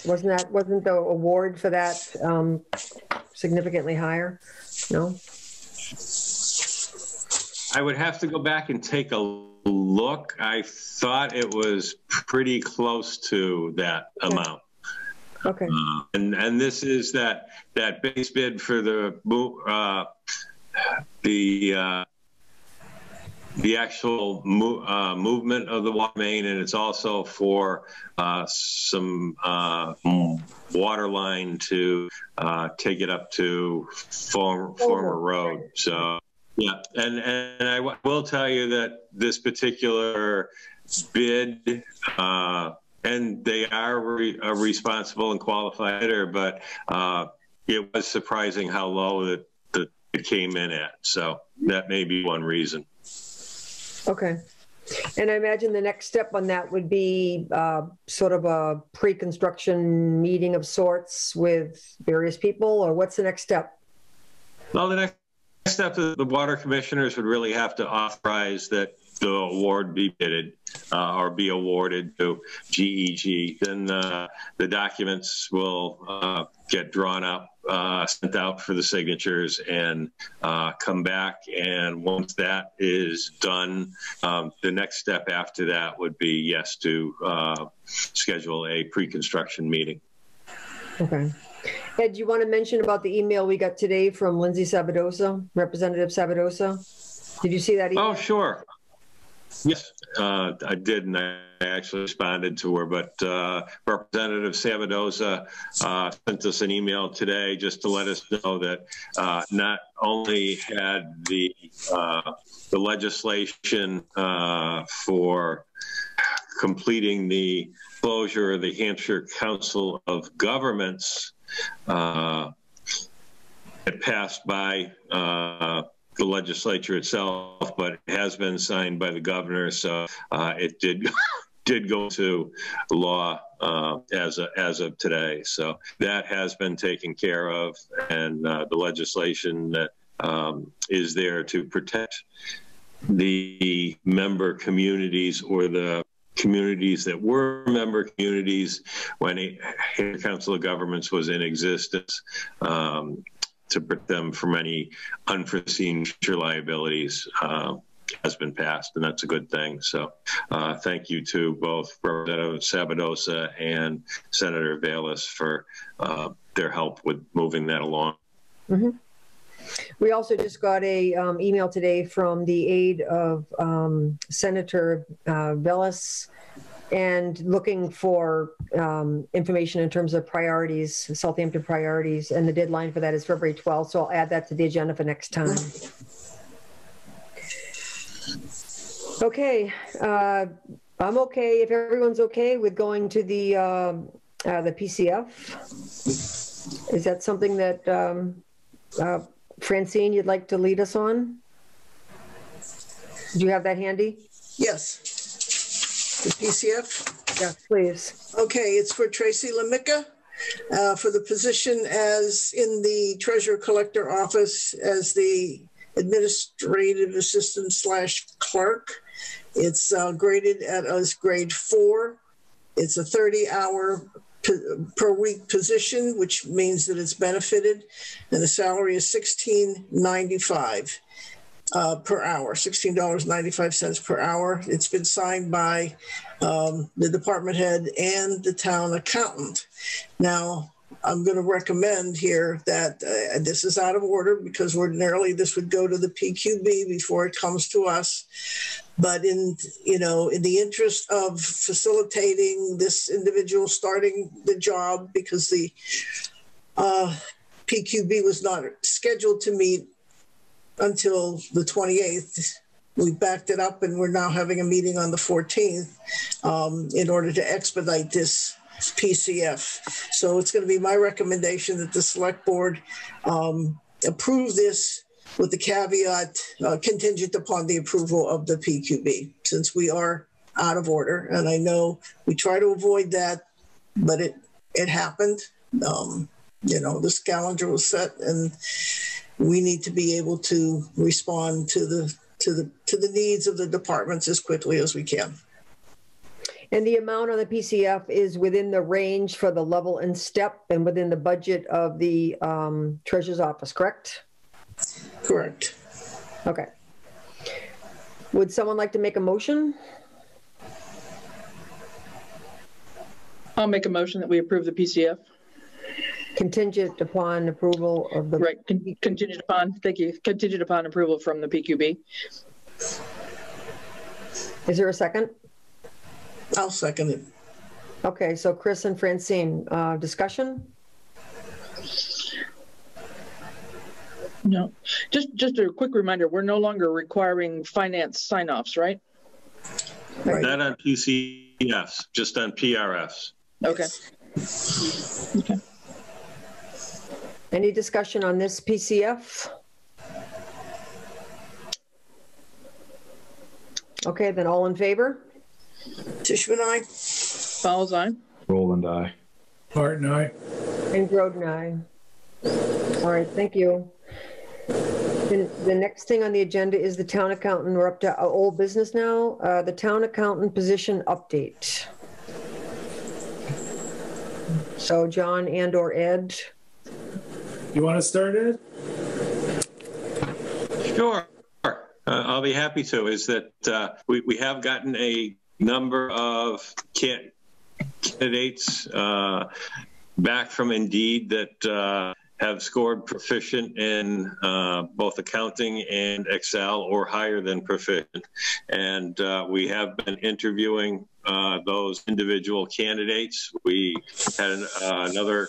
Wasn't the award for that significantly higher? No. I would have to go back and take a look. I thought it was pretty close to that amount. Okay. And this is that base bid for the the actual movement of the water main, and it's also for some water line to take it up to former road. So yeah, and I will tell you that this particular bid, and they are a responsible and qualified bidder, but it was surprising how low that it came in at. So that may be one reason. Okay. And I imagine the next step on that would be sort of a pre-construction meeting of sorts with various people, or what's the next step? Well, the next step is the water commissioners would really have to authorize that the award be bidded or be awarded to GEG. Then the documents will get drawn up, sent out for the signatures, and come back. And once that is done, the next step after that would be, yes, to schedule a pre-construction meeting. Okay. Ed, do you want to mention about the email we got today from Lindsay Sabadosa, Representative Sabadosa? Did you see that email? Oh, sure. Yes, I did, and I actually responded to her. But Representative Sabadosa sent us an email today just to let us know that not only had the legislation for completing the closure of the Hampshire Council of Governments it passed by the legislature itself, but it has been signed by the governor, so it did go to law as of today. So that has been taken care of, and the legislation that is there to protect the member communities, or the communities that were member communities when the Council of Governments was in existence, to protect them from any unforeseen future liabilities, has been passed, and that's a good thing. So thank you to both Representative Sabadosa and Senator Vallis for their help with moving that along. Mm-hmm. We also just got a email today from the aide of Senator Vallis, and looking for information in terms of priorities, Southampton priorities, and the deadline for that is February 12th. So I'll add that to the agenda for next time. Okay, I'm okay if everyone's okay with going to the PCF. Is that something that Francine, you'd like to lead us on? Do you have that handy? Yes. The PCF? Yes, please. Okay, it's for Tracy Lemica for the position as in the Treasurer Collector Office as the Administrative Assistant / Clerk. It's graded as grade 4. It's a 30-hour per week position, which means that it's benefited, and the salary is $16.95 per hour, $16.95 per hour. It's been signed by the department head and the town accountant. Now, I'm going to recommend here that this is out of order, because ordinarily this would go to the PQB before it comes to us. But in the interest of facilitating this individual starting the job, because the PQB was not scheduled to meet until the 28th, we backed it up, and we're now having a meeting on the 14th in order to expedite this PCF. So it's going to be my recommendation that the select board approve this with the caveat contingent upon the approval of the PQB, since we are out of order. And I know we try to avoid that, but it happened. This calendar was set, and we need to be able to respond to the needs of the departments as quickly as we can. And the amount on the PCF is within the range for the level and step, and within the budget of the Treasurer's Office, correct? Correct. Okay. Would someone like to make a motion? I'll make a motion that we approve the PCF. Contingent upon approval of the... Right, contingent upon, thank you, contingent upon approval from the PQB. Is there a second? I'll second it. Okay, so Chris and Francine, discussion? No, just a quick reminder, we're no longer requiring finance sign-offs, right? Not on PCFs, just on PRFs. Okay. Okay. Any discussion on this PCF? Okay, then all in favor? Tishman, aye. Fowles, aye. Roland, aye. Martin, aye. And Groden, aye. All right, thank you. The next thing on the agenda is the town accountant. We're up to old business now. The town accountant position update. So John and or Ed. You want to start, Ed? Sure. I'll be happy to. Is that we have gotten a number of candidates back from Indeed that have scored proficient in both accounting and Excel or higher than proficient. And we have been interviewing those individual candidates. We had another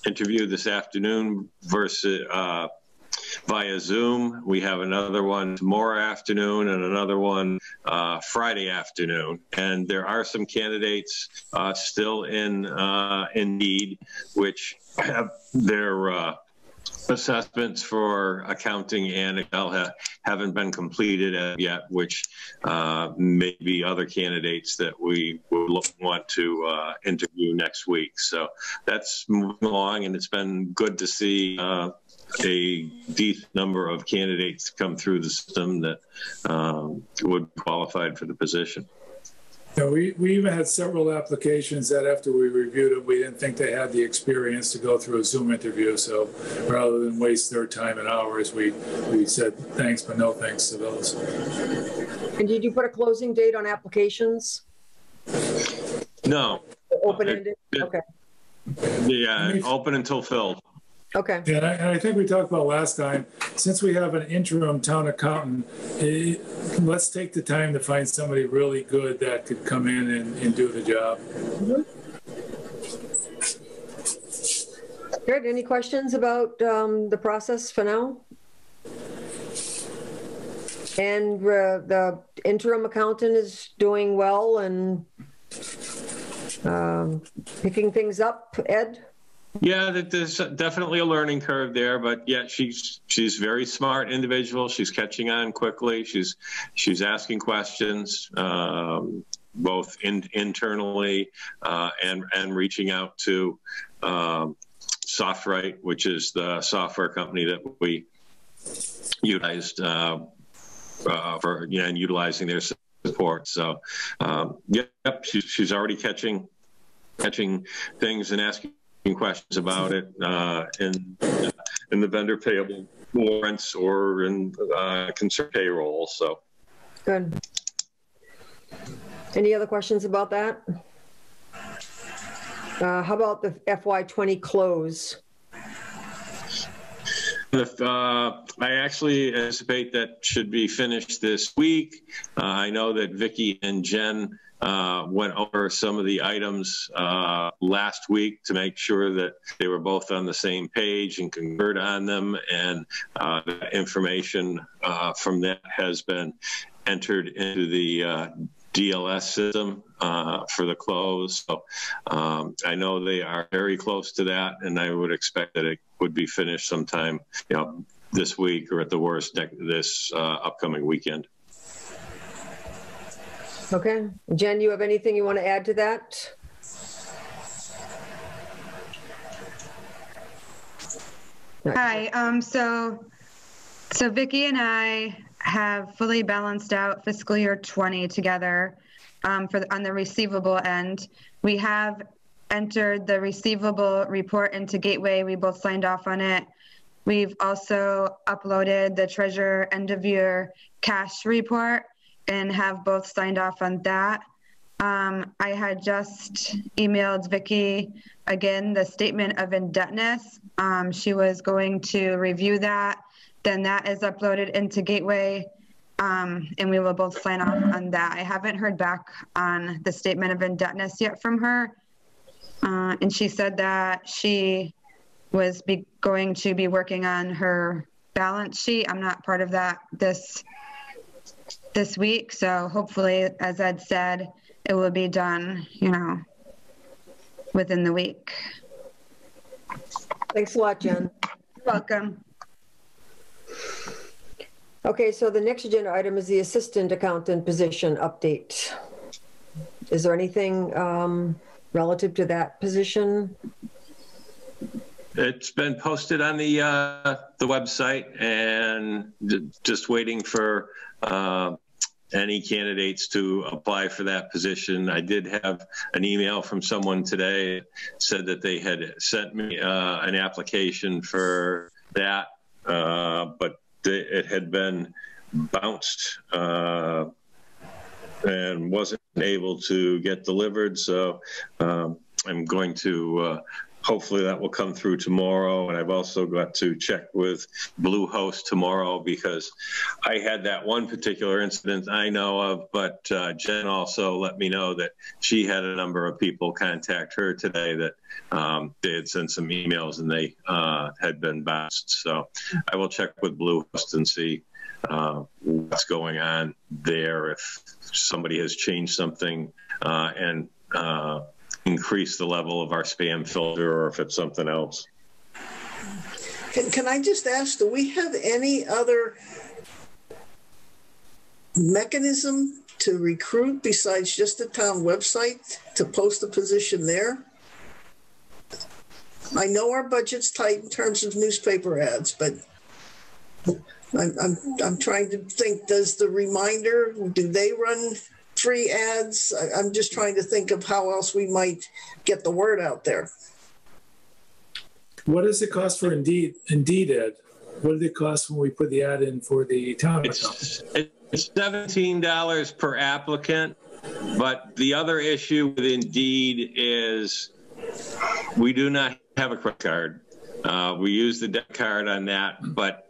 interview this afternoon via Zoom. We have another one tomorrow afternoon and another one Friday afternoon. And there are some candidates still in Indeed, which have their assessments for accounting and Excel haven't been completed yet, which may be other candidates that we will want to interview next week. So that's moving along, and it's been good to see a decent number of candidates come through the system that would be qualified for the position. Yeah, we even had several applications that after we reviewed them, we didn't think they had the experience to go through a Zoom interview. So rather than waste their time and hours, we said thanks, but no thanks to those. And did you put a closing date on applications? No. Open-ended? Okay. Yeah, open until filled. Okay. Yeah, and I think we talked about last time, since we have an interim town accountant, let's take the time to find somebody really good that could come in and do the job. Mm-hmm. Good. Any questions about the process for now? And the interim accountant is doing well and picking things up, Ed? Yeah, there's definitely a learning curve there, but yeah, she's very smart individual. She's catching on quickly. She's asking questions, both internally and reaching out to SoftWrite, which is the software company that we utilized for and utilizing their support. So, yep, she's already catching things and asking questions about it in the vendor payable warrants or in concern payroll. So good. Any other questions about that? How about the FY20 close? I actually anticipate that should be finished this week. I know that Vicki and Jen went over some of the items last week to make sure that they were both on the same page and concurred on them, and the information from that has been entered into the DLS system for the close. So I know they are very close to that, and I would expect that it would be finished sometime, this week or at the worst this upcoming weekend. Okay. Jen, you have anything you want to add to that? Hi. So Vicki and I have fully balanced out fiscal year 20 together on the receivable end. We have entered the receivable report into Gateway. We both signed off on it. We've also uploaded the treasurer end of year cash report and have both signed off on that. I had just emailed Vicki again the statement of indebtedness. She was going to review that. Then that is uploaded into Gateway. and we will both sign off on that. I haven't heard back on the statement of indebtedness yet from her. And she said that she was going to be working on her balance sheet. I'm not part of that this week. So hopefully, as Ed said, it will be done, within the week. Thanks a lot, Jen. You're welcome. Okay, so the next agenda item is the assistant accountant position update. Is there anything relative to that position? It's been posted on the website, and just waiting for any candidates to apply for that position. I did have an email from someone today that said that they had sent me an application for that, but it had been bounced and wasn't able to get delivered. So I'm going to hopefully that will come through tomorrow. And I've also got to check with Bluehost tomorrow, because I had that one particular incident I know of, but Jen also let me know that she had a number of people contact her today that they had sent some emails and they had been bounced. So I will check with Bluehost and see what's going on there, if somebody has changed something and increase the level of our spam filter, or if it's something else. Can I just ask, do we have any other mechanism to recruit besides just the town website to post a position there? I know our budget's tight in terms of newspaper ads, but I'm trying to think, does the Reminder, do they run free ads? I'm just trying to think of how else we might get the word out there. What does it cost for Indeed, Ed? What did it cost when we put the ad in for the town account? It's $17 per applicant, but the other issue with Indeed is we do not have a credit card. We use the debit card on that, but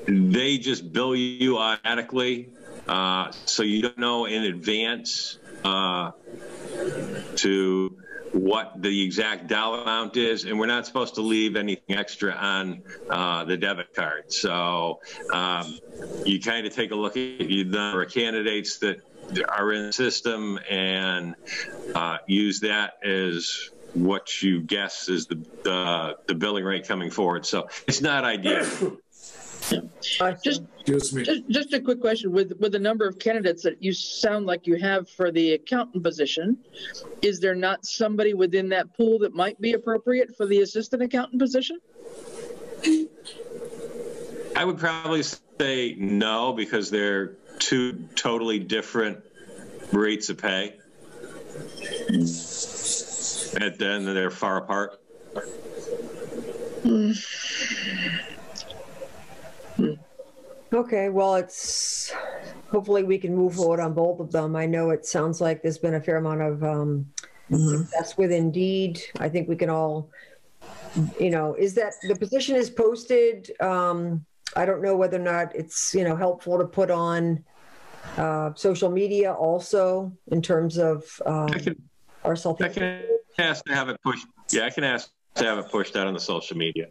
they just bill you automatically. So you don't know in advance to what the exact dollar amount is, and we're not supposed to leave anything extra on the debit card. So you kind of take a look at the number of candidates that are in the system and use that as what you guess is the billing rate coming forward. So it's not ideal. Just a quick question. With the number of candidates that you sound like you have for the accountant position, is there not somebody within that pool that might be appropriate for the assistant accountant position? I would probably say no, because they're two totally different rates of pay. And then they're far apart. Okay, well, hopefully we can move forward on both of them. I know it sounds like there's been a fair amount of success with Indeed. I think we can all, is that the position is posted. I don't know whether or not it's, helpful to put on social media also in terms of our self. I can ask to have it pushed. Yeah, I can ask to have it pushed out on the social media.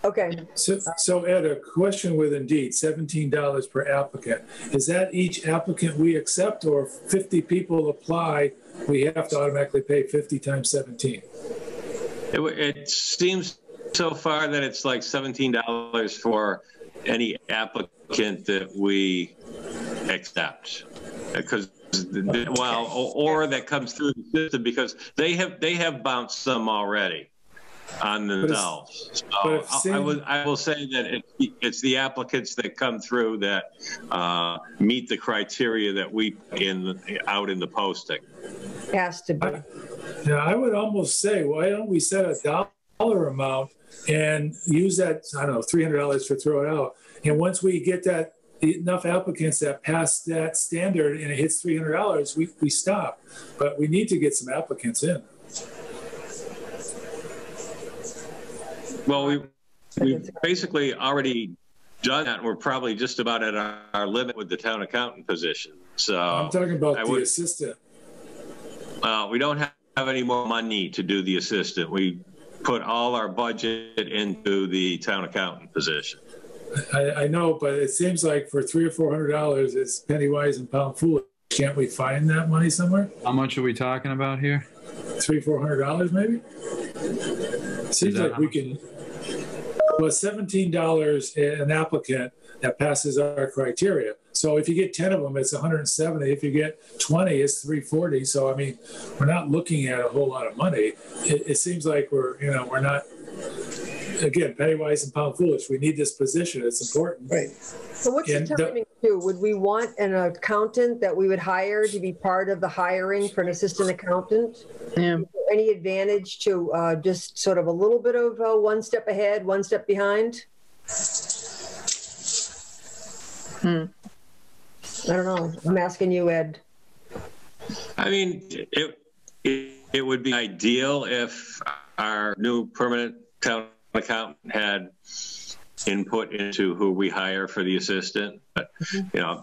Okay. So Ed, a question with Indeed, $17 per applicant. Is that each applicant we accept, or 50 people apply, we have to automatically pay 50 times 17? It seems so far that it's like $17 for any applicant that we accept, because or that comes through the system, because they have bounced some already on themselves. So I will say that it's the applicants that come through that meet the criteria that we out in the posting. Has to be. Yeah, I would almost say, why don't we set a dollar amount and use that, I don't know, $300 to throw it out. And once we get that enough applicants that pass that standard and it hits $300, we stop. But we need to get some applicants in. Well, we basically already done that, and we're probably just about at our limit with the town accountant position. So I'm talking about the assistant. We don't have any more money to do the assistant. We put all our budget into the town accountant position. I know, but it seems like for $300 or $400, it's penny wise and pound foolish. Can't we find that money somewhere? How much are we talking about here? $300 or $400 maybe? Seems like we can. Well, $17 an applicant that passes our criteria. So if you get 10 of them, it's 170. If you get 20, it's 340. So I mean, we're not looking at a whole lot of money. It seems like we're not. Again, penny wise and pound foolish. We need this position. It's important. Right. So what's the timing too? Would we want an accountant that we would hire to be part of the hiring for an assistant accountant? Yeah. Any advantage to just sort of a little bit of one step ahead, one step behind? I don't know. I'm asking you, Ed. I mean, it would be ideal if our new permanent town accountant had input into who we hire for the assistant. But, you know,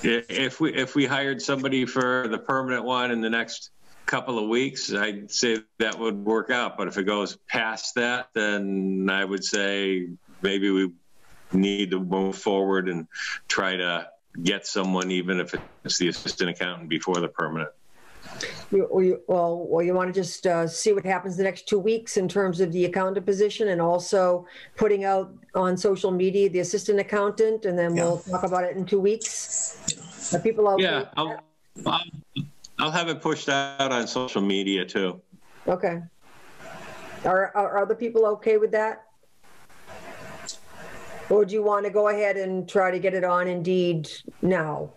if we hired somebody for the permanent one in the next couple of weeks, I'd say that would work out. But if it goes past that, then I would say maybe we need to move forward and try to get someone, even if it's the assistant accountant, before the permanent. You want to just see what happens the next 2 weeks in terms of the accountant position, and also putting out on social media the assistant accountant, and then we'll talk about it in 2 weeks. Are people out? Yeah, I'll have it pushed out on social media too. Okay. Are other people okay with that? Or do you want to go ahead and try to get it on Indeed now?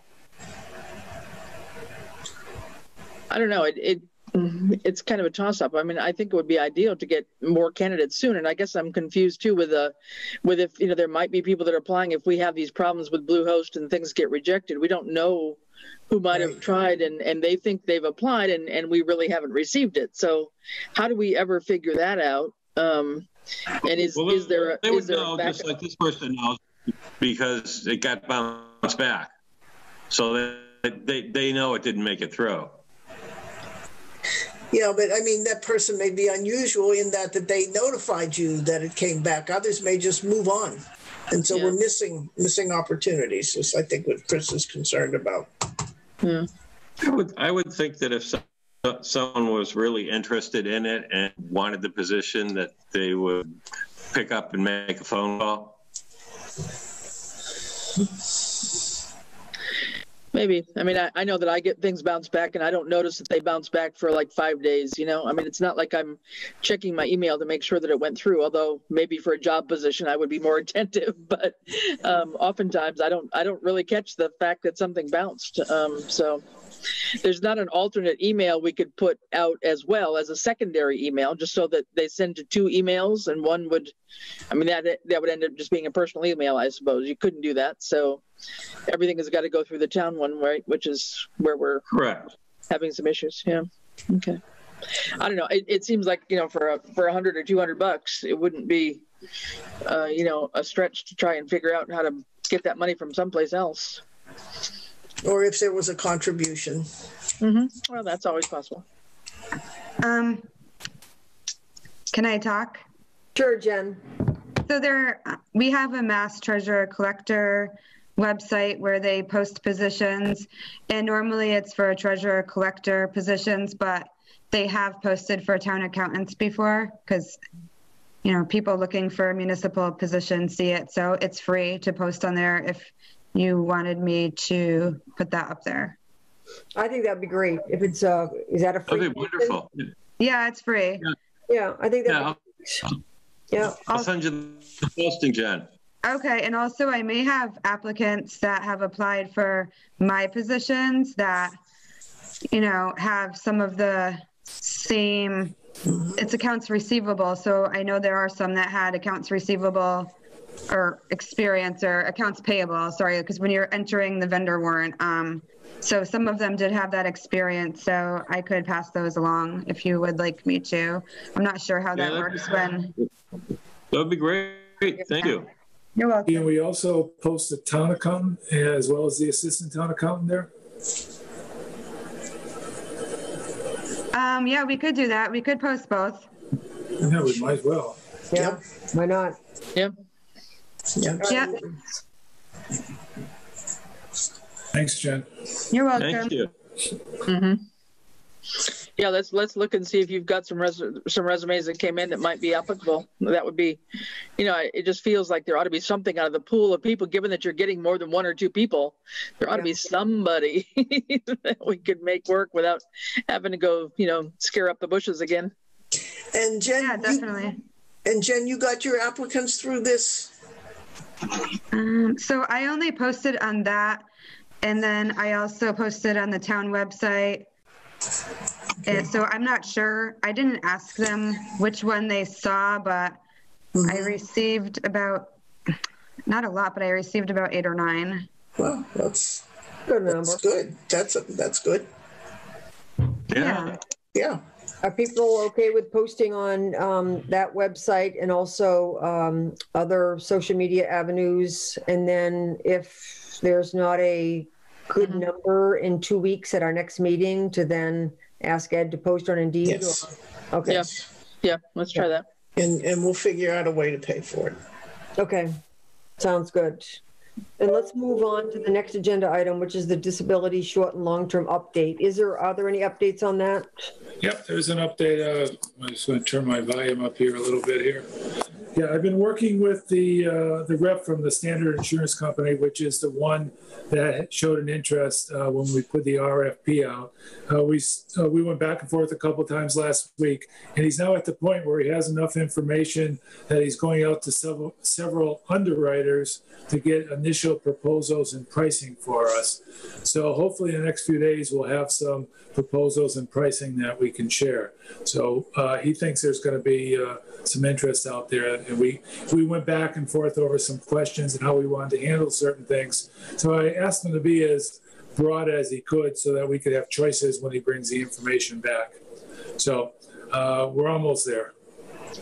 I don't know. It's kind of a toss-up. I mean, I think it would be ideal to get more candidates soon. And I guess I'm confused too with if, you know, there might be people that are applying. If we have these problems with Bluehost and things get rejected, we don't know who might have tried, and they think they've applied and we really haven't received it. So how do we ever figure that out? And is there a backup? Just like this person knows, because it got bounced back. So they know it didn't make it through. Yeah, but I mean, that person may be unusual in that they notified you that it came back. Others may just move on. And so we're missing opportunities, is I think what Chris is concerned about. Yeah. I would think that if someone was really interested in it and wanted the position, that they would pick up and make a phone call. Maybe. I mean, I know that I get things bounced back, and I don't notice that they bounce back for like 5 days, you know? I mean, it's not like I'm checking my email to make sure that it went through, although maybe for a job position I would be more attentive. But oftentimes I don't really catch the fact that something bounced. So there's not an alternate email we could put out as well as a secondary email, just so that they send to 2 emails, and one would, I mean, that would end up just being a personal email, I suppose. You couldn't do that. So everything has got to go through the town one, right? Which is where we're having some issues. Yeah. Okay. I don't know. It seems like, you know, for $100 or $200, it wouldn't be, you know, a stretch to try and figure out how to get that money from someplace else. Or if there was a contribution. Mm-hmm. Well, that's always possible. Can I talk? Sure, Jen. So we have a Mass Treasurer Collector website where they post positions, and normally it's for treasurer collector positions, but they have posted for town accountants before, because, you know, people looking for a municipal position see it. So it's free to post on there if you wanted me to put that up there. I think that'd be great. If it's is that a free? That'd be wonderful. Yeah, it's free. Yeah, I think that. Yeah, I'll send you the posting, Jen. Okay, and also I may have applicants that have applied for my positions that, you know, have some of the same, it's accounts receivable. So I know there are some that had accounts receivable or experience, or accounts payable, sorry, because when you're entering the vendor warrant, so some of them did have that experience, so I could pass those along if you would like me to. I'm not sure how that works when. That would be great. Thank you. You're welcome. Can we also post the town accountant as well as the assistant town accountant there? Yeah, we could do that. We could post both. Yeah, we might as well. Yeah, why not? Yep. Yeah. Yeah. Thanks, Jen. You're welcome. Thank you. Yeah, let's look and see if you've got some resumes that came in that might be applicable. That would be, you know, it just feels like there ought to be something out of the pool of people, given that you're getting more than one or two people. There ought to be somebody that we could make work without having to go, you know, scare up the bushes again. And Jen, Yeah, definitely. Jen, you got your applicants through this? So I only posted on that, and then I also posted on the town website. And so I'm not sure. I didn't ask them which one they saw, but I received about, not a lot, but I received about 8 or 9. Well, that's Good number. that's good. That's good. Yeah. Yeah. Are people okay with posting on that website and also other social media avenues? And then if there's not a good number in 2 weeks at our next meeting, to then ask Ed to post on Indeed? Yes. Or, okay. Yeah, let's try that. And we'll figure out a way to pay for it. Okay. Sounds good. And let's move on to the next agenda item, which is the disability short and long-term update. Are there any updates on that? Yep, there's an update. I'm just going to turn my volume up here a little bit here. Yeah, I've been working with the rep from the Standard Insurance Company, which is the one that showed an interest when we put the RFP out. We went back and forth a couple of times last week, and he's now at the point where he has enough information that he's going out to several underwriters to get initial proposals and pricing for us. So hopefully in the next few days, we'll have some proposals and pricing that we can share. So he thinks there's going to be some interest out there. And we went back and forth over some questions and how we wanted to handle certain things. So I asked him to be as broad as he could so that we could have choices when he brings the information back. So we're almost there.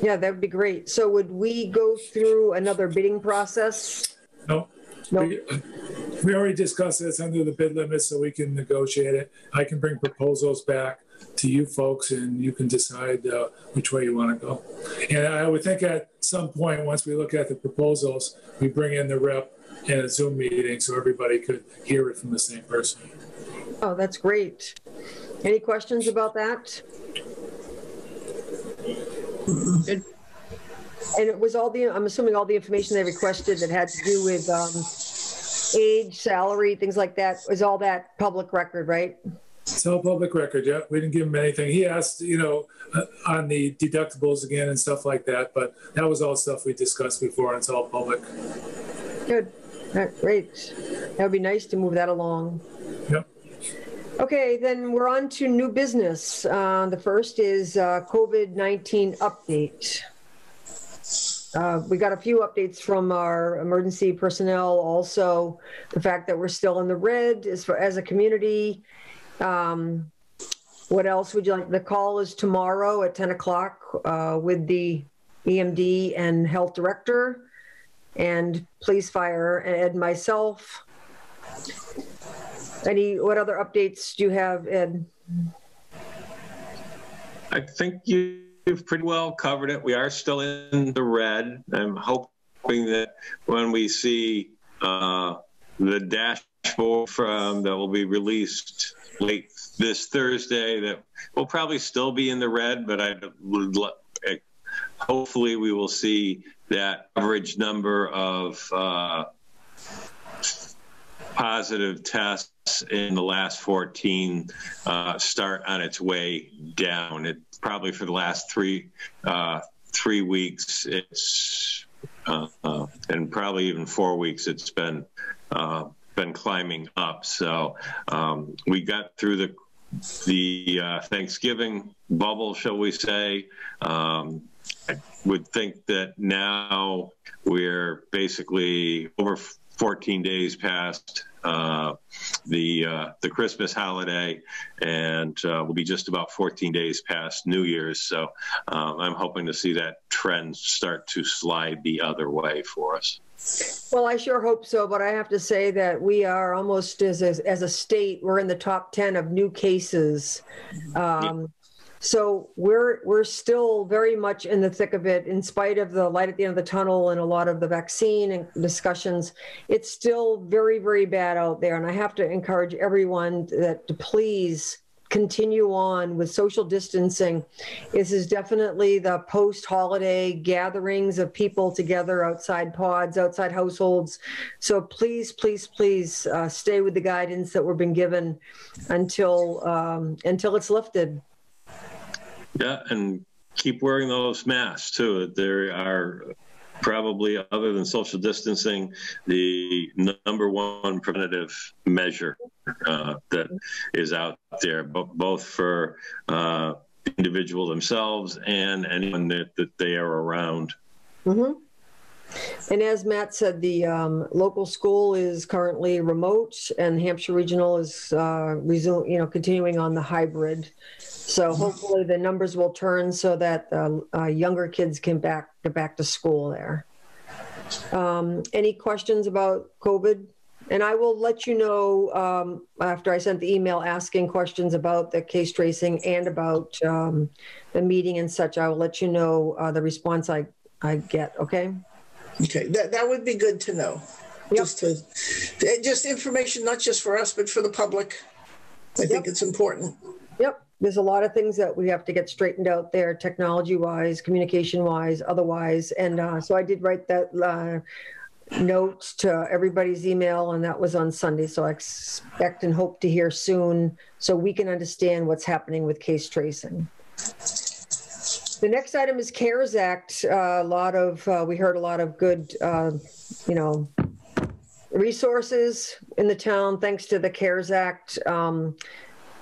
Yeah, that would be great. So would we go through another bidding process? No. We already discussed this under the bid limit, so we can negotiate it. I can bring proposals back to you folks, and you can decide which way you want to go. And I would think at some point, once we look at the proposals, we bring in the rep in a Zoom meeting so everybody could hear it from the same person. Oh, that's great. Any questions about that? Good. And it was I'm assuming all the information they requested that had to do with age, salary, things like that, was all that public record, right? It's all public record, yeah. We didn't give him anything. He asked, on the deductibles again and stuff like that, but that was all stuff we discussed before, and it's all public. Good. Great. That would be nice to move that along. Yep. Okay, then we're on to new business. The first is COVID-19 update. We got a few updates from our emergency personnel. Also, the fact that we're still in the red as a community. What else would you like? The call is tomorrow at 10 o'clock with the EMD and health director and police, fire, and Ed, myself. What other updates do you have, Ed? I think you've pretty well covered it. We are still in the red. I'm hoping that when we see the dashboard that will be released late this Thursday, that we'll probably still be in the red, but hopefully we will see that average number of positive tests in the last 14 start on its way down. It probably for the last three weeks, it's and probably even 4 weeks, it's been climbing up. So we got through the Thanksgiving bubble, shall we say. I would think that now we're basically over 14 days past the Christmas holiday, and we'll be just about 14 days past New Year's. So I'm hoping to see that trends start to slide the other way for us. Well, I sure hope so, but I have to say that we are almost, as a state, we're in the top 10 of new cases. So we're still very much in the thick of it, in spite of the light at the end of the tunnel and a lot of the vaccine discussions. It's still very, very bad out there. And I have to encourage everyone that to please continue on with social distancing. This is definitely the post-holiday gatherings of people together outside pods, outside households. So please, please, please stay with the guidance that we've been given until it's lifted. Yeah, and keep wearing those masks too. There are probably, other than social distancing, the number one preventative measure that is out there, both for individuals themselves and anyone that they are around. Mm-hmm. And as Matt said, the local school is currently remote, and Hampshire Regional is continuing on the hybrid. So hopefully the numbers will turn so that younger kids can get back to school there. Any questions about COVID? And I will let you know after I sent the email asking questions about the case tracing and about the meeting and such. I will let you know the response I get. Okay. Okay, that would be good to know. Yep. Just information, not just for us, but for the public. I think it's important. Yep. There's a lot of things that we have to get straightened out there, technology-wise, communication-wise, otherwise. And so I did write that note to everybody's email, and that was on Sunday. So I expect and hope to hear soon so we can understand what's happening with case tracing. The next item is CARES Act. We heard a lot of good, resources in the town thanks to the CARES Act.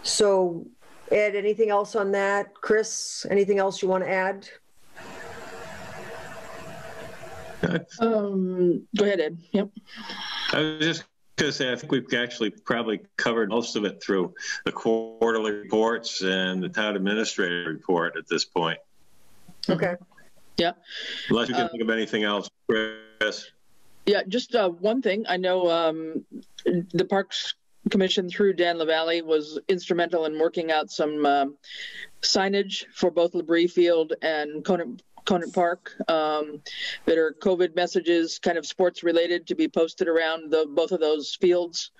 So Ed, anything else on that? Chris, anything else you want to add? Go ahead, Ed. Yep. I was just going to say, I think we've actually probably covered most of it through the quarterly reports and the town administrator report at this point. Okay. Yeah. Unless you can think of anything else, Chris. Yeah, just one thing. I know the Parks Commission through Dan LaValle was instrumental in working out some signage for both Labrie Field and Conant Park that are COVID messages, kind of sports related, to be posted around both of those fields.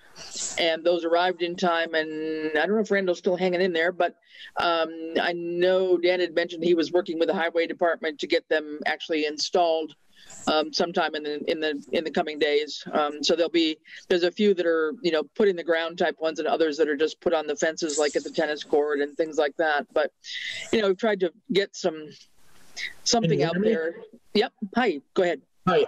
And those arrived in time, and I don't know if Randall's still hanging in there, but I know Dan had mentioned he was working with the highway department to get them actually installed sometime in the coming days. So there's a few that are put in the ground type ones, and others that are just put on the fences, like at the tennis court and things like that. But we've tried to get something out there. Yep. Hi. Go ahead. Hi.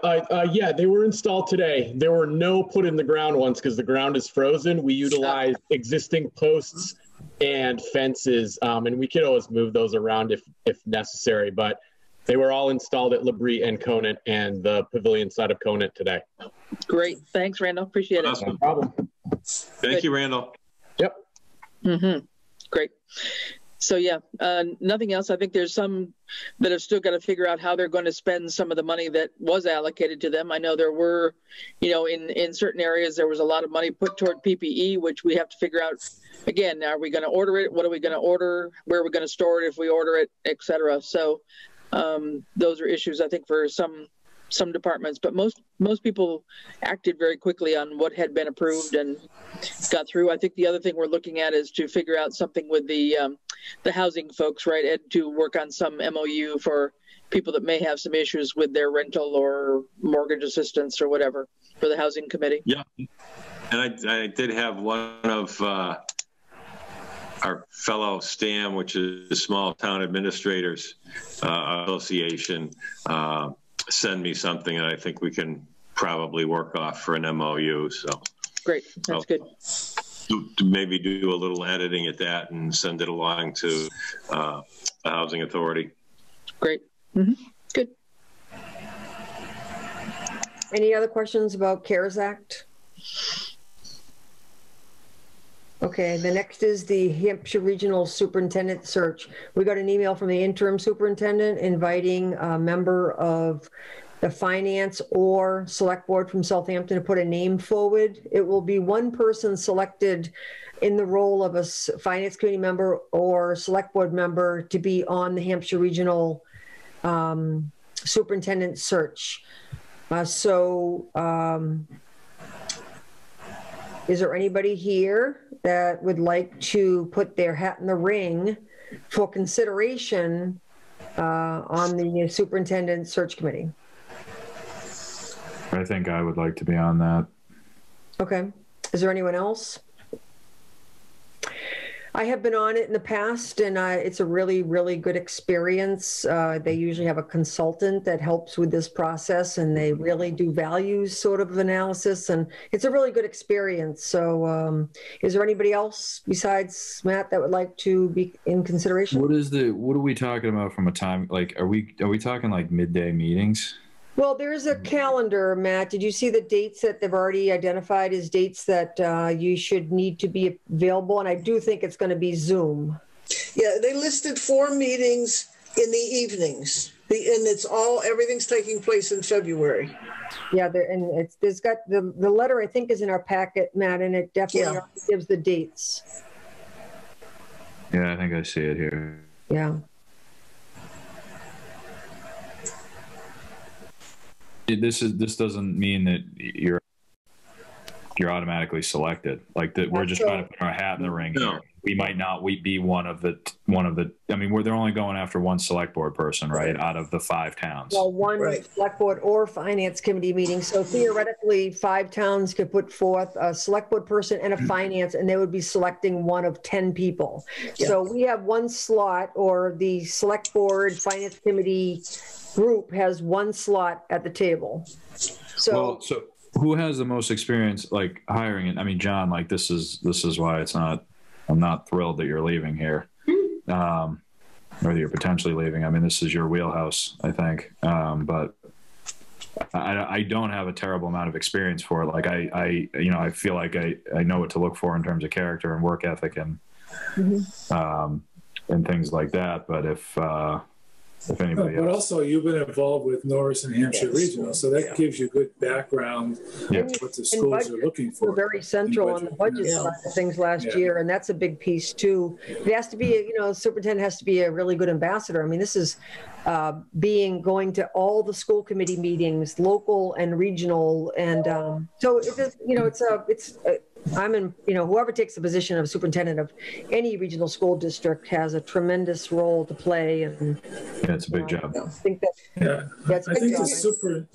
Yeah, they were installed today. There were no put in the ground ones because the ground is frozen. We utilized existing posts and fences, and we could always move those around if necessary. But they were all installed at Labrie and Conant and the pavilion side of Conant today. Great. Thanks, Randall. Appreciate it. Awesome. No problem. Thank you, Randall. Yep. Mm-hmm. Great. So yeah, nothing else. I think there's some that have still got to figure out how they're going to spend some of the money that was allocated to them. I know there were, in certain areas, there was a lot of money put toward PPE, which we have to figure out, again, are we going to order it? What are we going to order? Where are we going to store it if we order it, et cetera? So those are issues, I think, for some departments, but most people acted very quickly on what had been approved and got through. I think the other thing we're looking at is to figure out something with the housing folks, right, Ed, to work on some MOU for people that may have some issues with their rental or mortgage assistance or whatever for the housing committee. Yeah, and I did have one of our fellow STAM, which is the Small Town Administrators Association, send me something, and I think we can probably work off for an MOU. So great, that's good. Maybe do a little editing at that and send it along to the Housing Authority. Great. Mm-hmm. Good. Any other questions about CARES Act? Okay, the next is the Hampshire Regional Superintendent Search. We got an email from the interim superintendent inviting a member of the finance or select board from Southampton to put a name forward. It will be one person selected in the role of a finance committee member or select board member to be on the Hampshire Regional Superintendent Search. Is there anybody here that would like to put their hat in the ring for consideration on the Superintendent Search Committee? I think I would like to be on that. Okay. Is there anyone else? I have been on it in the past, and it's a really, really good experience. They usually have a consultant that helps with this process, and they really do values sort of analysis, and it's a really good experience. So is there anybody else besides Matt that would like to be in consideration? What are we talking about from a time, like, are we talking like midday meetings? Well, there's a calendar, Matt. Did you see the dates that they've already identified as dates that you should need to be available? And I do think it's going to be Zoom. Yeah, they listed 4 meetings in the evenings, and everything's taking place in February. Yeah, there's got the letter, I think, is in our packet, Matt, and it definitely gives the dates. Yeah, I think I see it here. Yeah. This doesn't mean that you're automatically selected. Like that, we're just trying to put our hat in the ring. No. Here. We might not be one of the. I mean, they're only going after one select board person, right? Out of the 5 towns. Well, one select board or finance committee meeting. So theoretically, 5 towns could put forth a select board person and a finance, and they would be selecting one of 10 people. Yeah. So we have 1 slot, or the select board finance committee group has 1 slot at the table. So who has the most experience like hiring it? I mean, John, like this is why I'm not thrilled that you're leaving here. Or that you're potentially leaving. I mean, this is your wheelhouse, I think. But I don't have a terrible amount of experience for it. Like I feel like I know what to look for in terms of character and work ethic and things like that. But if anybody else. But also, you've been involved with Norris and Hampshire Regional, so that gives you good background on what the schools are looking for. We're very central on the budget side of things last year, and that's a big piece too. It has to be, superintendent has to be a really good ambassador. I mean, this is going to all the school committee meetings, local and regional, and so whoever takes the position of superintendent of any regional school district has a tremendous role to play. And it's a big job. I think the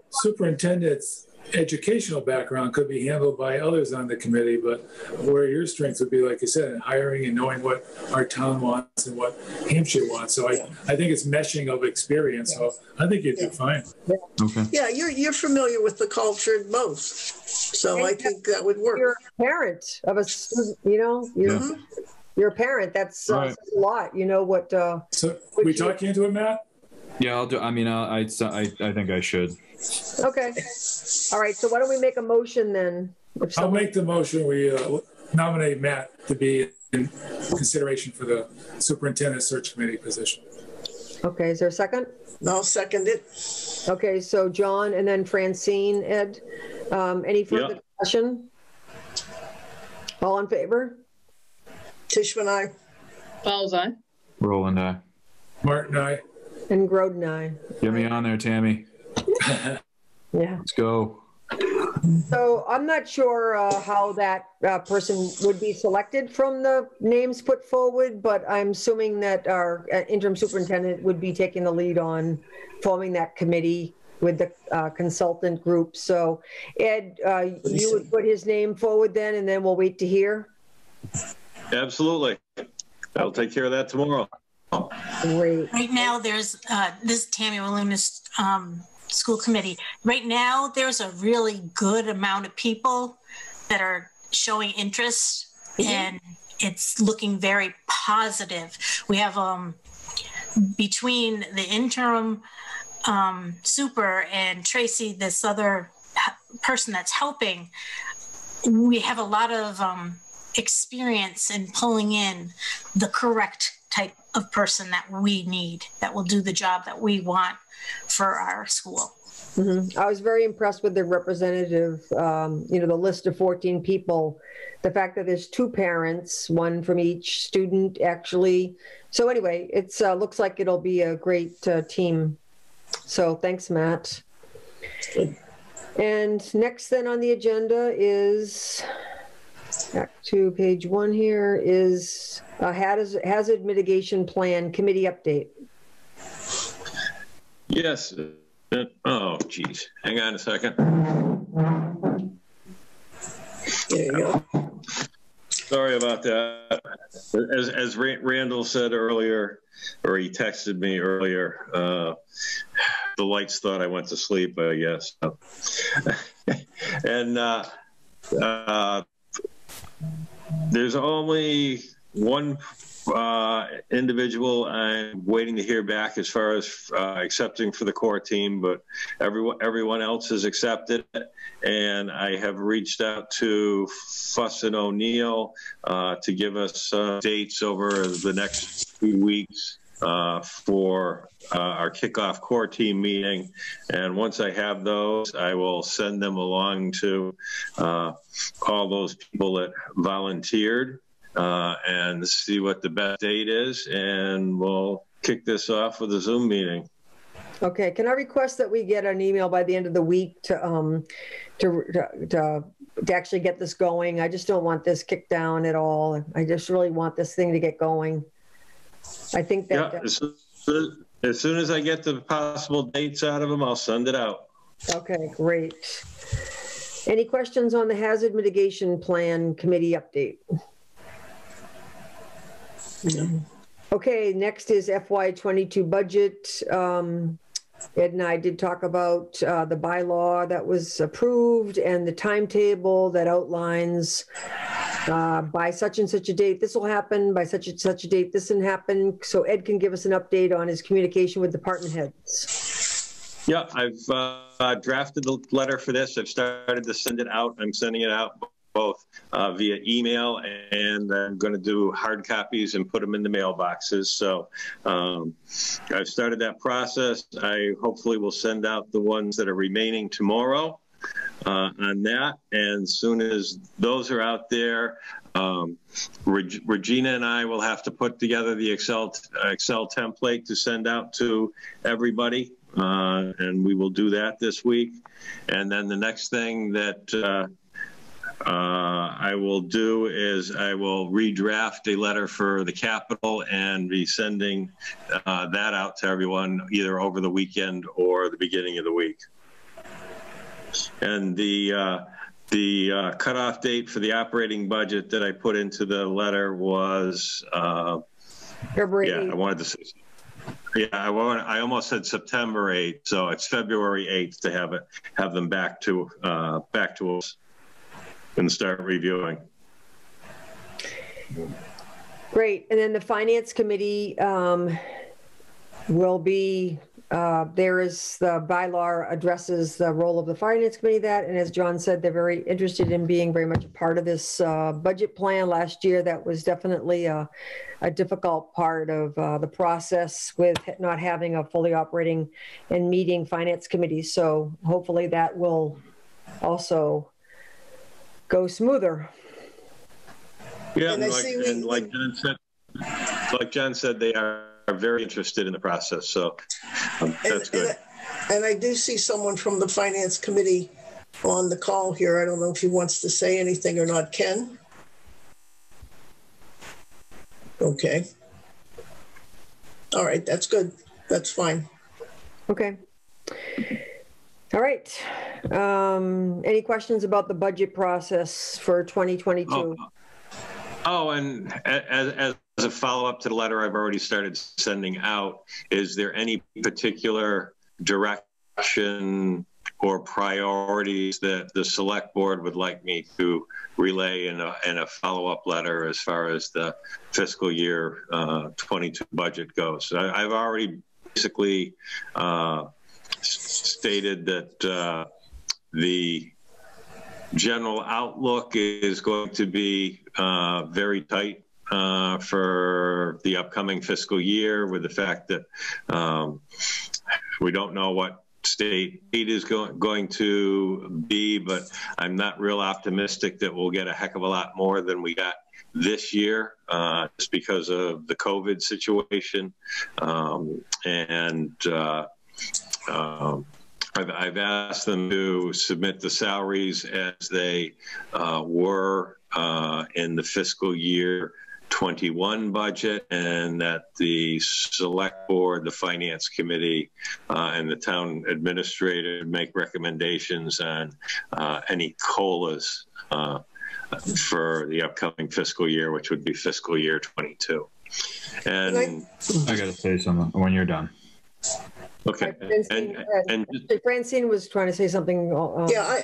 superintendent's educational background could be handled by others on the committee, but where your strength would be, like you said, in hiring and knowing what our town wants and what Hampshire wants. So I think it's meshing of experience. So I think you'd do fine. Okay. Yeah, you're familiar with the culture most. So I think that would work. You're a parent of a student, you're a parent. That's a lot. You know what? So we talking into it, Matt? Yeah, I'll do. I mean, I think I should. Okay. All right. So why don't we make a motion then? I'll make the motion. We nominate Matt to be in consideration for the superintendent search committee position. Okay. Is there a second? I'll second it. Okay. So John and then Francine, Ed. Any further discussion? All in favor? Tishman, aye. Fowles, aye. Roland, aye. Martin, aye. And Groden, aye. Get me on there, Tammy. Yeah. Let's go. So I'm not sure how that person would be selected from the names put forward, but I'm assuming that our interim superintendent would be taking the lead on forming that committee with the consultant group. So Ed, you would put his name forward then, and then we'll wait to hear? Absolutely. I'll take care of that tomorrow. Great. Right now, there's this Tammy Walunas school committee. Right now, there's a really good amount of people that are showing interest, and it's looking very positive. We have between the interim super and Tracy, this other person that's helping, we have a lot of experience in pulling in the correct type of person that we need, that will do the job that we want for our school. I was very impressed with the representative, the list of 14 people, the fact that there's 2 parents, 1 from each student actually. So anyway, it's looks like it'll be a great team. So thanks, Matt. And next then on the agenda is, back to page 1 here, is a hazard mitigation plan committee update. Yes. Oh, geez. Hang on a second. There you go. Sorry about that. As Randall said earlier, or he texted me earlier, the lights thought I went to sleep, I guess. And there's only one individual I'm waiting to hear back as far as accepting for the core team, but everyone else has accepted it. And I have reached out to Fuss and O'Neill to give us dates over the next 2 weeks for our kickoff core team meeting. And once I have those, I will send them along to all those people that volunteered and see what the best date is, and we'll kick this off with a Zoom meeting. Okay, can I request that we get an email by the end of the week to actually get this going? I just don't want this kicked down at all. I just really want this thing to get going. I think that. Yeah, as soon as I get the possible dates out of them, I'll send it out. Okay, great. Any questions on the hazard mitigation plan committee update? Okay, next is FY22 budget. Ed and I did talk about the bylaw that was approved and the timetable that outlines by such and such a date this will happen, by such and such a date this will happen. So Ed can give us an update on his communication with department heads. Yeah, I've drafted the letter for this. I've started to send it out. I'm sending it out both via email, and I'm going to do hard copies and put them in the mailboxes. So I've started that process. I hopefully will send out the ones that are remaining tomorrow on that. And as soon as those are out there, Regina and I will have to put together the Excel template to send out to everybody. And we will do that this week. And then the next thing that I will do is I will redraft a letter for the Capitol and be sending that out to everyone either over the weekend or the beginning of the week. And the cutoff date for the operating budget that I put into the letter was February 8th. Yeah, I wanted to say. Yeah, I almost said September 8th, so it's February 8th to have them back to us and start reviewing. Great. And then the Finance Committee will be, there is the bylaw addresses the role of the Finance Committee and as John said, they're very interested in being very much a part of this budget plan. Last year, that was definitely a difficult part of the process with not having a fully operating and meeting Finance Committee. So hopefully that will also go smoother. Yeah, and like John said, they are very interested in the process, so that's good. And I do see someone from the Finance Committee on the call here. I don't know if he wants to say anything or not. Ken? Okay. All right, that's good. That's fine. Okay. All right. Any questions about the budget process for 2022? Oh, and as a follow-up to the letter I've already started sending out, is there any particular direction or priorities that the select board would like me to relay in a follow-up letter as far as the fiscal year 22 budget goes? I've already basically stated that the general outlook is going to be very tight for the upcoming fiscal year, with the fact that we don't know what state aid is going to be, but I'm not real optimistic that we'll get a heck of a lot more than we got this year, just because of the COVID situation. I've asked them to submit the salaries as they were in the fiscal year 21 budget, and that the select board, the finance committee, and the town administrator make recommendations on any COLAs for the upcoming fiscal year, which would be fiscal year 22. And I got to say something when you're done. Okay. Francine was trying to say something. Yeah,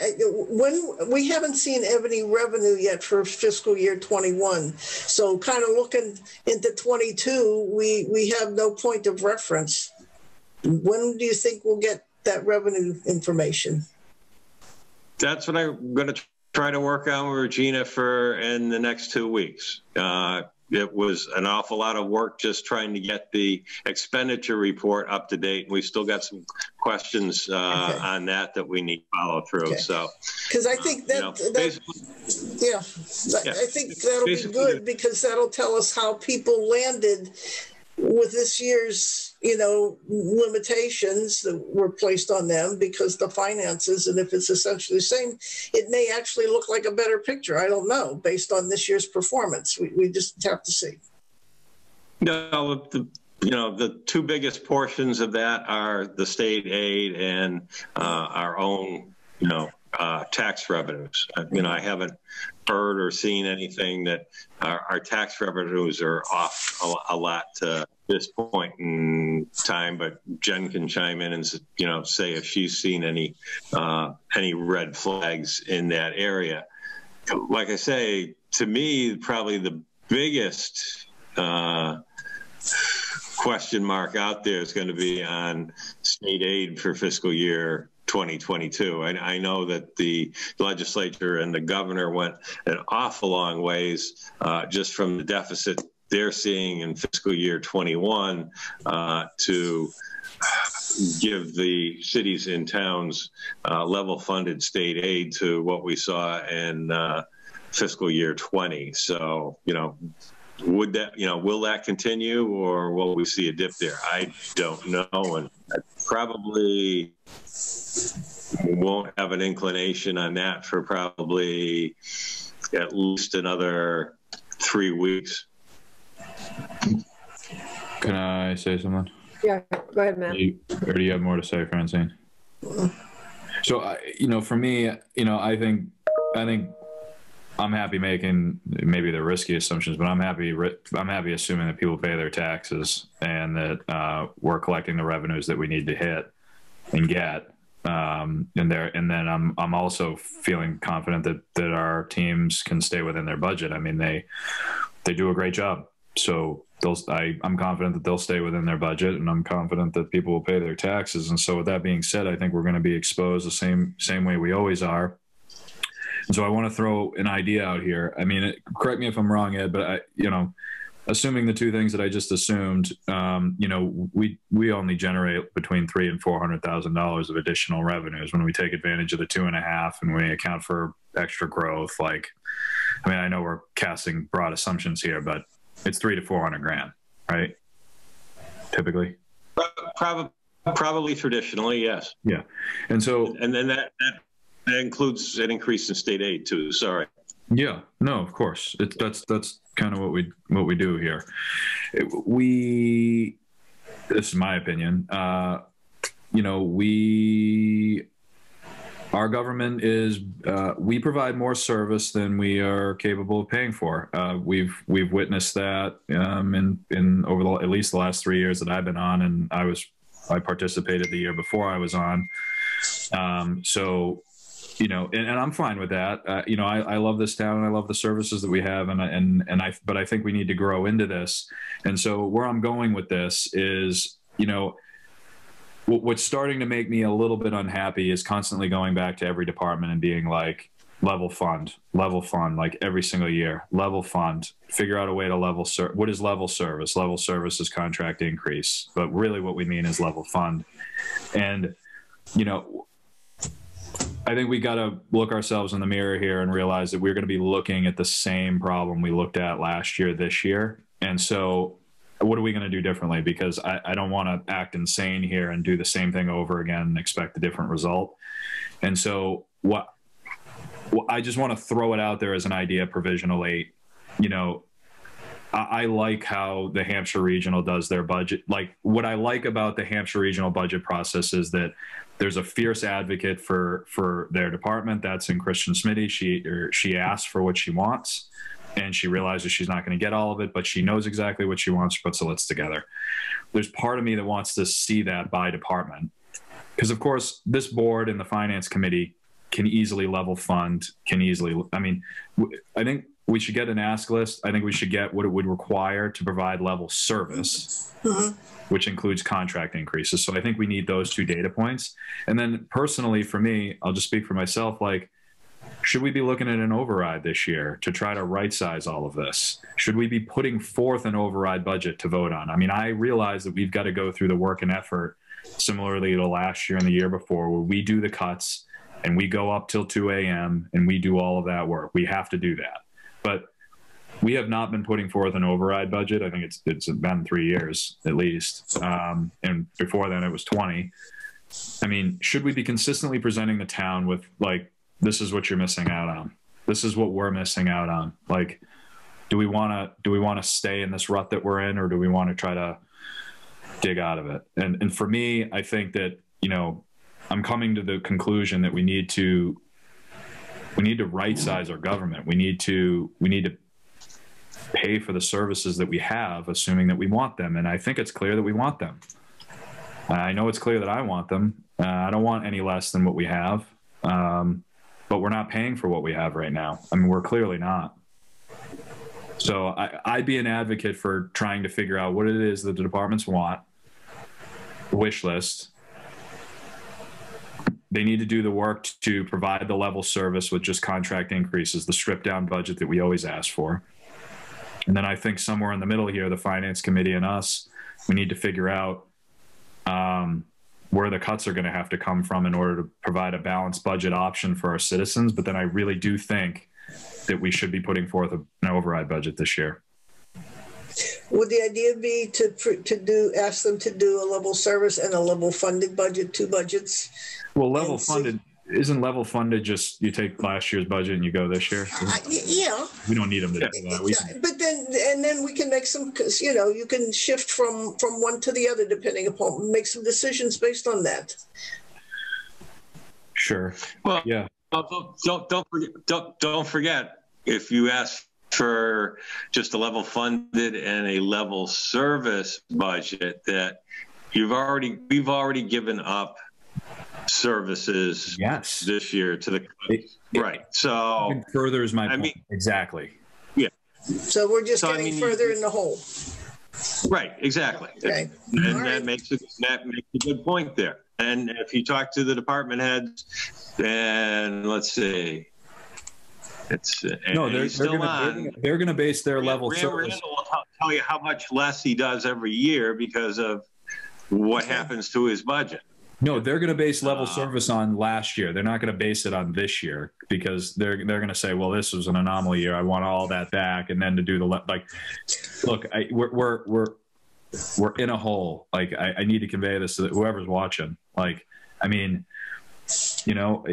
when we haven't seen any revenue yet for fiscal year 21, so kind of looking into 22, we have no point of reference. When do you think we'll get that revenue information? That's what I'm going to try to work on with Regina in the next 2 weeks. It was an awful lot of work just trying to get the expenditure report up to date. We still got some questions on that we need to follow through. Okay. So, because I think I think that'll be good, because that'll tell us how people landed with this year's, limitations that were placed on them because the finances, and if it's essentially the same, it may actually look like a better picture. I don't know, based on this year's performance. We just have to see. No, the two biggest portions of that are the state aid and our own, tax revenues. I haven't heard or seen anything that our tax revenues are off a lot to this point in time, but Jen can chime in and say if she's seen any red flags in that area. Like I say, to me, probably the biggest question mark out there is going to be on state aid for fiscal year 2022. I know that the legislature and the governor went an awful long ways just from the deficit they're seeing in fiscal year 21 to give the cities and towns level funded state aid to what we saw in fiscal year 20. So, would that, will that continue, or will we see a dip there? I don't know. And I probably won't have an inclination on that for probably at least another 3 weeks. Can I say something? Yeah, go ahead, Matt. Or do you have more to say, Francine? So, for me, I think I'm happy making maybe the risky assumptions, but I'm happy assuming that people pay their taxes and that we're collecting the revenues that we need to hit and get. And then I'm also feeling confident that our teams can stay within their budget. I mean, they do a great job. So I'm confident that they'll stay within their budget, and I'm confident that people will pay their taxes. And so with that being said, I think we're going to be exposed the same way we always are. And so I want to throw an idea out here. I mean, correct me if I'm wrong, Ed, but assuming the two things that I just assumed, we only generate between $300,000 and $400,000 of additional revenues when we take advantage of the 2.5 and we account for extra growth. I know we're casting broad assumptions here, but it's $300,000 to $400,000, right? Typically. Probably traditionally, yes. Yeah, and then that includes an increase in state aid too. Sorry. Yeah, no, of course. That's kind of what we do here. This is my opinion. Our government is we provide more service than we are capable of paying for. We've witnessed that in over at least the last 3 years that I've been on, and I participated the year before I was on. And I'm fine with that. I love this town and I love the services that we have, but I think we need to grow into this. And so where I'm going with this is, what's starting to make me a little bit unhappy is constantly going back to every department and being like, level fund, like every single year, level fund, figure out a way to level what is level service? Level service is contract increase, but really what we mean is level fund. And, you know, I think we got to look ourselves in the mirror here and realize that we're going to be looking at the same problem we looked at last year, this year. And so what are we going to do differently? Because I don't want to act insane here and do the same thing over again and expect a different result. And so I just want to throw it out there as an idea, Provisional 8. You know, I like how the Hampshire Regional does their budget. Like, what I like about the Hampshire Regional budget process is that there's a fierce advocate for their department. That's in Kristen Smitty. She asks for what she wants, and she realizes she's not going to get all of it, but she knows exactly what she wants. She puts the list together. There's part of me that wants to see that by department, because of course this board and the finance committee can easily level fund, I mean, I think we should get an ask list. I think we should get what it would require to provide level service, which includes contract increases. So I think we need those 2 data points. And then personally for me, I'll just speak for myself, like, should we be looking at an override this year to try to right size all of this? Should we be putting forth an override budget to vote on? I mean, I realize that we've got to go through the work and effort similarly to last year and the year before, where we do the cuts and we go up till 2 a.m. and we do all of that work. We have to do that. But we have not been putting forth an override budget. I think it's been 3 years at least. And before then it was 20. I mean, should we be consistently presenting the town with, like, this is what you're missing out on. This is what we're missing out on. Like, do we want to stay in this rut that we're in, or do we want to try to dig out of it? And for me, I think that, you know, I'm coming to the conclusion that we need to right size our government. We need to pay for the services that we have, assuming that we want them. And I think it's clear that we want them. I know it's clear that I want them. I don't want any less than what we have. But we're not paying for what we have right now. I mean, we're clearly not. So I'd be an advocate for trying to figure out what it is that the departments want, wish list. They need to do the work to provide the level service with just contract increases, the stripped down budget that we always ask for. And then I think somewhere in the middle here, the finance committee and us, we need to figure out where the cuts are going to have to come from in order to provide a balanced budget option for our citizens. But then I really do think that we should be putting forth an override budget this year. Would the idea be to ask them to do a level service and a level funded budget, 2 budgets? Well, level funded, isn't level funded just you take last year's budget and you go this year? Yeah. We don't need them to do that. But then we can make some, you know, you can shift from one to the other depending upon, make some decisions based on that. Sure. Well, yeah. Don't forget, if you ask for just a level funded and a level service budget, that we've already given up services this year to the right. So it furthers my point. Exactly. Yeah. So we're just getting further in the hole. Right. Exactly. Okay. And that makes a good point there. And if you talk to the department heads, and let's see, it's no, they're going to base their level service. Randall will tell you how much less he does every year because of what happens to his budget. No, they're going to base level service on last year. They're not going to base it on this year because they're going to say, well, this was an anomaly year. I want all that back. And then to do look, we're in a hole. Like, I need to convey this to whoever's watching. Like, I mean, you know,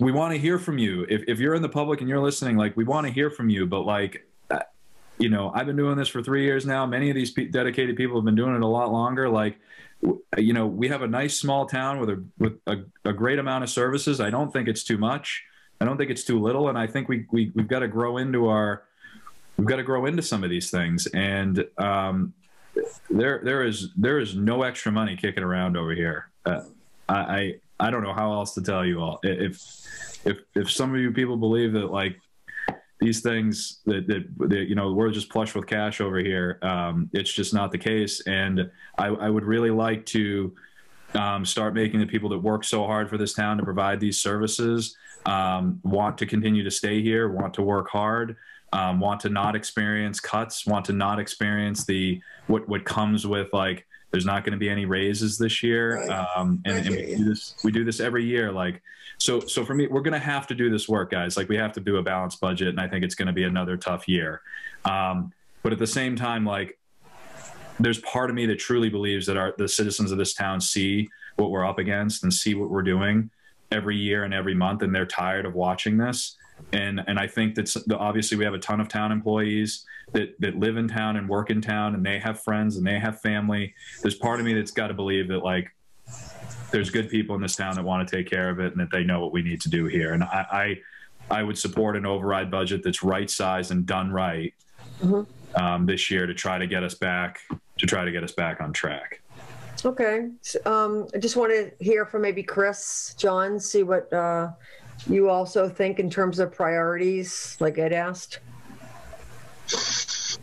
we want to hear from you. If you're in the public and you're listening, like, we want to hear from you. But like, you know, I've been doing this for 3 years now. Many of these dedicated people have been doing it a lot longer. Like, you know, we have a nice small town with a great amount of services. I don't think it's too much. I don't think it's too little. And I think we've got to grow into some of these things. And there is no extra money kicking around over here. I don't know how else to tell you all. If some of you people believe that, like, these things that you know, we're just flush with cash over here, it's just not the case. And I would really like to start making the people that work so hard for this town to provide these services want to continue to stay here, want to work hard, want to not experience cuts, want to not experience what comes with, like, there's not going to be any raises this year. And we do this every year. Like, so for me, we're going to have to do this work, guys. Like, we have to do a balanced budget, and I think it's going to be another tough year. But at the same time, like, there's part of me that truly believes that the citizens of this town see what we're up against and see what we're doing every year and every month, and they're tired of watching this. And I think that obviously we have a ton of town employees that live in town and work in town, and they have friends and they have family. There's part of me that's got to believe that, like, there's good people in this town that want to take care of it and that they know what we need to do here. And I would support an override budget that's right sized and done right this year to try to get us back on track. Okay. I just want to hear from maybe Chris, John, see what you also think in terms of priorities, like Ed asked.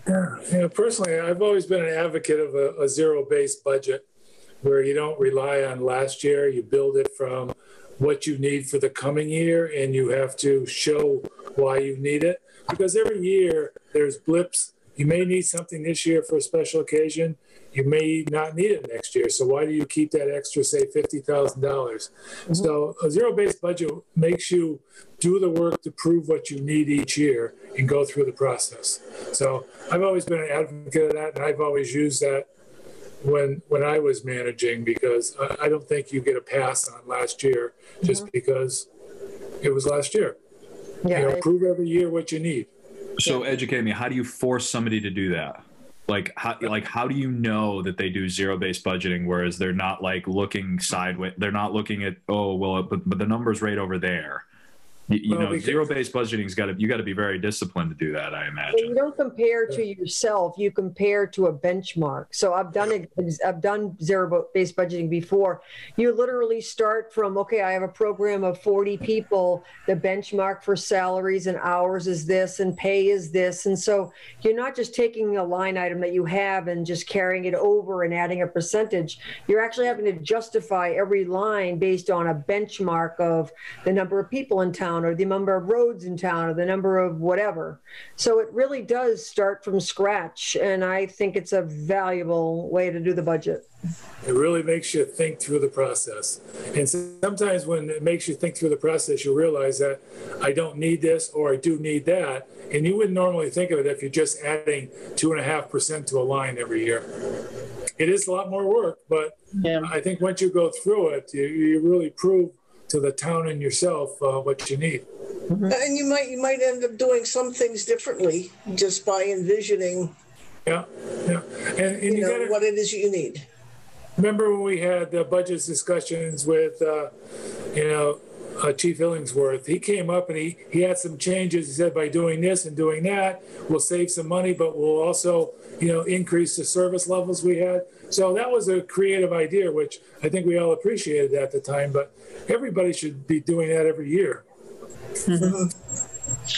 Yeah, personally, I've always been an advocate of a zero-based budget where you don't rely on last year. You build it from what you need for the coming year, and you have to show why you need it. Because every year there's blips. You may need something this year for a special occasion. You may not need it next year. So why do you keep that extra, say, $50,000? So a zero-based budget makes you do the work to prove what you need each year and go through the process. So I've always been an advocate of that, and I've always used that when I was managing, because I don't think you get a pass on last year just because it was last year. Yeah, prove every year what you need. So educate me. How do you force somebody to do that? Like how do you know that they do zero-based budgeting, whereas they're not, like, looking sideways? They're not looking at, oh, well, but the number's right over there. You know, zero-based budgeting's you got to be very disciplined to do that, I imagine. You don't compare to yourself; you compare to a benchmark. So I've done zero-based budgeting before. You literally start from, okay, I have a program of 40 people. The benchmark for salaries and hours is this, and pay is this, and so you're not just taking a line item that you have and just carrying it over and adding a percentage. You're actually having to justify every line based on a benchmark of the number of people in town, or the number of roads in town, or the number of whatever. So it really does start from scratch, and I think it's a valuable way to do the budget. It really makes you think through the process. And sometimes when it makes you think through the process, you realize that I don't need this, or I do need that. And you wouldn't normally think of it if you're just adding 2.5% to a line every year. It is a lot more work, but I think once you go through it, you really prove to the town and yourself what you need. And you might end up doing some things differently just by envisioning and you know, what it is you need. Remember when we had budget discussions with Chief Illingsworth? He came up and he had some changes. He said, by doing this and doing that, we'll save some money, but we'll also increase the service levels we had. So that was a creative idea, which I think we all appreciated at the time, but everybody should be doing that every year.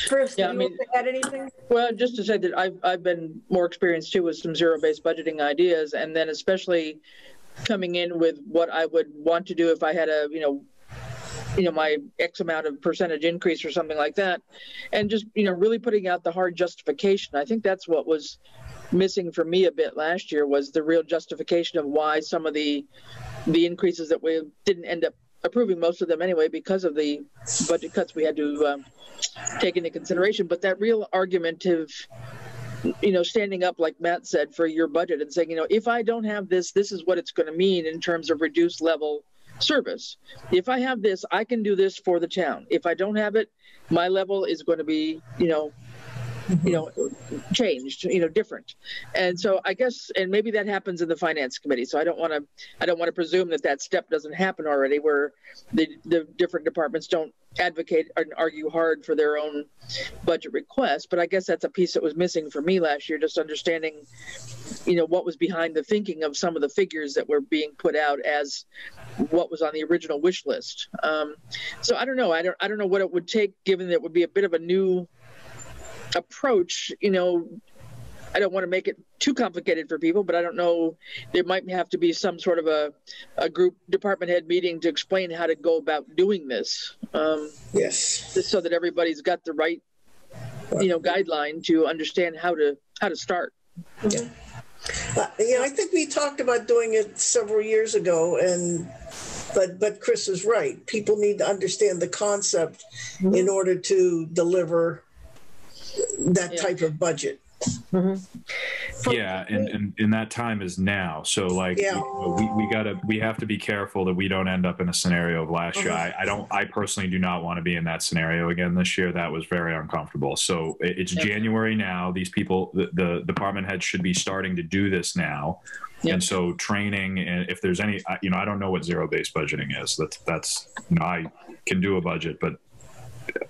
Chris, do you want to add anything? Well, just to say that I've been more experienced too with some zero-based budgeting ideas, and then especially coming in with what I would want to do if I had a, my X amount of percentage increase or something like that, and just, really putting out the hard justification. I think that's what was missing for me a bit last year, was the real justification of why some of the increases that we didn't end up approving, most of them anyway, because of the budget cuts we had to take into consideration. But that real argument of, standing up, like Matt said, for your budget and saying, if I don't have this, this is what it's going to mean in terms of reduced level service. If I have this, I can do this for the town. If I don't have it, my level is going to be, changed, different. And so I guess, and maybe that happens in the finance committee. So I don't want to presume that step doesn't happen already, where the different departments don't advocate and argue hard for their own budget requests. But I guess that's a piece that was missing for me last year, just understanding, what was behind the thinking of some of the figures that were being put out as what was on the original wish list. So I don't know. I don't know what it would take, given that it would be a bit of a new approach, I don't want to make it too complicated for people, but I don't know, there might have to be some sort of a group department head meeting to explain how to go about doing this. Yes. Just so that everybody's got the right, guideline to understand how to start. Yeah. I think we talked about doing it several years ago, but Chris is right. People need to understand the concept in order to deliver that type of budget. Yeah, and that time is now. So like, we have to be careful that we don't end up in a scenario of last year. I personally do not want to be in that scenario again this year. That was very uncomfortable. So it's January now. These people, the department heads should be starting to do this now. And so training, and if there's any, I don't know what zero-based budgeting is. That's I can do a budget, but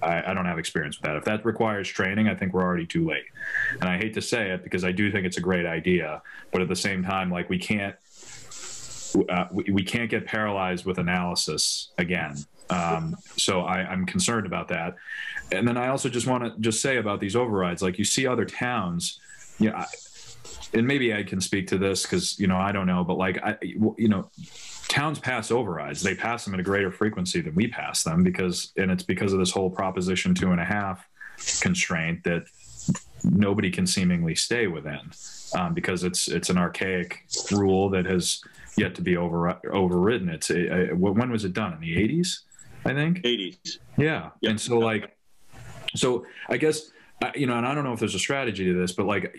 I don't have experience with that. If that requires training, I think we're already too late. And I hate to say it because I do think it's a great idea, but at the same time, like we can't get paralyzed with analysis again. So I'm concerned about that. And then I also just want to say about these overrides, like you see other towns, and maybe I can speak to this because, I don't know, but like, towns pass overrides. They pass them at a greater frequency than we pass them it's because of this whole Proposition 2.5 constraint that nobody can seemingly stay within because it's an archaic rule that has yet to be overridden. When was it done? In the 80s, I think? 80s. Yeah. Yep. And so I guess, and I don't know if there's a strategy to this, but like,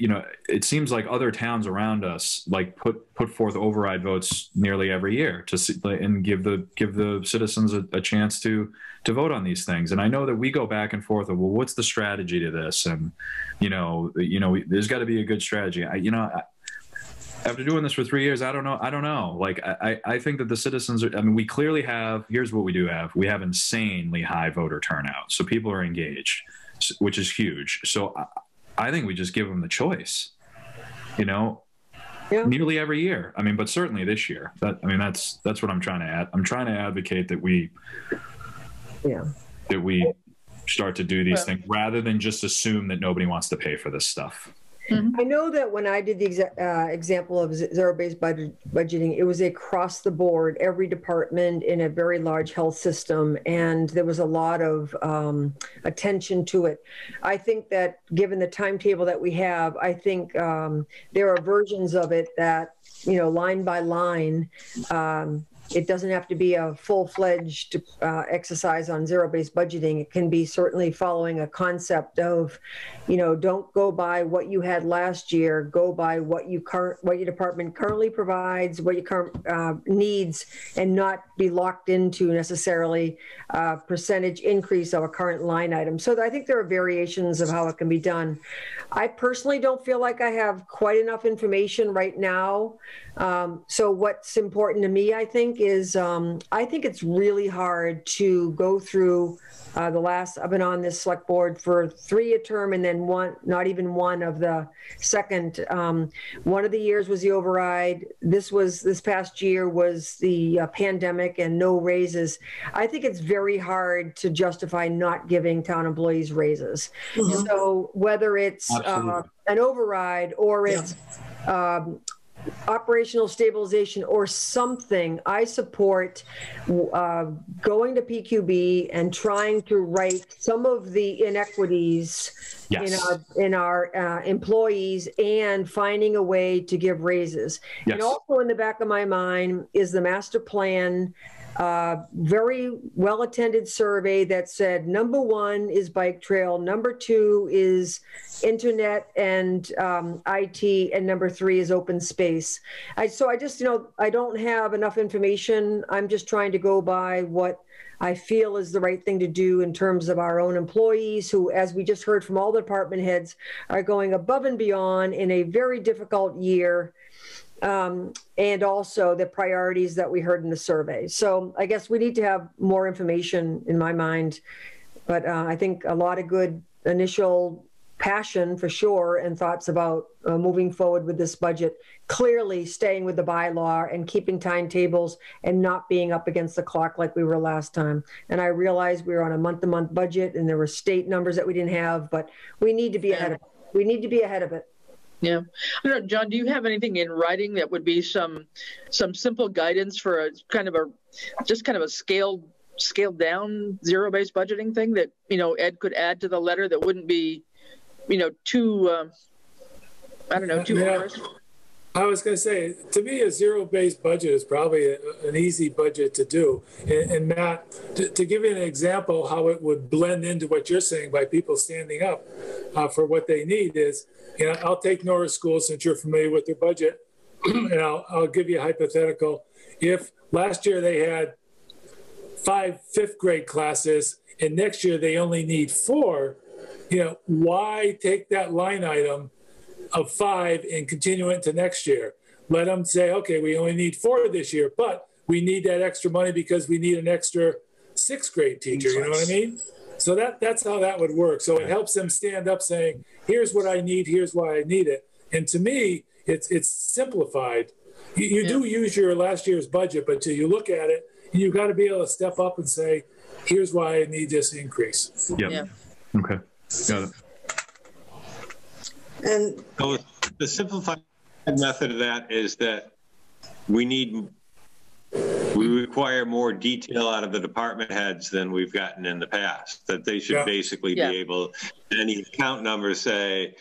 it seems like other towns around us like put forth override votes nearly every year and give the citizens a chance to vote on these things. And I know that we go back and forth of, well, what's the strategy to this? And there's got to be a good strategy. After doing this for 3 years, I don't know. Like, I think that the citizens we clearly have, here's what we do have. We have insanely high voter turnout. So people are engaged, which is huge. So I think we just give them the choice, nearly every year. But certainly this year. That's what I'm trying to add. I'm trying to advocate that we start to do these things rather than just assume that nobody wants to pay for this stuff. I know that when I did the example of zero-based budgeting, it was across the board, every department in a very large health system, and there was a lot of attention to it. I think that given the timetable that we have, I think there are versions of it that, line by line, it doesn't have to be a full-fledged exercise on zero-based budgeting. It can be certainly following a concept of, don't go by what you had last year. Go by what your department currently provides, what your current needs, and not be locked into necessarily a percentage increase of a current line item. So I think there are variations of how it can be done. I personally don't feel like I have quite enough information right now. So what's important to me, I think, is I think it's really hard to go through I've been on this select board for 3 term and then not even one of the second. One of the years was the override. This past year was the pandemic and no raises. I think it's very hard to justify not giving town employees raises. Mm-hmm. So whether it's an override or it's operational stabilization or something, I support going to PQB and trying to right some of the inequities in our employees and finding a way to give raises. Yes. And also in the back of my mind is the master plan. Very well-attended survey that said number 1 is bike trail, number 2 is internet and IT, and number 3 is open space. So I just, I don't have enough information. I'm just trying to go by what I feel is the right thing to do in terms of our own employees who, as we just heard from all the department heads, are going above and beyond in a very difficult year. And also the priorities that we heard in the survey. So I guess we need to have more information in my mind, but I think a lot of good initial passion for sure and thoughts about moving forward with this budget, clearly staying with the bylaw and keeping timetables and not being up against the clock like we were last time. And I realized we were on a month-to-month budget and there were state numbers that we didn't have, but we need to be ahead of it. We need to be ahead of it. Yeah. I don't know, John, do you have anything in writing that would be some simple guidance for a kind of a scaled down zero-based budgeting thing that, Ed could add to the letter that wouldn't be, too, I don't know, too onerous? I was going to say, to me, a zero-based budget is probably an easy budget to do. And Matt, to give you an example how it would blend into what you're saying by people standing up for what they need is, I'll take Norris School since you're familiar with their budget, and I'll give you a hypothetical. If last year they had 5 fifth grade classes and next year they only need 4, why take that line item of 5 and continue into next year? Let them say, okay, we only need 4 this year, but we need that extra money because we need an extra 6th grade teacher. You know what I mean? So that's how that would work. So it helps them stand up saying, here's what I need, here's why I need it. And to me, it's simplified. You do use your last year's budget, but till you look at it, you've got to be able to step up and say, here's why I need this increase. Yeah. Okay. Got it. And so the simplified method of that is that we require more detail out of the department heads than we've gotten in the past, that they should basically be able, any account number say,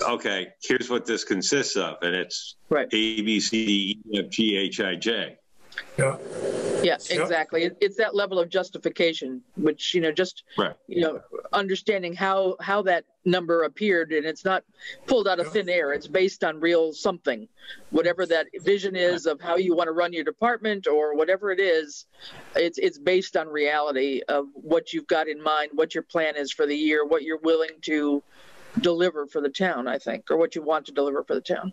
okay, here's what this consists of. And it's A, B, C, D, E, F, G, H, I, J. Yeah. Yeah, exactly. It's that level of justification, which, understanding how that number appeared, and it's not pulled out of thin air. It's based on real something, whatever that vision is of how you want to run your department or whatever it is. It's based on reality of what you've got in mind, what your plan is for the year, what you're willing to deliver for the town, I think, or what you want to deliver for the town.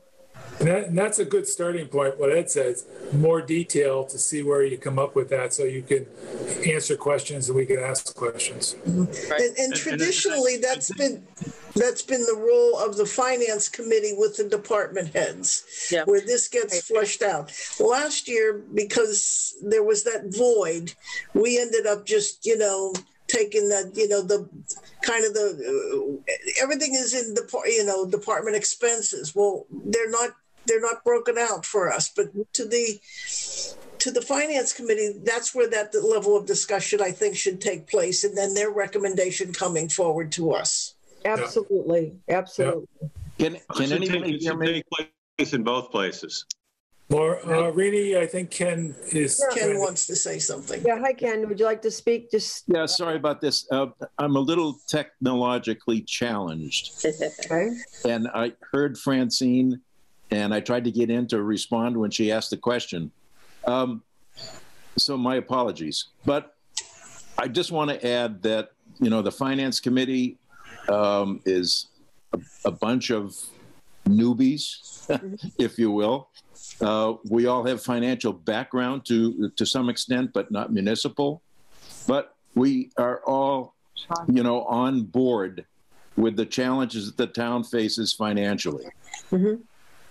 And that's a good starting point, what Ed says, more detail to see where you come up with that so you can answer questions and we can ask questions. And traditionally, that's been the role of the finance committee with the department heads, where this gets flushed out. Last year, because there was that void, we ended up just, taking that, the kind of everything is in the, department expenses. Well, they're not broken out for us, but to the finance committee, that's where that level of discussion, I think, should take place, and then their recommendation coming forward to us. Absolutely. Absolutely. Can anybody hear me? Take place in both places. Rini, I think Ken wants to say something. Yeah, hi Ken. Would you like to speak? Yeah, sorry about this. I'm a little technologically challenged. Okay. And I heard Francine, and I tried to get in to respond when she asked the question. So my apologies. But I just want to add that, the Finance Committee is a bunch of newbies, if you will. We all have financial background to some extent, but not municipal. But we are all, on board with the challenges that the town faces financially.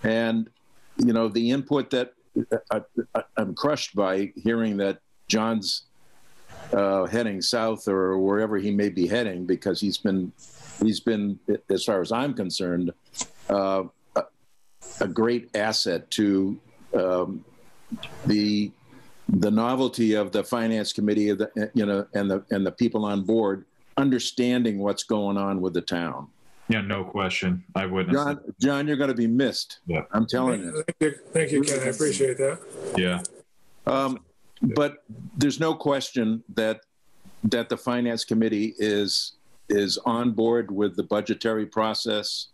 And, the input that I'm crushed by hearing that John's heading south or wherever he may be heading, because he's been, as far as I'm concerned, a great asset to the novelty of the finance committee of and the people on board understanding what's going on with the town. Yeah, no question. I witnessed John, you're going to be missed. Yeah, I'm telling you. Thank you, Ken. I appreciate that. Yeah. But there's no question that the finance committee is on board with the budgetary process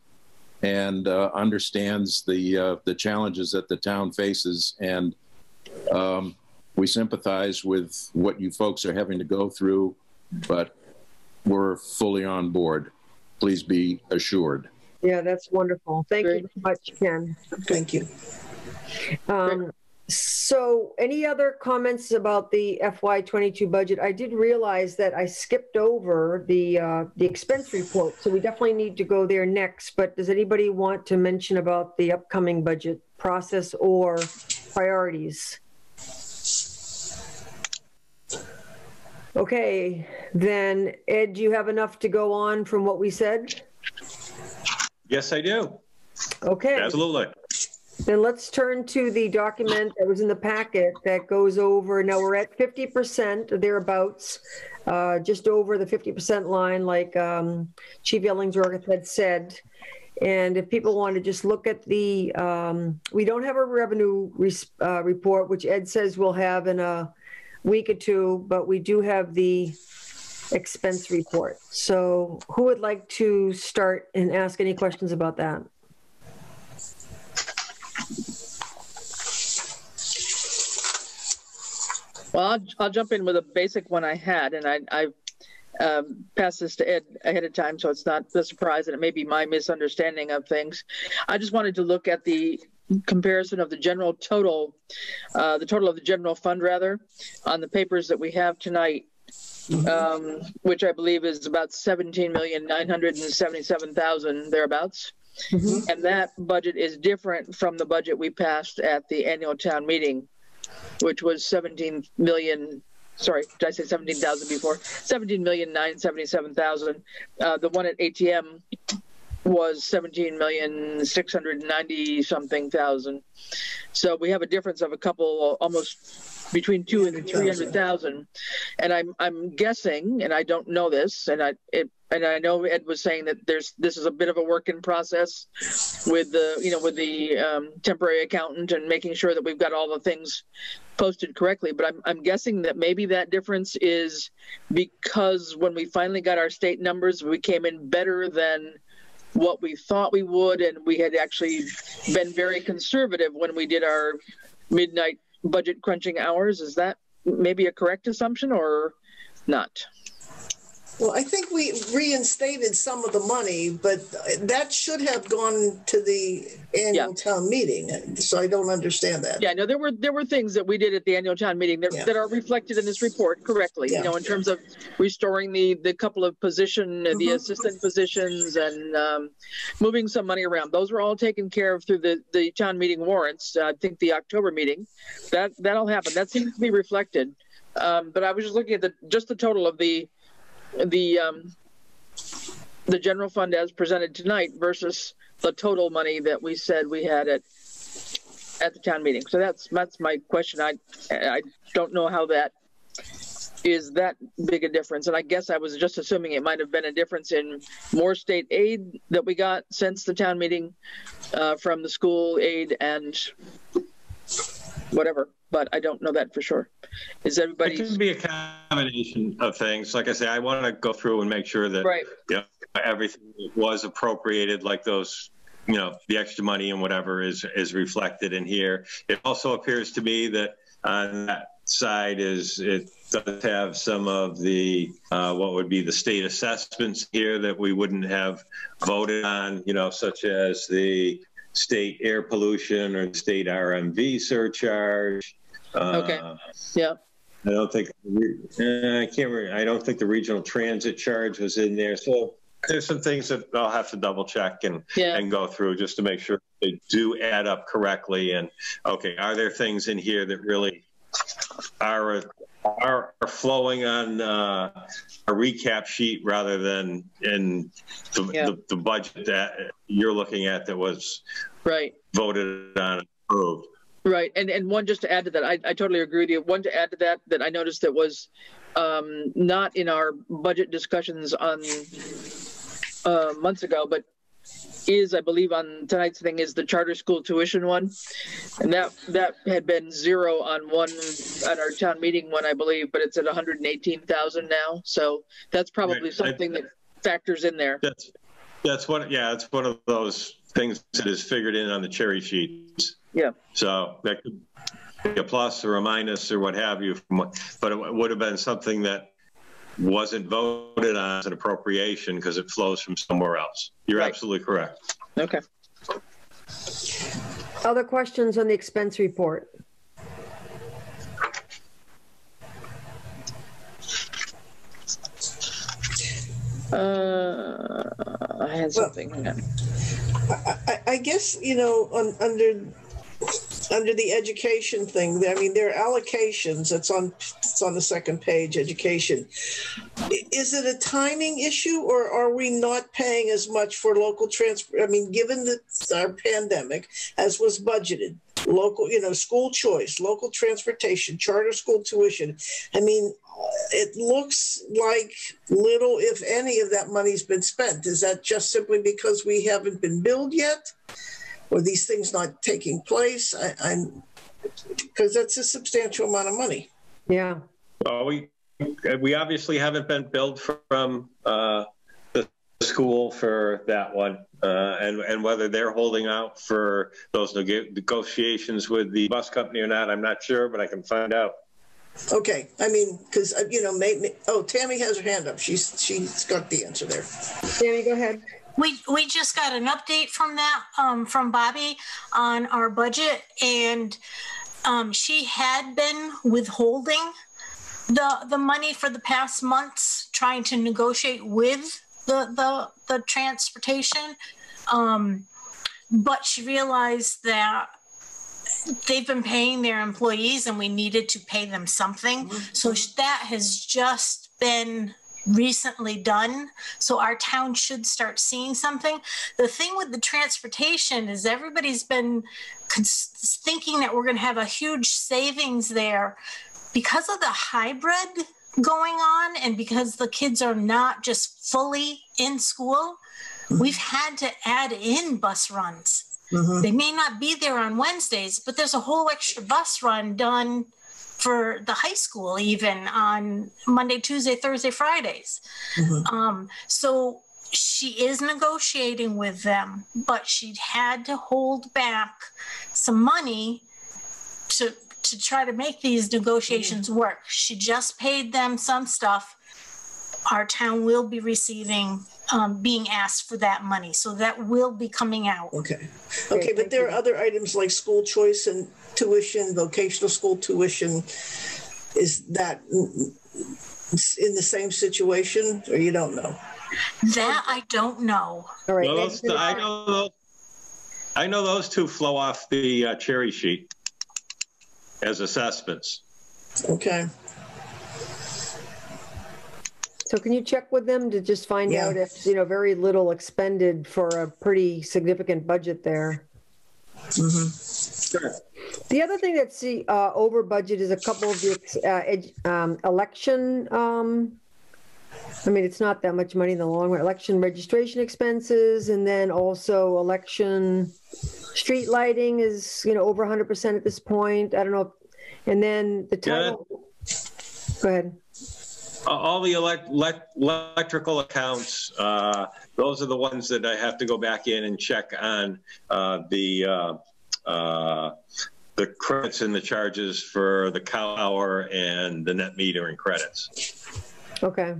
and understands the challenges that the town faces, and we sympathize with what you folks are having to go through, but we're fully on board. Please be assured. Yeah, that's wonderful. Thank you so much, Ken. Thank you. So any other comments about the FY22 budget? I did realize that I skipped over the expense report, so we definitely need to go there next. But does anybody want to mention about the upcoming budget process or priorities? Okay, then Ed, do you have enough to go on from what we said? Yes, I do. Okay. Absolutely. Then let's turn to the document that was in the packet that goes over, now we're at 50% or thereabouts, just over the 50% line like Chief Ellingsworth had said. And if people want to just look at the, we don't have a revenue report, which Ed says we'll have in a week or two, but we do have the expense report. So who would like to start and ask any questions about that? Well, I'll jump in with a basic one I had, and I passed this to Ed ahead of time, so it's not a surprise, and it may be my misunderstanding of things. I just wanted to look at the comparison of the general total, the total of the general fund, rather, on the papers that we have tonight, which I believe is about 17,977,000 thereabouts. And that budget is different from the budget we passed at the annual town meeting, which was 17 million. Sorry, did I say 17,000 before? 17,977,000. The one at ATM was 17,690 something thousand. So we have a difference of a couple, almost between 200,000 and 300,000. And I'm guessing, and I don't know this, and I know Ed was saying that this is a bit of a work in process with the temporary accountant and making sure that we've got all the things posted correctly. But I'm guessing that maybe that difference is because when we finally got our state numbers, we came in better than what we thought we would, and we had actually been very conservative when we did our midnight budget crunching hours. Is that maybe a correct assumption or not? Well, I think we reinstated some of the money, but that should have gone to the annual town meeting. So I don't understand that. Yeah, no, there were things that we did at the annual town meeting that are reflected in this report correctly. You know, in terms of restoring the couple of the assistant positions and moving some money around. Those were all taken care of through the town meeting warrants. I think the October meeting, that'll happen. That seems to be reflected. But I was just looking at the total of the general fund as presented tonight versus the total money that we said we had at the town meeting. So that's my question. I don't know how that is that big a difference. And I guess I was just assuming it might have been a difference in more state aid that we got since the town meeting from the school aid and whatever. But I don't know that for sure. Is everybody? It can be a combination of things. Like I say, I want to go through and make sure that everything was appropriated, like those, the extra money and whatever is reflected in here. It also appears to me that on that side it does have some of the what would be the state assessments here that we wouldn't have voted on, such as the state air pollution or state RMV surcharge. Okay. Yeah. I don't think I don't think the regional transit charge was in there. So there's some things that I'll have to double check and go through just to make sure they do add up correctly. And okay, are there things in here that really are flowing on a recap sheet rather than in the budget that you're looking at that was voted on and approved. Right. And one, just to add to that, I totally agree with you. One to add to that I noticed that was not in our budget discussions on months ago, but is, I believe, on tonight's thing is the charter school tuition one. And that had been zero on our town meeting one, I believe, but it's at 118,000 now. So that's probably something that factors in there. That's one. Yeah, it's one of those things that is figured in on the cherry sheets. Yeah. So that could be a plus or a minus or what have you, but it would have been something that wasn't voted on as an appropriation because it flows from somewhere else. You're absolutely correct. Okay. Other questions on the expense report? I had something. I guess, under under the education thing, I mean, there are allocations. It's on the second page, education. Is it a timing issue, or are we not paying as much for local transport? I mean, given our pandemic, as was budgeted, local, school choice, local transportation, charter school tuition. I mean, it looks like little, if any, of that money's been spent. Is that just simply because we haven't been billed yet? Or these things not taking place? Because that's a substantial amount of money. Yeah. Well, we obviously haven't been billed from the school for that one, and whether they're holding out for those negotiations with the bus company or not, I'm not sure, but I can find out. Okay, I mean, because Tammy has her hand up. She's got the answer there. Tammy, go ahead. We just got an update from that from Bobby on our budget, and she had been withholding the money for the past months, trying to negotiate with the transportation, but she realized that they've been paying their employees and we needed to pay them something. So that has just been recently done. So our town should start seeing something. The thing with the transportation is everybody's been thinking that we're going to have a huge savings there because of the hybrid going on, and because the kids are not just fully in school. We've had to add in bus runs. They may not be there on Wednesdays, but there's a whole extra bus run done for the high school, even on Monday, Tuesday, Thursday, Fridays. So she is negotiating with them, but she had to hold back some money to try to make these negotiations work. She just paid them some stuff. Our town will be receiving, being asked for that money. So that will be coming out. Okay, but there are other items like school choice and tuition, vocational school tuition. Is that in the same situation, or you don't know? That I don't know. All right. Well, I know those two flow off the cherry sheet as assessments. Okay. So can you check with them to just find out if, very little expended for a pretty significant budget there? Sure. The other thing that's over budget is a couple of the election. I mean, it's not that much money in the long run. Election registration expenses, and then also election street lighting is, over 100% at this point. I don't know. And then the title. Go ahead. All the electrical accounts, those are the ones that I have to go back in and check on the credits and the charges for the cow hour and the net metering credits. Okay.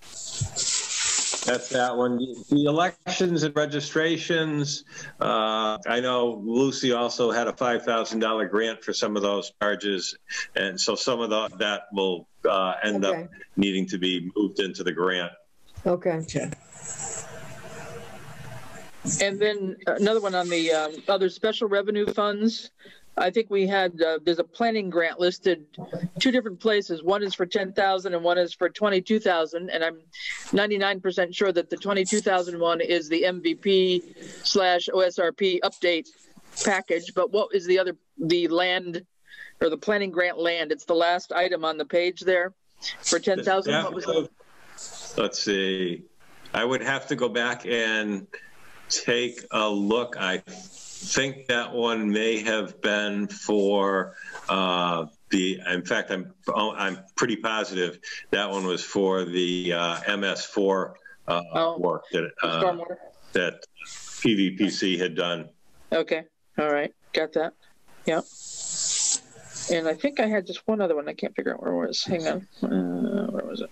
So that's that one. The elections and registrations, I know Lucy also had a $5,000 grant for some of those charges, and so some of that will end up needing to be moved into the grant. Okay. And then another one on the other special revenue funds. I think we had, there's a planning grant listed two different places. One is for 10,000 and one is for 22,000. And I'm 99% sure that the 22,000 one is the MVP/OSRP update package. But what is the other, the land or the planning grant land? It's the last item on the page there for 10,000. What was that? Let's see. I would have to go back and take a look. I think that one may have been for in fact, I'm pretty positive that one was for the MS4 work that PVPC had done. Okay. All right. Got that. Yep. And I think I had just one other one. I can't figure out where it was. Hang on. Where was it?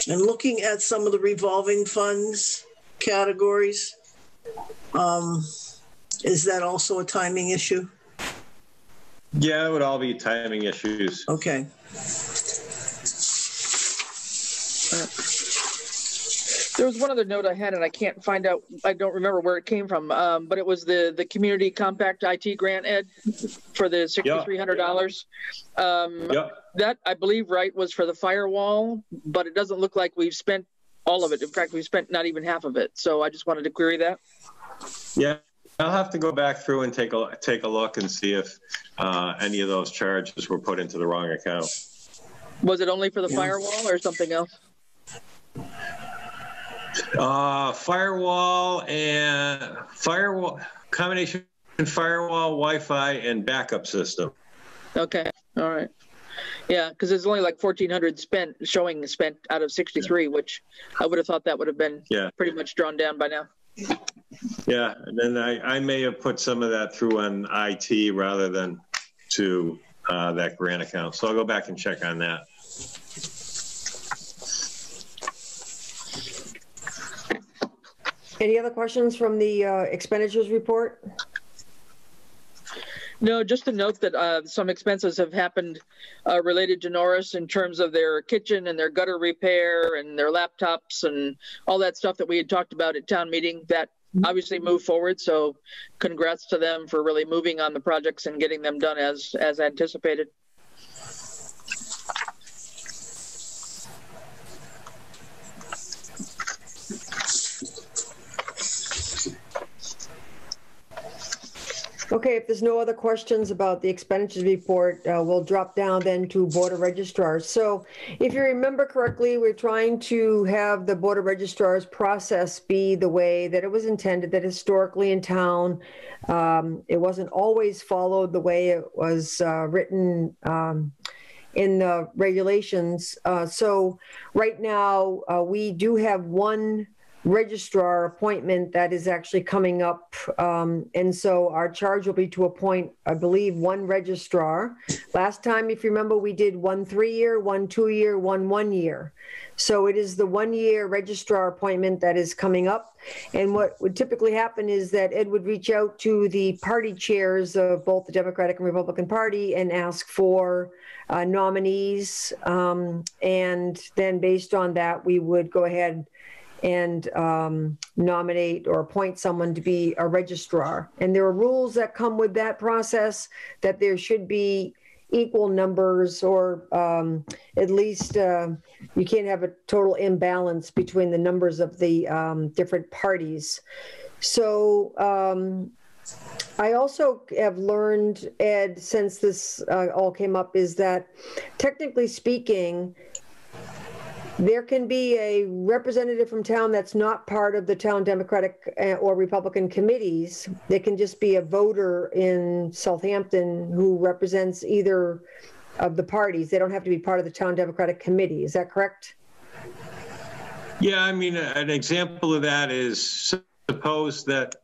And looking at some of the revolving funds categories, is that also a timing issue? Yeah, it would all be timing issues. Okay. There was one other note I had, and I can't find out. I don't remember where it came from, but it was the Community Compact IT grant, Ed, for the $6,300. That, I believe, right, was for the firewall, but it doesn't look like we've spent all of it. In fact, we've spent not even half of it. So I just wanted to query that. Yeah, I'll have to go back through and take a look and see if any of those charges were put into the wrong account. Was it only for the firewall or something else? Firewall, combination firewall, Wi-Fi, and backup system. Okay, all right. Yeah, because it's only like 1,400 spent out of 63, which I would have thought that would have been pretty much drawn down by now. Yeah, and then I may have put some of that through on IT rather than to that grant account. So I'll go back and check on that. Any other questions from the expenditures report? No, just to note that some expenses have happened related to Norris in terms of their kitchen and their gutter repair and their laptops and all that stuff that we had talked about at town meeting that obviously moved forward. So congrats to them for really moving on the projects and getting them done as anticipated. Okay, if there's no other questions about the expenditures report, we'll drop down then to Board of Registrars. So if you remember correctly, we're trying to have the Board of Registrars process be the way that it was intended, that historically in town, it wasn't always followed the way it was written in the regulations. So right now, we do have one registrar appointment that is actually coming up. And so our charge will be to appoint, I believe, one registrar. Last time, if you remember, we did 1 3-year, 1 2-year, 1 1-year. So it is the 1-year registrar appointment that is coming up. And what would typically happen is that Ed would reach out to the party chairs of both the Democratic and Republican Party and ask for nominees. And then based on that, we would go ahead and nominate or appoint someone to be a registrar. And there are rules that come with that process, that there should be equal numbers, or at least you can't have a total imbalance between the numbers of the different parties. So I also have learned, Ed, since this all came up, is that technically speaking, there can be a representative from town that's not part of the town Democratic or Republican committees. They can just be a voter in Southampton who represents either of the parties. They don't have to be part of the town Democratic committee. Is that correct? Yeah, I mean, an example of that is, suppose that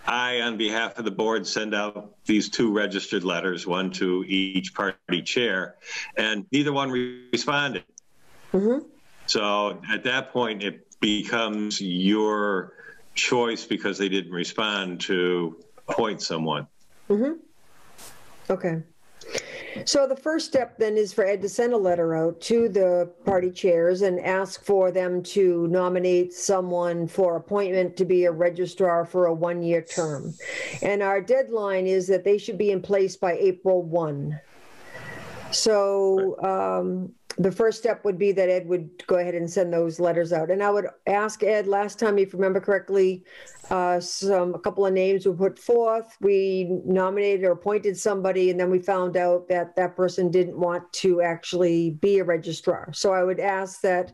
I, on behalf of the board, send out these 2 registered letters, one to each party chair, and neither one responded. Mm-hmm. So at that point, it becomes your choice, because they didn't respond, to appoint someone. Mm-hmm. Okay. So the first step then is for Ed to send a letter out to the party chairs and ask for them to nominate someone for appointment to be a registrar for a 1-year term. And our deadline is that they should be in place by April 1. So the first step would be that Ed would go ahead and send those letters out. And I would ask Ed, last time, if you remember correctly, a couple of names were put forth. We nominated or appointed somebody, and then we found out that that person didn't want to actually be a registrar. So I would ask that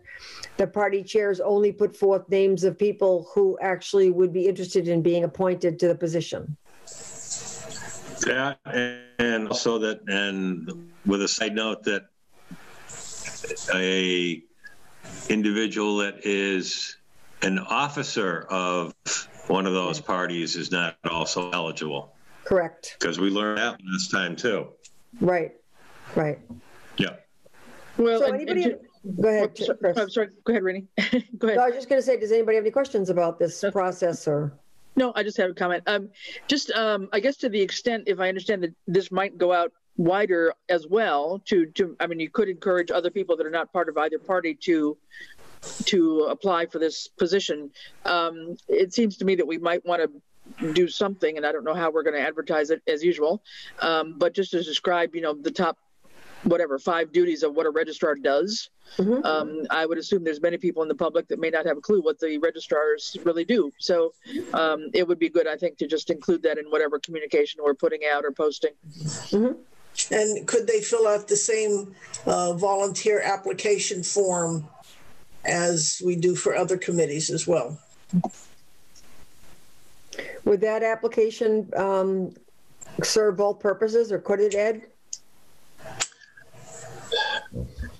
the party chairs only put forth names of people who actually would be interested in being appointed to the position. Yeah, and also that, and with a side note, that a individual that is an officer of one of those parties is not also eligible. Correct. Because we learned that last time too. Right. Right. Yeah. Well, so anybody, go ahead. Chris. I'm sorry. Go ahead, Renee. Go ahead. No, I was just going to say, does anybody have any questions about this process or? No, I just have a comment. I guess to the extent, if I understand that this might go out wider as well, I mean, you could encourage other people that are not part of either party to to apply for this position. It seems to me that we might want to do something, and I don't know how we're going to advertise it as usual, but just to describe, you know, the top, whatever, 5 duties of what a registrar does. I would assume there's many people in the public that may not have a clue what the registrars really do. So it would be good, I think, to just include that in whatever communication we're putting out or posting. And could they fill out the same volunteer application form as we do for other committees as well? Would that application serve both purposes, or could it, Ed?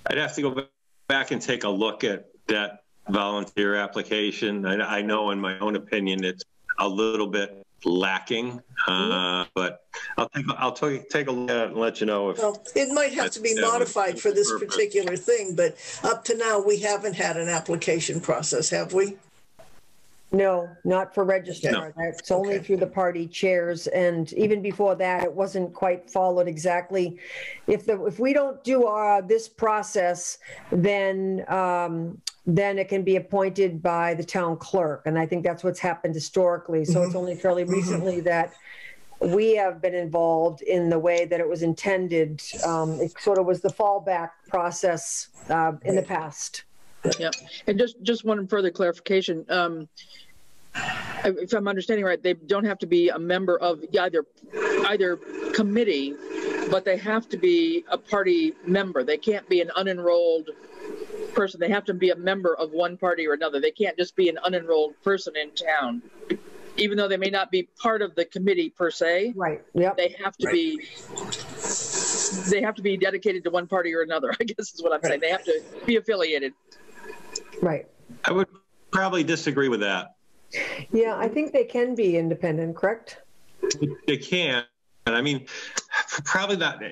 I'd have to go back and take a look at that volunteer application. I know in my own opinion it's a little bit lacking, but I'll take a look at it and let you know if. Well, it might have to be modified for this particular thing, but up to now we haven't had an application process, have we? No, not for registrar. No. That's only through the party chairs, and even before that, it wasn't quite followed exactly. If we don't do this process, then it can be appointed by the town clerk, and I think that's what's happened historically. So it's only fairly recently that we have been involved in the way that it was intended. It sort of was the fallback process in the past. Yeah, and just one further clarification. If I'm understanding right, they don't have to be a member of either committee, but they have to be a party member. They can't be an unenrolled person. They have to be a member of one party or another. They can't just be an unenrolled person in town, even though they may not be part of the committee per se. Right. Yep. They have to be. They have to be dedicated to one party or another, I guess is what I'm saying. They have to be affiliated. Right. I would probably disagree with that. Yeah, I think they can be independent, correct? They can. And I mean, probably not.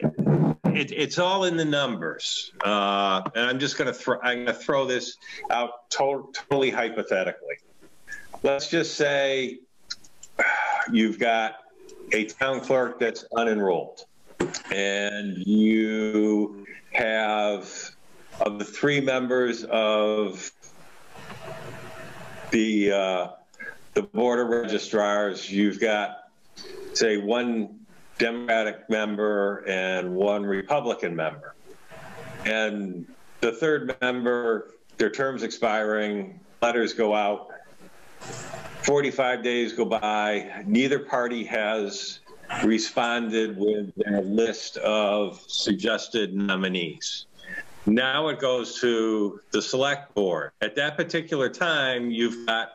It's all in the numbers. And I'm just going to throw this out totally hypothetically. Let's just say you've got a town clerk that's unenrolled, and you have, of the 3 members of the board of registrars, you've got, say, 1 Democratic member and 1 Republican member. And the 3rd member, their term's expiring, letters go out, 45 days go by, neither party has responded with their list of suggested nominees. Now it goes to the select board. At that particular time, you've got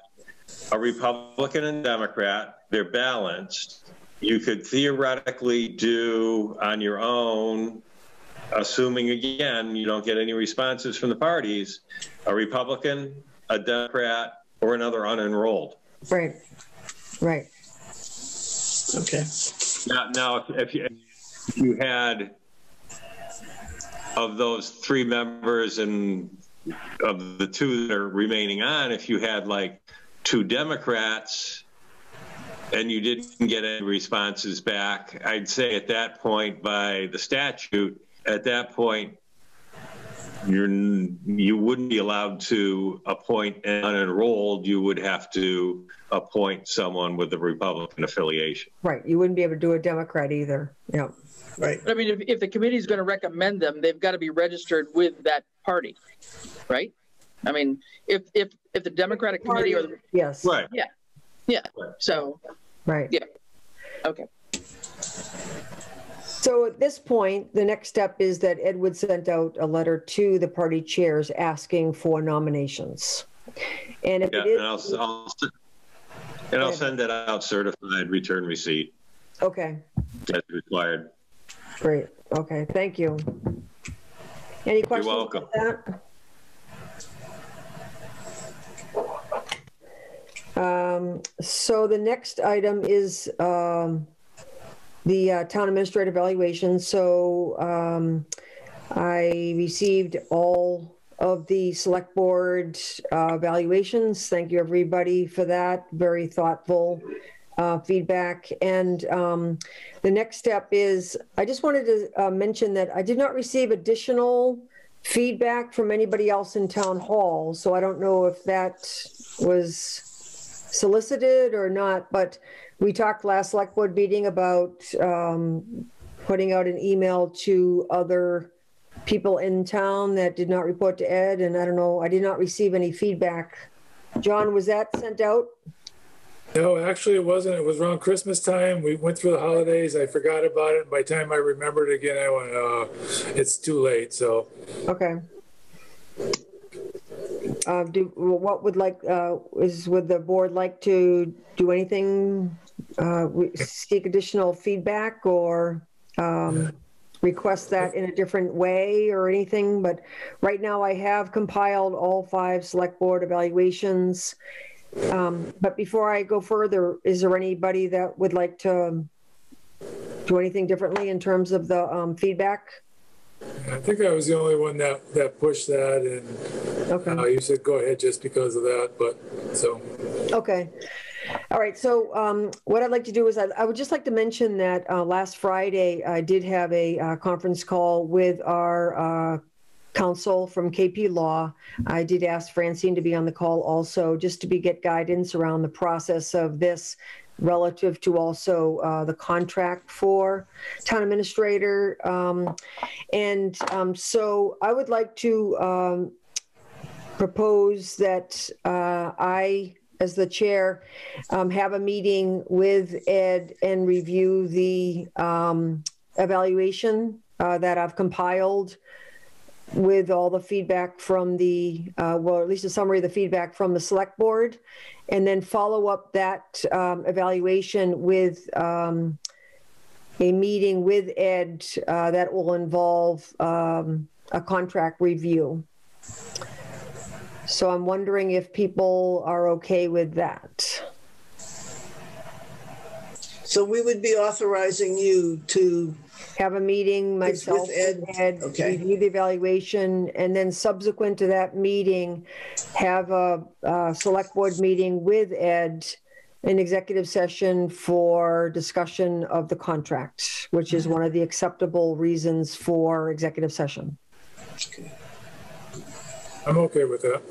a Republican and Democrat. They're balanced. You could theoretically do on your own, assuming, again, you don't get any responses from the parties, a Republican, a Democrat, or another unenrolled. Right. Right. Okay. Now if you had, of those 3 members and of the 2 that are remaining on, if you had like 2 Democrats and you didn't get any responses back, I'd say at that point, by the statute, at that point, you wouldn't be allowed to appoint an unenrolled. You would have to appoint someone with a Republican affiliation. Right. You wouldn't be able to do a Democrat either. Yeah. Right. But I mean, if the committee is going to recommend them, they've got to be registered with that party, right? I mean, if the Democratic committee or the, yes, right, yeah, so right, yeah, okay. So at this point, the next step is that Ed would send out a letter to the party chairs asking for nominations, and if it is, I'll send that out certified return receipt. Okay. As required. Great. Okay. Thank you. Any questions? You're welcome. About that? So the next item is the town administrator evaluation. So I received all of the select board evaluations. Thank you, everybody, for that. Very thoughtful feedback. And the next step is, I just wanted to mention that I did not receive additional feedback from anybody else in town hall. So I don't know if that was solicited or not, but we talked last select board meeting about putting out an email to other people in town that did not report to Ed. And I don't know, I did not receive any feedback. John, was that sent out? No, actually it wasn't. It was around Christmas time. We went through the holidays. I forgot about it. By the time I remembered again, I went, it's too late, so. Okay. What would would the board like to do anything, seek additional feedback or request that in a different way or anything? But right now I have compiled all 5 select board evaluations. But before I go further, is there anybody that would like to do anything differently in terms of the feedback? I think I was the only one that pushed that, and okay. You said go ahead just because of that, but so. Okay. All right. So what I'd like to do is I would just like to mention that last Friday I did have a conference call with our counsel from KP Law. I did ask Francine to be on the call also, just to get guidance around the process of this relative to also the contract for town administrator. So I would like to propose that I, as the chair, have a meeting with Ed and review the evaluation that I've compiled with all the feedback from the, well, at least a summary of the feedback from the select board, and then follow up that evaluation with a meeting with Ed that will involve a contract review. So I'm wondering if people are okay with that. So we would be authorizing you to have a meeting, myself, Ed. Okay. Review the evaluation, and then subsequent to that meeting, have a select board meeting with Ed, an executive session for discussion of the contract, which is one of the acceptable reasons for executive session. Okay. I'm okay with that.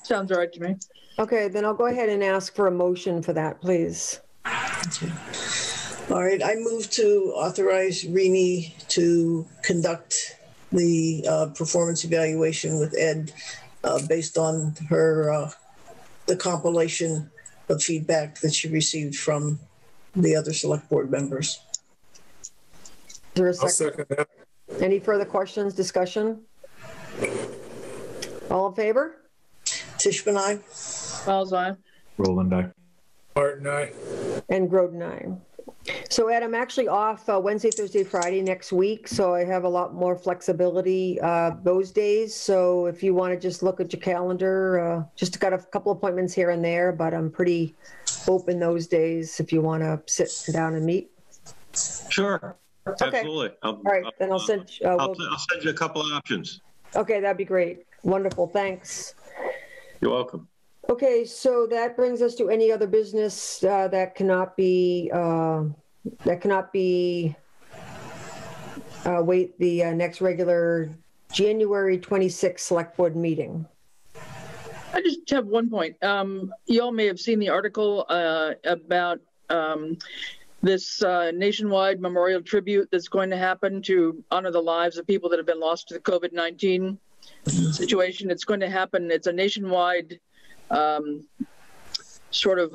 Sounds all right to me. Okay, then I'll go ahead and ask for a motion for that, please. All right, I move to authorize Rini to conduct the performance evaluation with Ed based on her the compilation of feedback that she received from the other select board members. Is there a second? I'll second that. Any further questions, discussion? All in favor? Tishman, aye. Fowles, aye. Roland, aye. Martin, aye. And Groden, aye. So Ed, I'm actually off Wednesday, Thursday, Friday next week, so I have a lot more flexibility those days. So if you want to just look at your calendar, just got a couple appointments here and there, but I'm pretty open those days if you want to sit down and meet. Sure, okay. Absolutely. All right, then I'll send. I'll send you a couple of options. Okay, that'd be great. Wonderful, thanks. You're welcome. Okay, so that brings us to any other business that cannot be wait the next regular January 26th select board meeting. I just have one point. You all may have seen the article about this nationwide memorial tribute that's going to happen to honor the lives of people that have been lost to the COVID-19 situation. It's going to happen. It's a nationwide sort of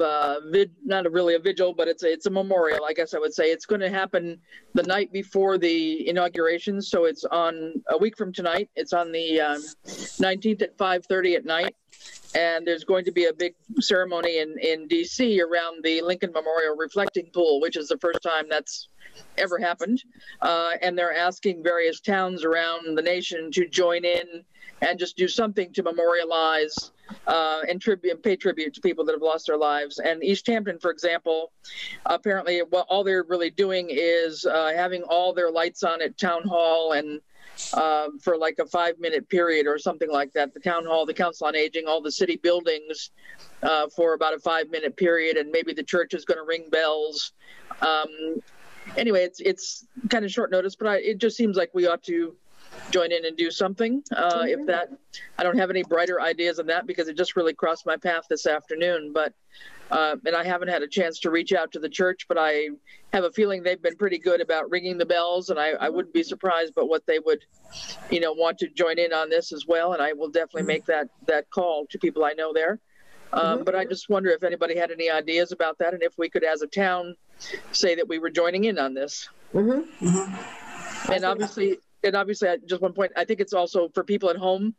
not really a vigil, but it's a memorial, I guess I would say. It's going to happen the night before the inauguration, so it's on a week from tonight. It's on the 19th at 5:30 at night, and there's going to be a big ceremony in DC around the Lincoln Memorial Reflecting Pool, which is the first time that's ever happened, and they're asking various towns around the nation to join in and just do something to memorialize and pay tribute to people that have lost their lives. And East Hampton, for example, apparently all they're really doing is having all their lights on at Town Hall and for like a 5-minute period or something like that. The Town Hall, the Council on Aging, all the city buildings for about a 5-minute period, and maybe the church is going to ring bells. Anyway, it's kind of short notice, but it just seems like we ought to join in and do something. If that, I don't have any brighter ideas on that because it just really crossed my path this afternoon. But and I haven't had a chance to reach out to the church, but I have a feeling they've been pretty good about ringing the bells, and I wouldn't be surprised but what they would, want to join in on this as well. And I will definitely make that call to people I know there. But I just wonder if anybody had any ideas about that, and if we could, as a town, say that we were joining in on this. And obviously, just one point, I think it's also for people at home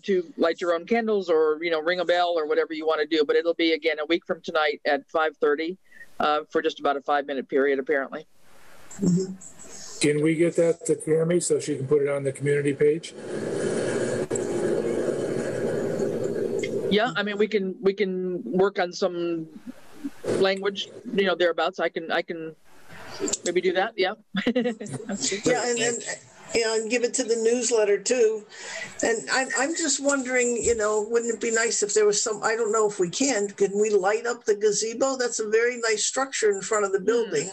to light your own candles or, ring a bell or whatever you want to do. But it'll be, again, a week from tonight at 5:30 for just about a 5-minute period, apparently. Can we get that to Tammy so she can put it on the community page? Yeah, I mean, we can work on some language, thereabouts. I can maybe do that. Yeah. And give it to the newsletter too. And I'm just wondering, wouldn't it be nice if there was some, I don't know if we can we light up the gazebo? That's a very nice structure in front of the building.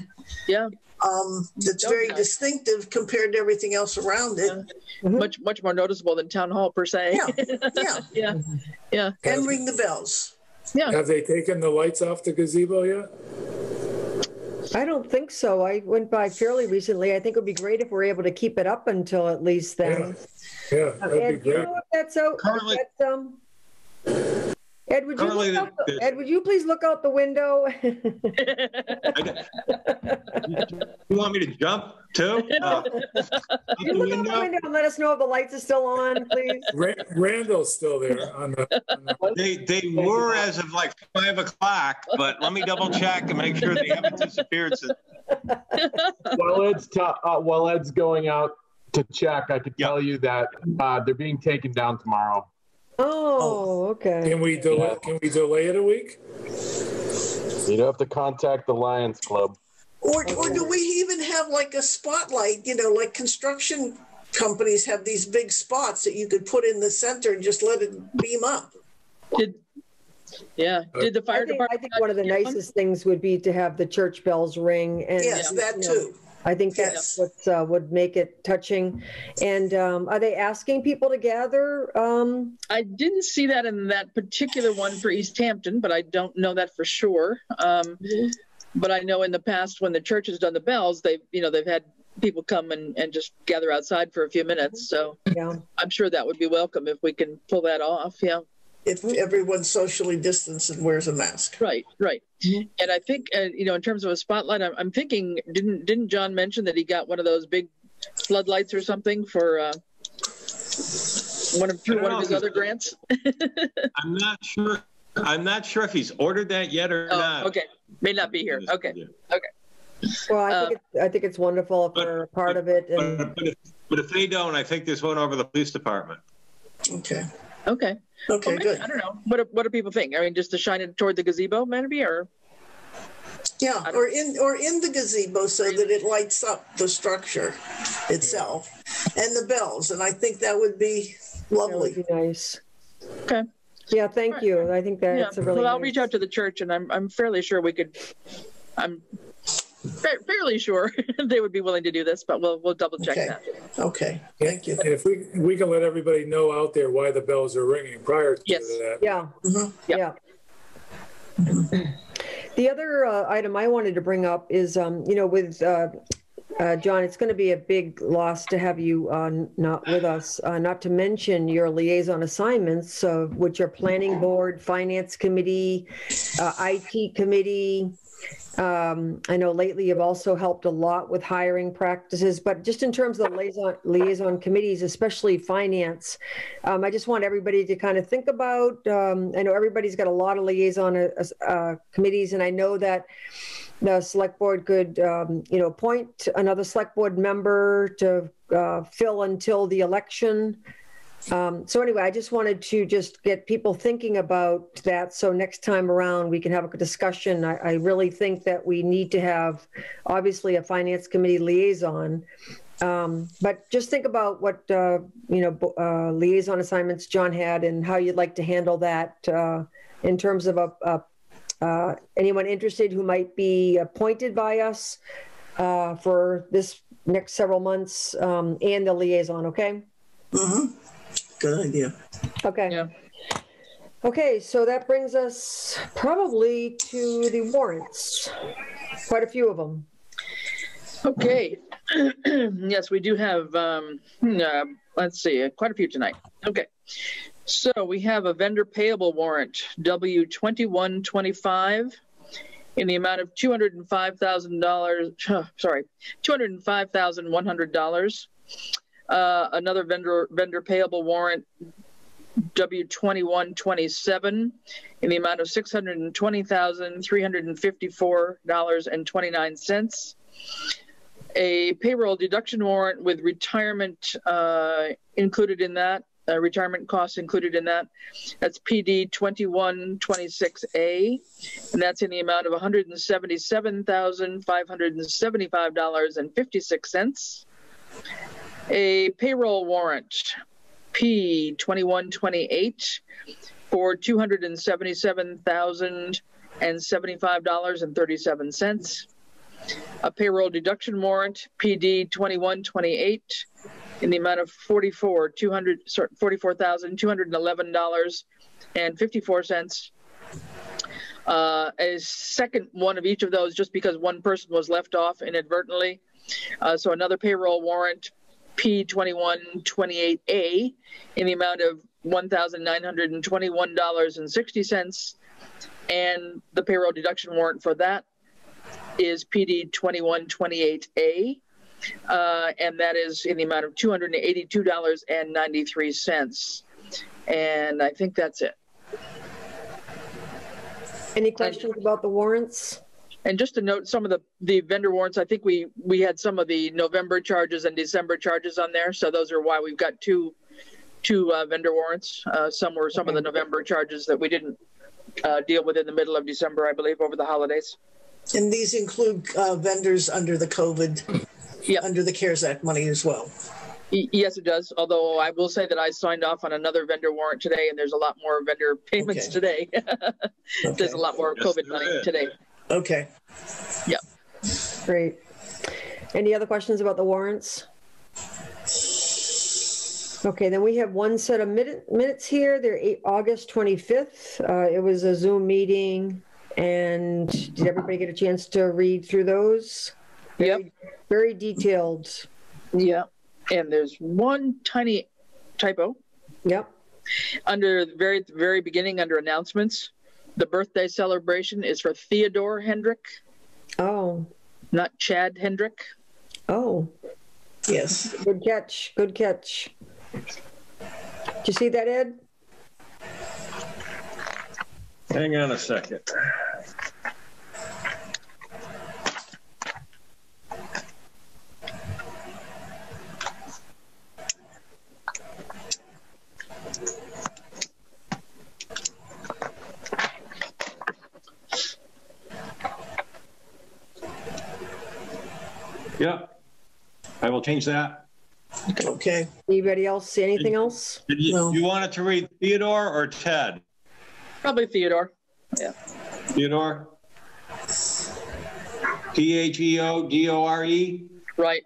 Yeah. That's very distinctive compared to everything else around it. Much more noticeable than Town Hall per se. Yeah. And ring the bells. Yeah. Have they taken the lights off the gazebo yet? I don't think so. I went by fairly recently. I think it would be great if we're able to keep it up until at least then. Yeah, that'd be great. That's out. Currently, Ed, would you please look out the window? You want me to jump too? You look out the window and let us know if the lights are still on, please. Randall's still there. They were as of like 5 o'clock, but let me double check and make sure they haven't disappeared since. While Ed's going out to check, I could tell you that they're being taken down tomorrow. Oh, okay. Can we delay it a week? You'd have to contact the Lions Club. Or do we even have like a spotlight, like construction companies have these big spots that you could put in the center and just let it beam up. Did the fire department? I think one of the nicest things would be to have the church bells ring. And yes, that too. I think that's what would make it touching. And are they asking people to gather? I didn't see that in that particular one for East Hampton, but I don't know that for sure. But I know in the past when the church has done the bells, they've had people come and just gather outside for a few minutes. So I'm sure that would be welcome if we can pull that off. Yeah. If everyone's socially distanced and wears a mask. Right. And I think, in terms of a spotlight, I'm thinking, didn't John mention that he got one of those big floodlights or something for one of his other grants? I'm not sure if he's ordered that yet or not. Okay. May not be here. Okay. Well, I think it's wonderful if we're a part of it. But if they don't, I think there's one over the police department. Okay, well, good. I don't know. What do people think? I mean, just to shine it toward the gazebo, maybe, or? Yeah, or in the gazebo so that it lights up the structure itself and the bells. And I think that would be lovely. That would be nice. Okay. Yeah, thank you. I think that's a really Well, I'll reach out to the church, and I'm fairly sure we could. I'm fairly sure they would be willing to do this, but we'll double check that. Okay, thank you. If we can let everybody know out there why the bells are ringing prior to that. Yeah. Yeah. The other item I wanted to bring up is, with John, it's going to be a big loss to have you not with us, not to mention your liaison assignments, which are planning board, finance committee, IT committee. I know lately you've also helped a lot with hiring practices, but just in terms of the liaison committees, especially finance, I just want everybody to kind of think about, I know everybody's got a lot of liaison committees, and I know that the select board could, appoint another select board member to fill until the election. So anyway, I just wanted to just get people thinking about that. So next time around, we can have a discussion. I really think that we need to have, obviously, a finance committee liaison. But just think about what, liaison assignments John had and how you'd like to handle that in terms of anyone interested who might be appointed by us for this next several months, and the liaison, okay? Mm-hmm. Good idea. Okay. Yeah. Okay, so that brings us probably to the warrants. Quite a few of them. Okay. Yes, we do have, let's see, quite a few tonight. Okay. So we have a vendor payable warrant, W2125, in the amount of $205,000, sorry, $205,100. Another vendor payable warrant, W2127, in the amount of $620,354.29. A payroll deduction warrant with retirement included in that, retirement costs included in that. That's PD 2126A, and that's in the amount of $177,575.56. A payroll warrant, P2128, for $277,075.37. A payroll deduction warrant, PD 2128, in the amount of $44,211.54. A second one of each of those, just because one person was left off inadvertently. So another payroll warrant, P2128A, in the amount of $1,921.60. And the payroll deduction warrant for that is PD 2128A, and that is in the amount of $282.93. And I think that's it. Any questions about the warrants? And just to note, some of the vendor warrants, I think we had some of the November charges and December charges on there. So those are why we've got two vendor warrants. Some were some of the November charges that we didn't deal with in the middle of December, I believe, over the holidays. And these include vendors under the COVID, under the CARES Act money as well. Yes, it does. Although I will say that I signed off on another vendor warrant today, and there's a lot more vendor payments today. There's a lot more COVID money today. Okay. Yeah. Great. Any other questions about the warrants? Okay, then we have one set of minutes here. They're August 25th. It was a Zoom meeting. And did everybody get a chance to read through those? Yep. Very detailed. Yeah. And there's one tiny typo. Yep. Under the very beginning, under announcements, the birthday celebration is for Theodore Hendrick. Oh. Not Chad Hendrick. Oh. Yes. Good catch. Good catch. Did you see that, Ed? Hang on a second. Yeah, I will change that. Okay. Anybody else see anything else? Did you want it to read Theodore or Ted? Probably Theodore. Yeah. Theodore? Theodore? Right.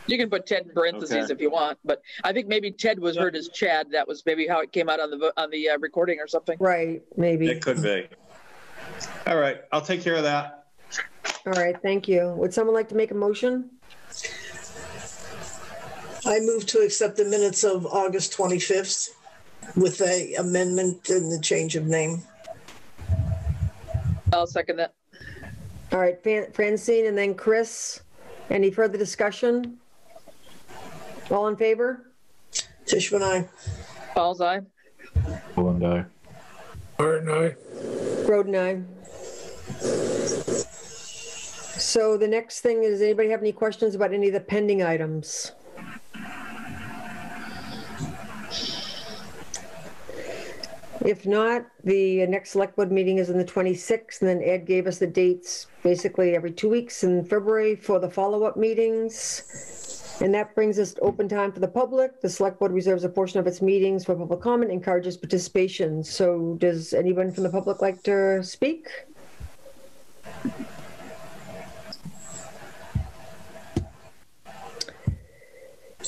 You can put Ted in parentheses if you want, but I think maybe Ted was heard as Chad. That was maybe how it came out on the recording or something. Right, maybe. It could be. All right, I'll take care of that. All right, thank you. Would someone like to make a motion? I move to accept the minutes of August 25th with a amendment and the change of name. I'll second that. All right, Francine and then Chris. Any further discussion? All in favor? Tishman, aye. Fowles, aye. Poland, aye. Martin, aye. Groden, aye. So the next thing is, anybody have any questions about any of the pending items? If not, the next select board meeting is on the 26th, and then Ed gave us the dates basically every 2 weeks in February for the follow-up meetings. And that brings us to open time for the public. The select board reserves a portion of its meetings for public comment, encourages participation. So does anyone from the public like to speak?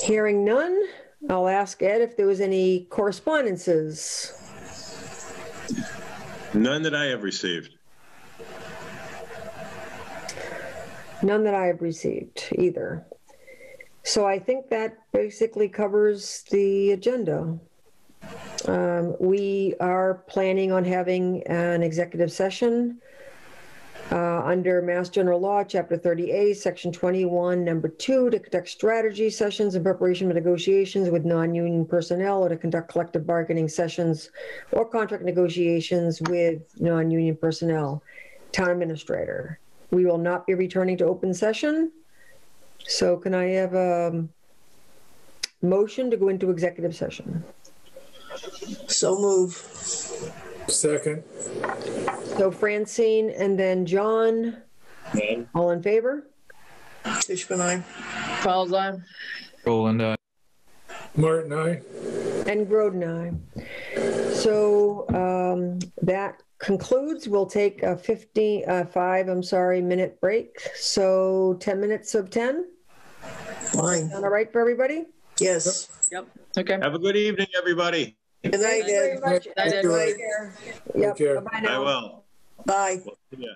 Hearing none, I'll ask Ed if there was any correspondences. None that I have received. None that I have received either. So I think that basically covers the agenda. We are planning on having an executive session under Mass General Law, Chapter 30A, Section 21, Number 2, to conduct strategy sessions in preparation for negotiations with non-union personnel, or to conduct collective bargaining sessions or contract negotiations with non-union personnel. Town Administrator. We will not be returning to open session. So can I have a motion to go into executive session? So move. Second. So Francine and then John. Okay. All in favor? Fishman, aye. Fowles, aye. Roland, aye. Martin, aye. And Groden, aye. So that concludes. We'll take a 5 minute break. So 10 minutes of 10. Fine. All right for everybody? Yes. Yep. Okay. Have a good evening, everybody. Good night, Thank you very Ed. much. Thank you, Ed. Yep. Take care. Bye-bye I now. will. Bye. Yeah.